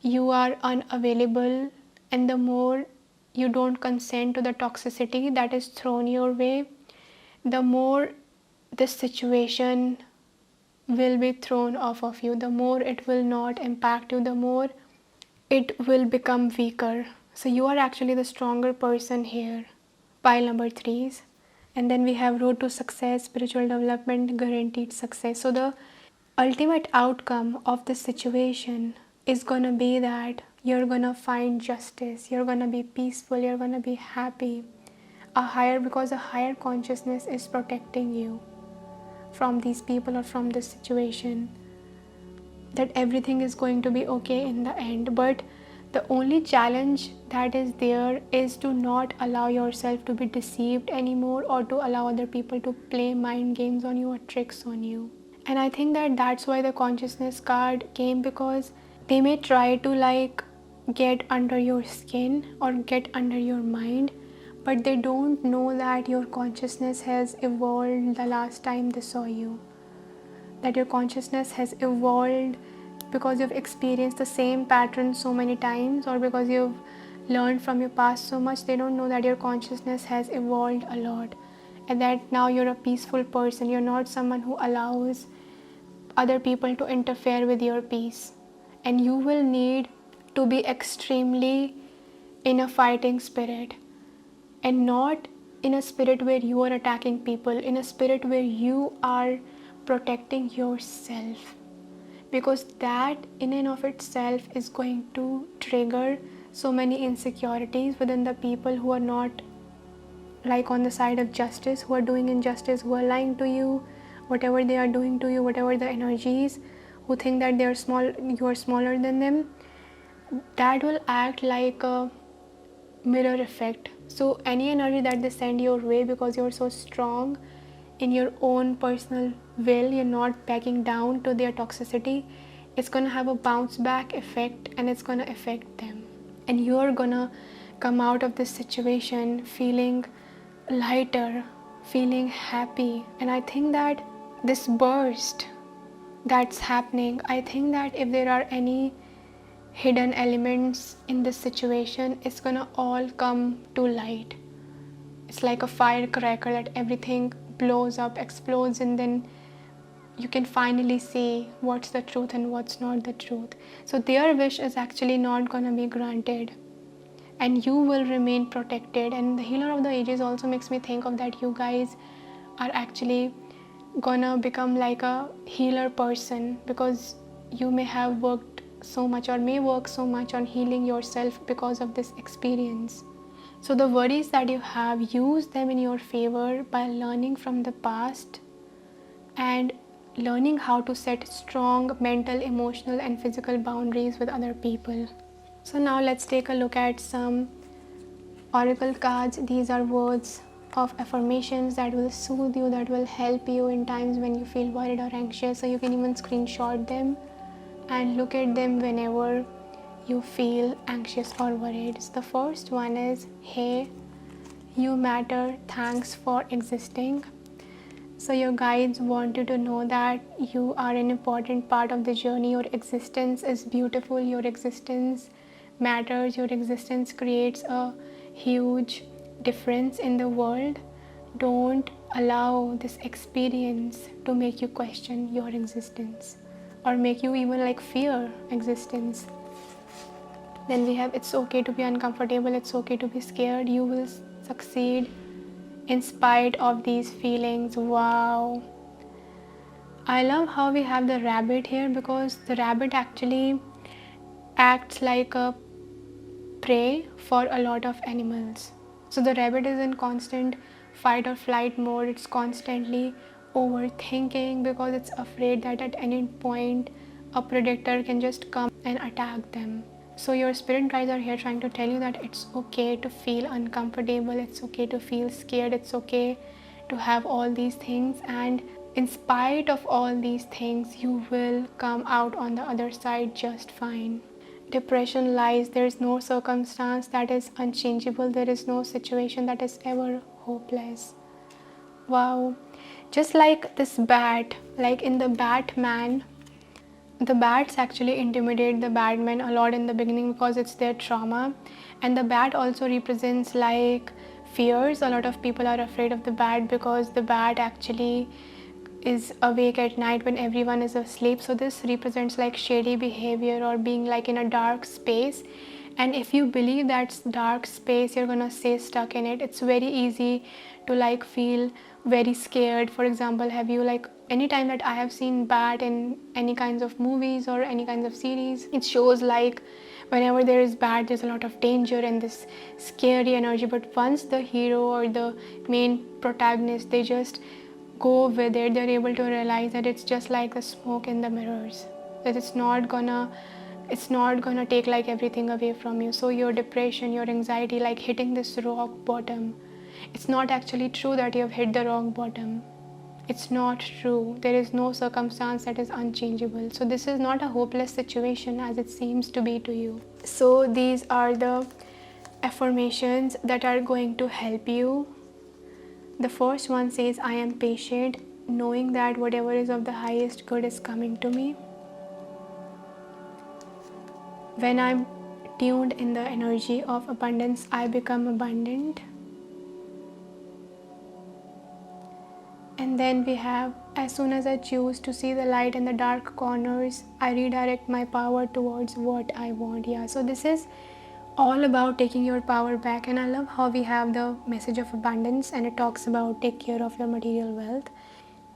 you are unavailable, and the more you don't consent to the toxicity that is thrown your way, the more this situation will be thrown off of you, the more it will not impact you, the more it will become weaker. So you are actually the stronger person here. Pile number 3s. And then we have road to success, spiritual development, guaranteed success. So the ultimate outcome of this situation is gonna be that you're gonna find justice, you're gonna be peaceful, you're gonna be happy. Because a higher consciousness is protecting you from these people or from this situation, that everything is going to be okay in the end. But the only challenge that is there is to not allow yourself to be deceived anymore, or to allow other people to play mind games on you or tricks on you. And I think that that's why the consciousness card came, because they may try to like get under your skin or get under your mind, but they don't know that your consciousness has evolved the last time they saw you, that your consciousness has evolved because you've experienced the same pattern so many times, or because you've learned from your past so much. They don't know that your consciousness has evolved a lot, and that now you're a peaceful person. You're not someone who allows other people to interfere with your peace. And you will need to be extremely in a fighting spirit, and not in a spirit where you are attacking people, in a spirit where you are protecting yourself, because that in and of itself is going to trigger so many insecurities within the people who are not like on the side of justice, who are doing injustice, who are lying to you, whatever they are doing to you, whatever the energies, who think that they are small, you are smaller than them. That will act like a mirror effect. So any energy that they send your way, because you're so strong in your own personal will, you're not backing down to their toxicity, it's going to have a bounce back effect, and it's going to affect them. And you're going to come out of this situation feeling lighter, feeling happy. And I think that this burst that's happening, I think that if there are any hidden elements in this situation, it's gonna all come to light. It's like a firecracker that everything blows up, explodes, and then you can finally see what's the truth and what's not the truth. So their wish is actually not gonna be granted, and you will remain protected. And the healer of the ages also makes me think of that you guys are actually gonna become like a healer person, because you may have worked so much, or may work so much on healing yourself because of this experience. So the worries that you have, use them in your favor by learning from the past and learning how to set strong mental, emotional, and physical boundaries with other people. So now let's take a look at some oracle cards. These are words of affirmations that will soothe you, that will help you in times when you feel worried or anxious. So you can even screenshot them and look at them whenever you feel anxious or worried. So the first one is, hey, you matter, thanks for existing. So your guides want you to know that you are an important part of the journey. Your existence is beautiful, your existence matters, your existence creates a huge difference in the world. Don't allow this experience to make you question your existence, or make you even like fear existence. Then we have, it's okay to be uncomfortable, it's okay to be scared, you will succeed in spite of these feelings. Wow, I love how we have the rabbit here, because the rabbit actually acts like a prey for a lot of animals. So the rabbit is in constant fight or flight mode. It's constantly overthinking because it's afraid that at any point a predator can just come and attack them. So your spirit guides are here trying to tell you that it's okay to feel uncomfortable, it's okay to feel scared, it's okay to have all these things, and in spite of all these things, you will come out on the other side just fine. Depression lies, there is no circumstance that is unchangeable, there is no situation that is ever hopeless. Wow. Just like this bat, like in the Batman, the bats actually intimidate the Batman a lot in the beginning because it's their trauma. And the bat also represents like fears. A lot of people are afraid of the bat because the bat actually is awake at night when everyone is asleep. So this represents like shady behavior or being like in a dark space. And if you believe that's dark space, you're gonna stay stuck in it. It's very easy to like feel very scared. For example, have you like anytime that I have seen bat in any kinds of movies or any kinds of series, it shows like whenever there is bat, there's a lot of danger and this scary energy. But once the hero or the main protagonist, they just go with it, they're able to realize that it's just like the smoke in the mirrors, that it's not gonna take like everything away from you. So your depression, your anxiety, like hitting this rock bottom, it's not actually true that you have hit the rock bottom. It's not true. There is no circumstance that is unchangeable. So this is not a hopeless situation as it seems to be to you. So these are the affirmations that are going to help you. The first one says, I am patient, knowing that whatever is of the highest good is coming to me. When I'm tuned in the energy of abundance, I become abundant. And then we have, as soon as I choose to see the light in the dark corners, I redirect my power towards what I want. Yeah, so this is all about taking your power back. And I love how we have the message of abundance and it talks about take care of your material wealth.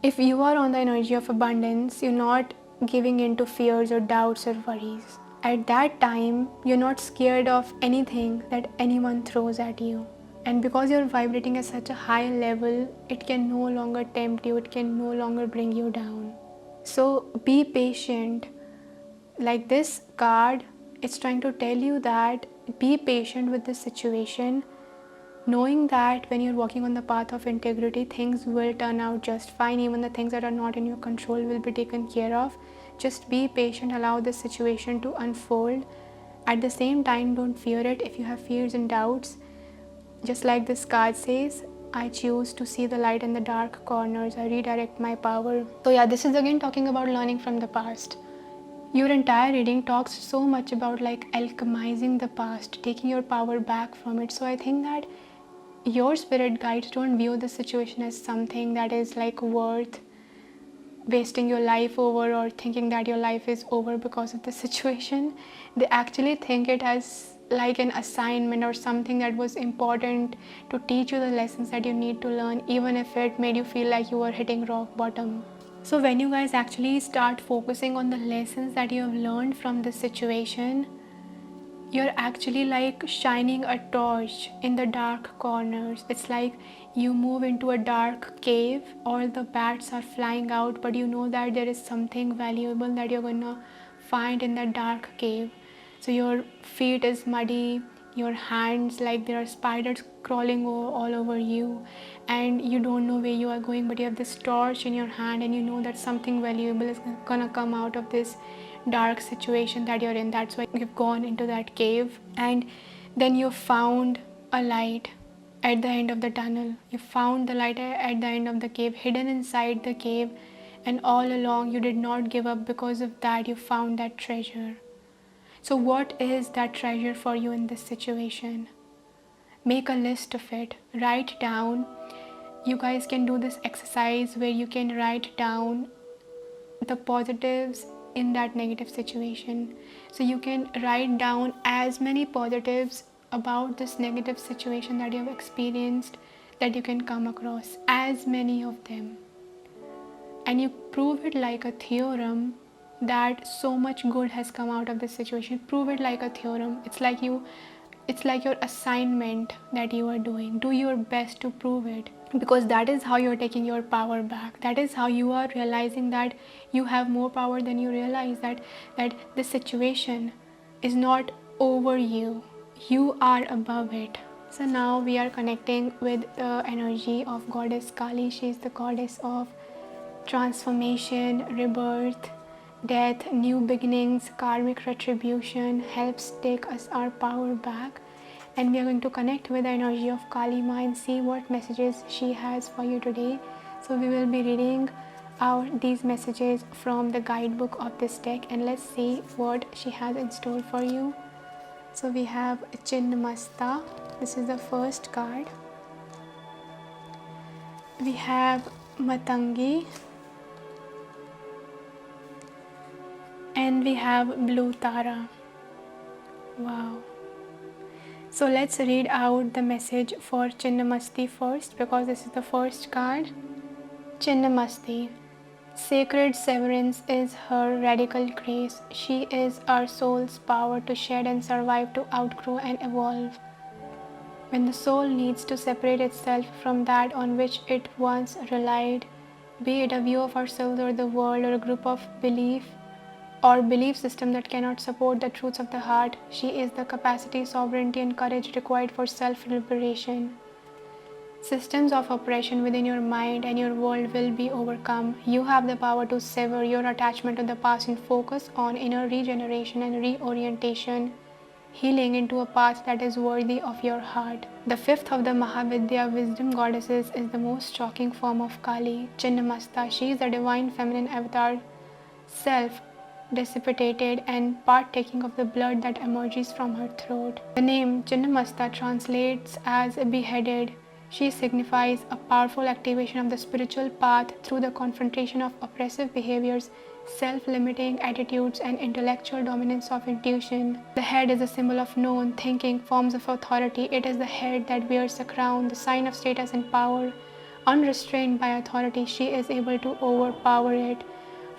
If you are on the energy of abundance, you're not giving in to fears or doubts or worries. At that time, you're not scared of anything that anyone throws at you. And because you're vibrating at such a high level, it can no longer tempt you, it can no longer bring you down. So be patient. Like this card, it's trying to tell you that be patient with this situation, knowing that when you're walking on the path of integrity, things will turn out just fine. Even the things that are not in your control will be taken care of. Just be patient, allow this situation to unfold. At the same time, don't fear it. If you have fears and doubts, just like this card says, I choose to see the light in the dark corners, I redirect my power. So yeah, this is again talking about learning from the past. Your entire reading talks so much about like alchemizing the past, taking your power back from it. So I think that your spirit guides don't view the situation as something that is like worth wasting your life over or thinking that your life is over because of the situation. They actually think it as like an assignment or something that was important to teach you the lessons that you need to learn, even if it made you feel like you were hitting rock bottom. So when you guys actually start focusing on the lessons that you have learned from this situation, you're actually like shining a torch in the dark corners. It's like you move into a dark cave, all the bats are flying out, but you know that there is something valuable that you're gonna find in that dark cave. So your feet is muddy, your hands like there are spiders crawling all over you, and you don't know where you are going, but you have this torch in your hand and you know that something valuable is gonna come out of this dark situation that you're in. That's why you've gone into that cave, and then you found a light at the end of the tunnel. You found the light at the end of the cave, hidden inside the cave, and all along you did not give up. Because of that, you found that treasure. So what is that treasure for you in this situation? Make a list of it, write down. You guys can do this exercise where you can write down the positives in that negative situation. So you can write down as many positives about this negative situation that you have experienced that you can come across, as many of them, and you prove it like a theorem that so much good has come out of this situation. Prove it like a theorem. It's like your assignment that you are doing. Do your best to prove it, because that is how you're taking your power back. That is how you are realizing that you have more power than you realize, that this situation is not over you. You are above it. So now we are connecting with the energy of goddess Kali. She is the goddess of transformation, rebirth, death, new beginnings, karmic retribution, helps take us our power back. and we are going to connect with the energy of Kali Ma and see what messages she has for you today. So we will be reading out these messages from the guidebook of this deck, and let's see what she has in store for you. So we have Chinnamasta. This is the first card. We have Matangi, and we have Blue Tara. Wow. So let's read out the message for Chinnamasti first, because this is the first card. Chinnamasti. Sacred severance is her radical grace. She is our soul's power to shed and survive, to outgrow and evolve. When the soul needs to separate itself from that on which it once relied, be it a view of ourselves or the world or a group of belief or belief system that cannot support the truths of the heart, she is the capacity, sovereignty, and courage required for self-liberation. Systems of oppression within your mind and your world will be overcome. You have the power to sever your attachment to the past and focus on inner regeneration and reorientation, healing into a path that is worthy of your heart. The fifth of the Mahavidya wisdom goddesses is the most shocking form of Kali, Chinnamasta. She is the divine feminine avatar, self dissipated and partaking of the blood that emerges from her throat. The name Chinnamasta translates as beheaded. She signifies a powerful activation of the spiritual path through the confrontation of oppressive behaviors, self-limiting attitudes, and intellectual dominance of intuition. The head is a symbol of known thinking, forms of authority. It is the head that wears the crown, the sign of status and power. Unrestrained by authority, she is able to overpower it.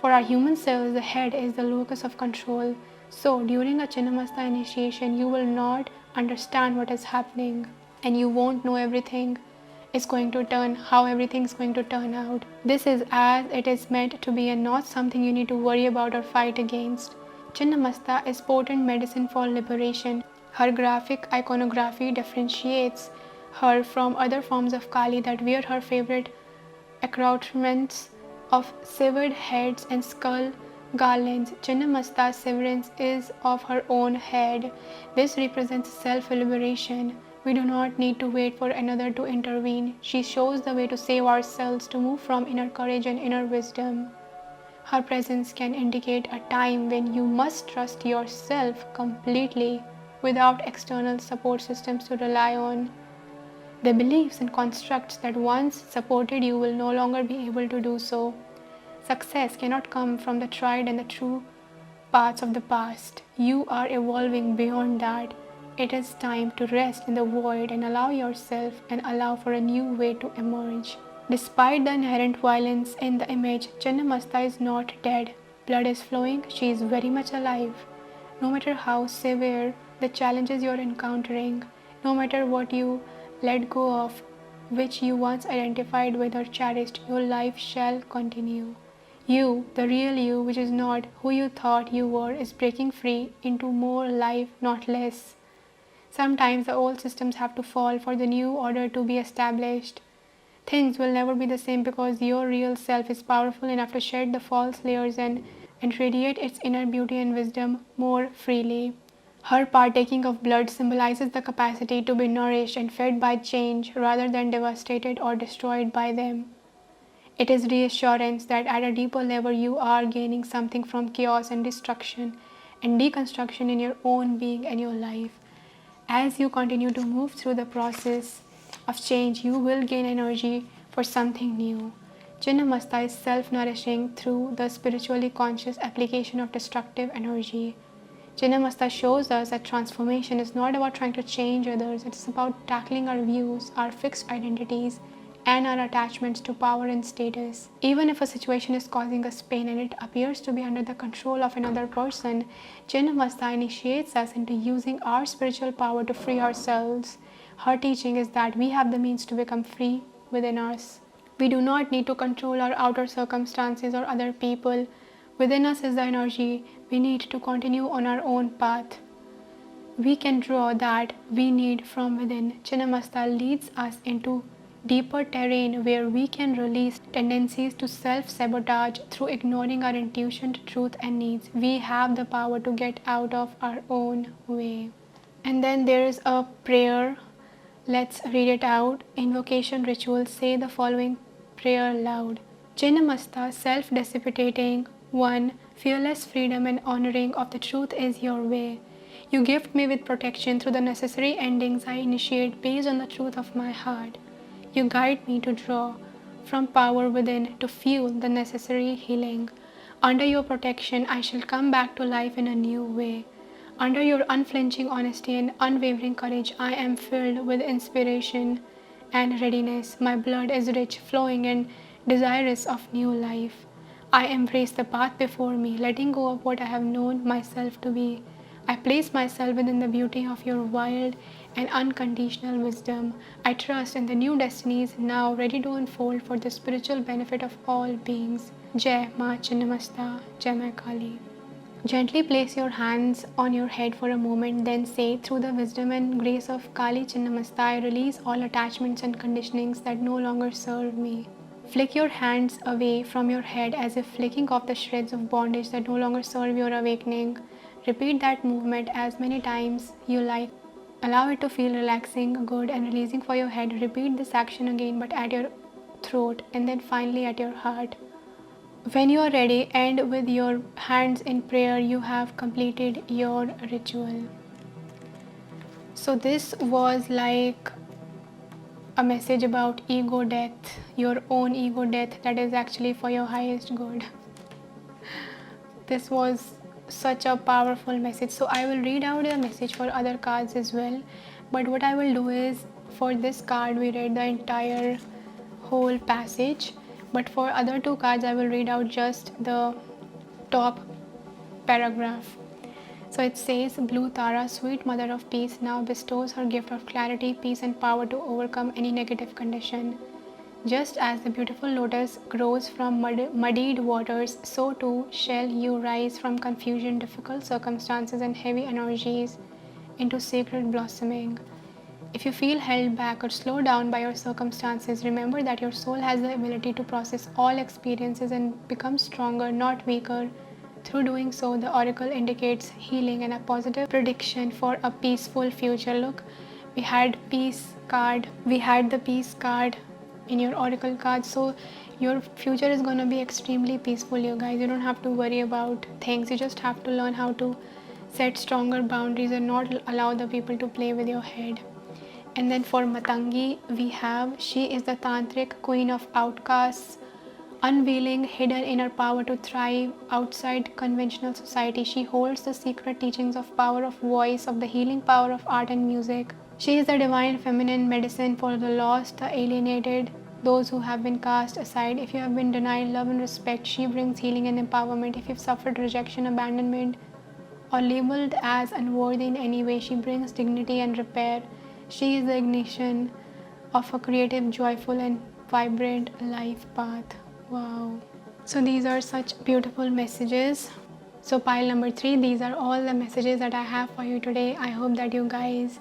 For our human selves, the head is the locus of control. So, during a Chinnamasta initiation, you will not understand what is happening, and you won't know everything is going to turn, how everything is going to turn out. This is as it is meant to be and not something you need to worry about or fight against. Chinnamasta is potent medicine for liberation. Her graphic iconography differentiates her from other forms of Kali that wear her favorite accoutrements of severed heads and skull garlands. Chinnamasta's severance is of her own head. This represents self-liberation. We do not need to wait for another to intervene. She shows the way to save ourselves, to move from inner courage and inner wisdom. Her presence can indicate a time when you must trust yourself completely without external support systems to rely on. The beliefs and constructs that once supported you will no longer be able to do so. Success cannot come from the tried and the true paths of the past. You are evolving beyond that. It is time to rest in the void and allow yourself and allow for a new way to emerge. Despite the inherent violence in the image, Chinnamasta is not dead. Blood is flowing. She is very much alive. No matter how severe the challenges you are encountering, no matter what you let go of, which you once identified with or cherished, your life shall continue. You, the real you, which is not who you thought you were, is breaking free into more life, not less. Sometimes the old systems have to fall for the new order to be established. Things will never be the same because your real self is powerful enough to shed the false layers and radiate its inner beauty and wisdom more freely. Her partaking of blood symbolizes the capacity to be nourished and fed by change rather than devastated or destroyed by them. It is reassurance that at a deeper level you are gaining something from chaos and destruction and deconstruction in your own being and your life. As you continue to move through the process of change, you will gain energy for something new. Chinnamasta is self-nourishing through the spiritually conscious application of destructive energy. Chinnamasta shows us that transformation is not about trying to change others, it is about tackling our views, our fixed identities, and our attachments to power and status. Even if a situation is causing us pain and it appears to be under the control of another person, Chinnamasta initiates us into using our spiritual power to free ourselves. Her teaching is that we have the means to become free within us. We do not need to control our outer circumstances or other people. Within us is the energy we need to continue on our own path. We can draw that we need from within. Chinnamasta leads us into deeper terrain where we can release tendencies to self-sabotage through ignoring our intuition, truth, and needs. We have the power to get out of our own way. And then there is a prayer. Let's read it out. Invocation ritual. Say the following prayer loud. Chinnamasta, self-dissipating one, fearless freedom and honoring of the truth is your way. You gift me with protection through the necessary endings I initiate based on the truth of my heart. You guide me to draw from power within to fuel the necessary healing. Under your protection, I shall come back to life in a new way. Under your unflinching honesty and unwavering courage, I am filled with inspiration and readiness. My blood is rich, flowing, and desirous of new life. I embrace the path before me, letting go of what I have known myself to be. I place myself within the beauty of your wild and unconditional wisdom. I trust in the new destinies now ready to unfold for the spiritual benefit of all beings. Jai Ma Chinnamasta, Jai Ma Kali. Gently place your hands on your head for a moment, then say, through the wisdom and grace of Kali Chinnamasta, I release all attachments and conditionings that no longer serve me. Flick your hands away from your head as if flicking off the shreds of bondage that no longer serve your awakening. Repeat that movement as many times you like. Allow it to feel relaxing, good, and releasing for your head. Repeat this action again, but at your throat and then finally at your heart. When you are ready, end with your hands in prayer. You have completed your ritual. So this was like a message about ego death, your own ego death that is actually for your highest good. This was such a powerful message. So I will read out the message for other cards as well. But what I will do is, for this card we read the entire whole passage, but for other two cards I will read out just the top paragraph. So it says, Blue Tara, sweet mother of peace, now bestows her gift of clarity, peace and power to overcome any negative condition. Just as the beautiful lotus grows from muddied waters, so too shall you rise from confusion, difficult circumstances and heavy energies into sacred blossoming. If you feel held back or slowed down by your circumstances, remember that your soul has the ability to process all experiences and become stronger, not weaker. Through doing so, the oracle indicates healing and a positive prediction for a peaceful future. Look, we had the peace card in your oracle card. So your future is going to be extremely peaceful, you guys. You don't have to worry about things. You just have to learn how to set stronger boundaries and not allow the people to play with your head. And then for Matangi, we have, she is the tantric queen of outcasts, unveiling hidden inner power to thrive outside conventional society. She holds the secret teachings of power of voice, of the healing power of art and music. She is the divine feminine medicine for the lost, the alienated, those who have been cast aside. If you have been denied love and respect, she brings healing and empowerment. If you've suffered rejection, abandonment, or labeled as unworthy in any way, she brings dignity and repair. She is the ignition of a creative, joyful, and vibrant life path. Wow. So these are such beautiful messages. So pile number 3, these are all the messages that I have for you today. I hope that you guys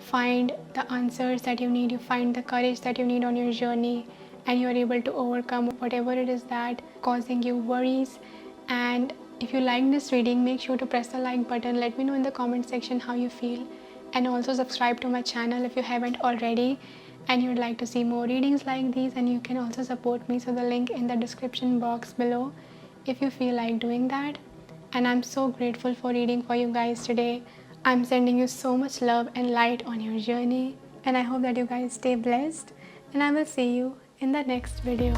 find the answers that you need, you find the courage that you need on your journey, and you are able to overcome whatever it is that causing you worries. And if you like this reading, make sure to press the like button. Let me know in the comment section how you feel, and also subscribe to my channel if you haven't already and you'd like to see more readings like these. And you can also support me, so the link in the description box below if you feel like doing that. And I'm so grateful for reading for you guys today. I'm sending you so much love and light on your journey, and I hope that you guys stay blessed, and I will see you in the next video.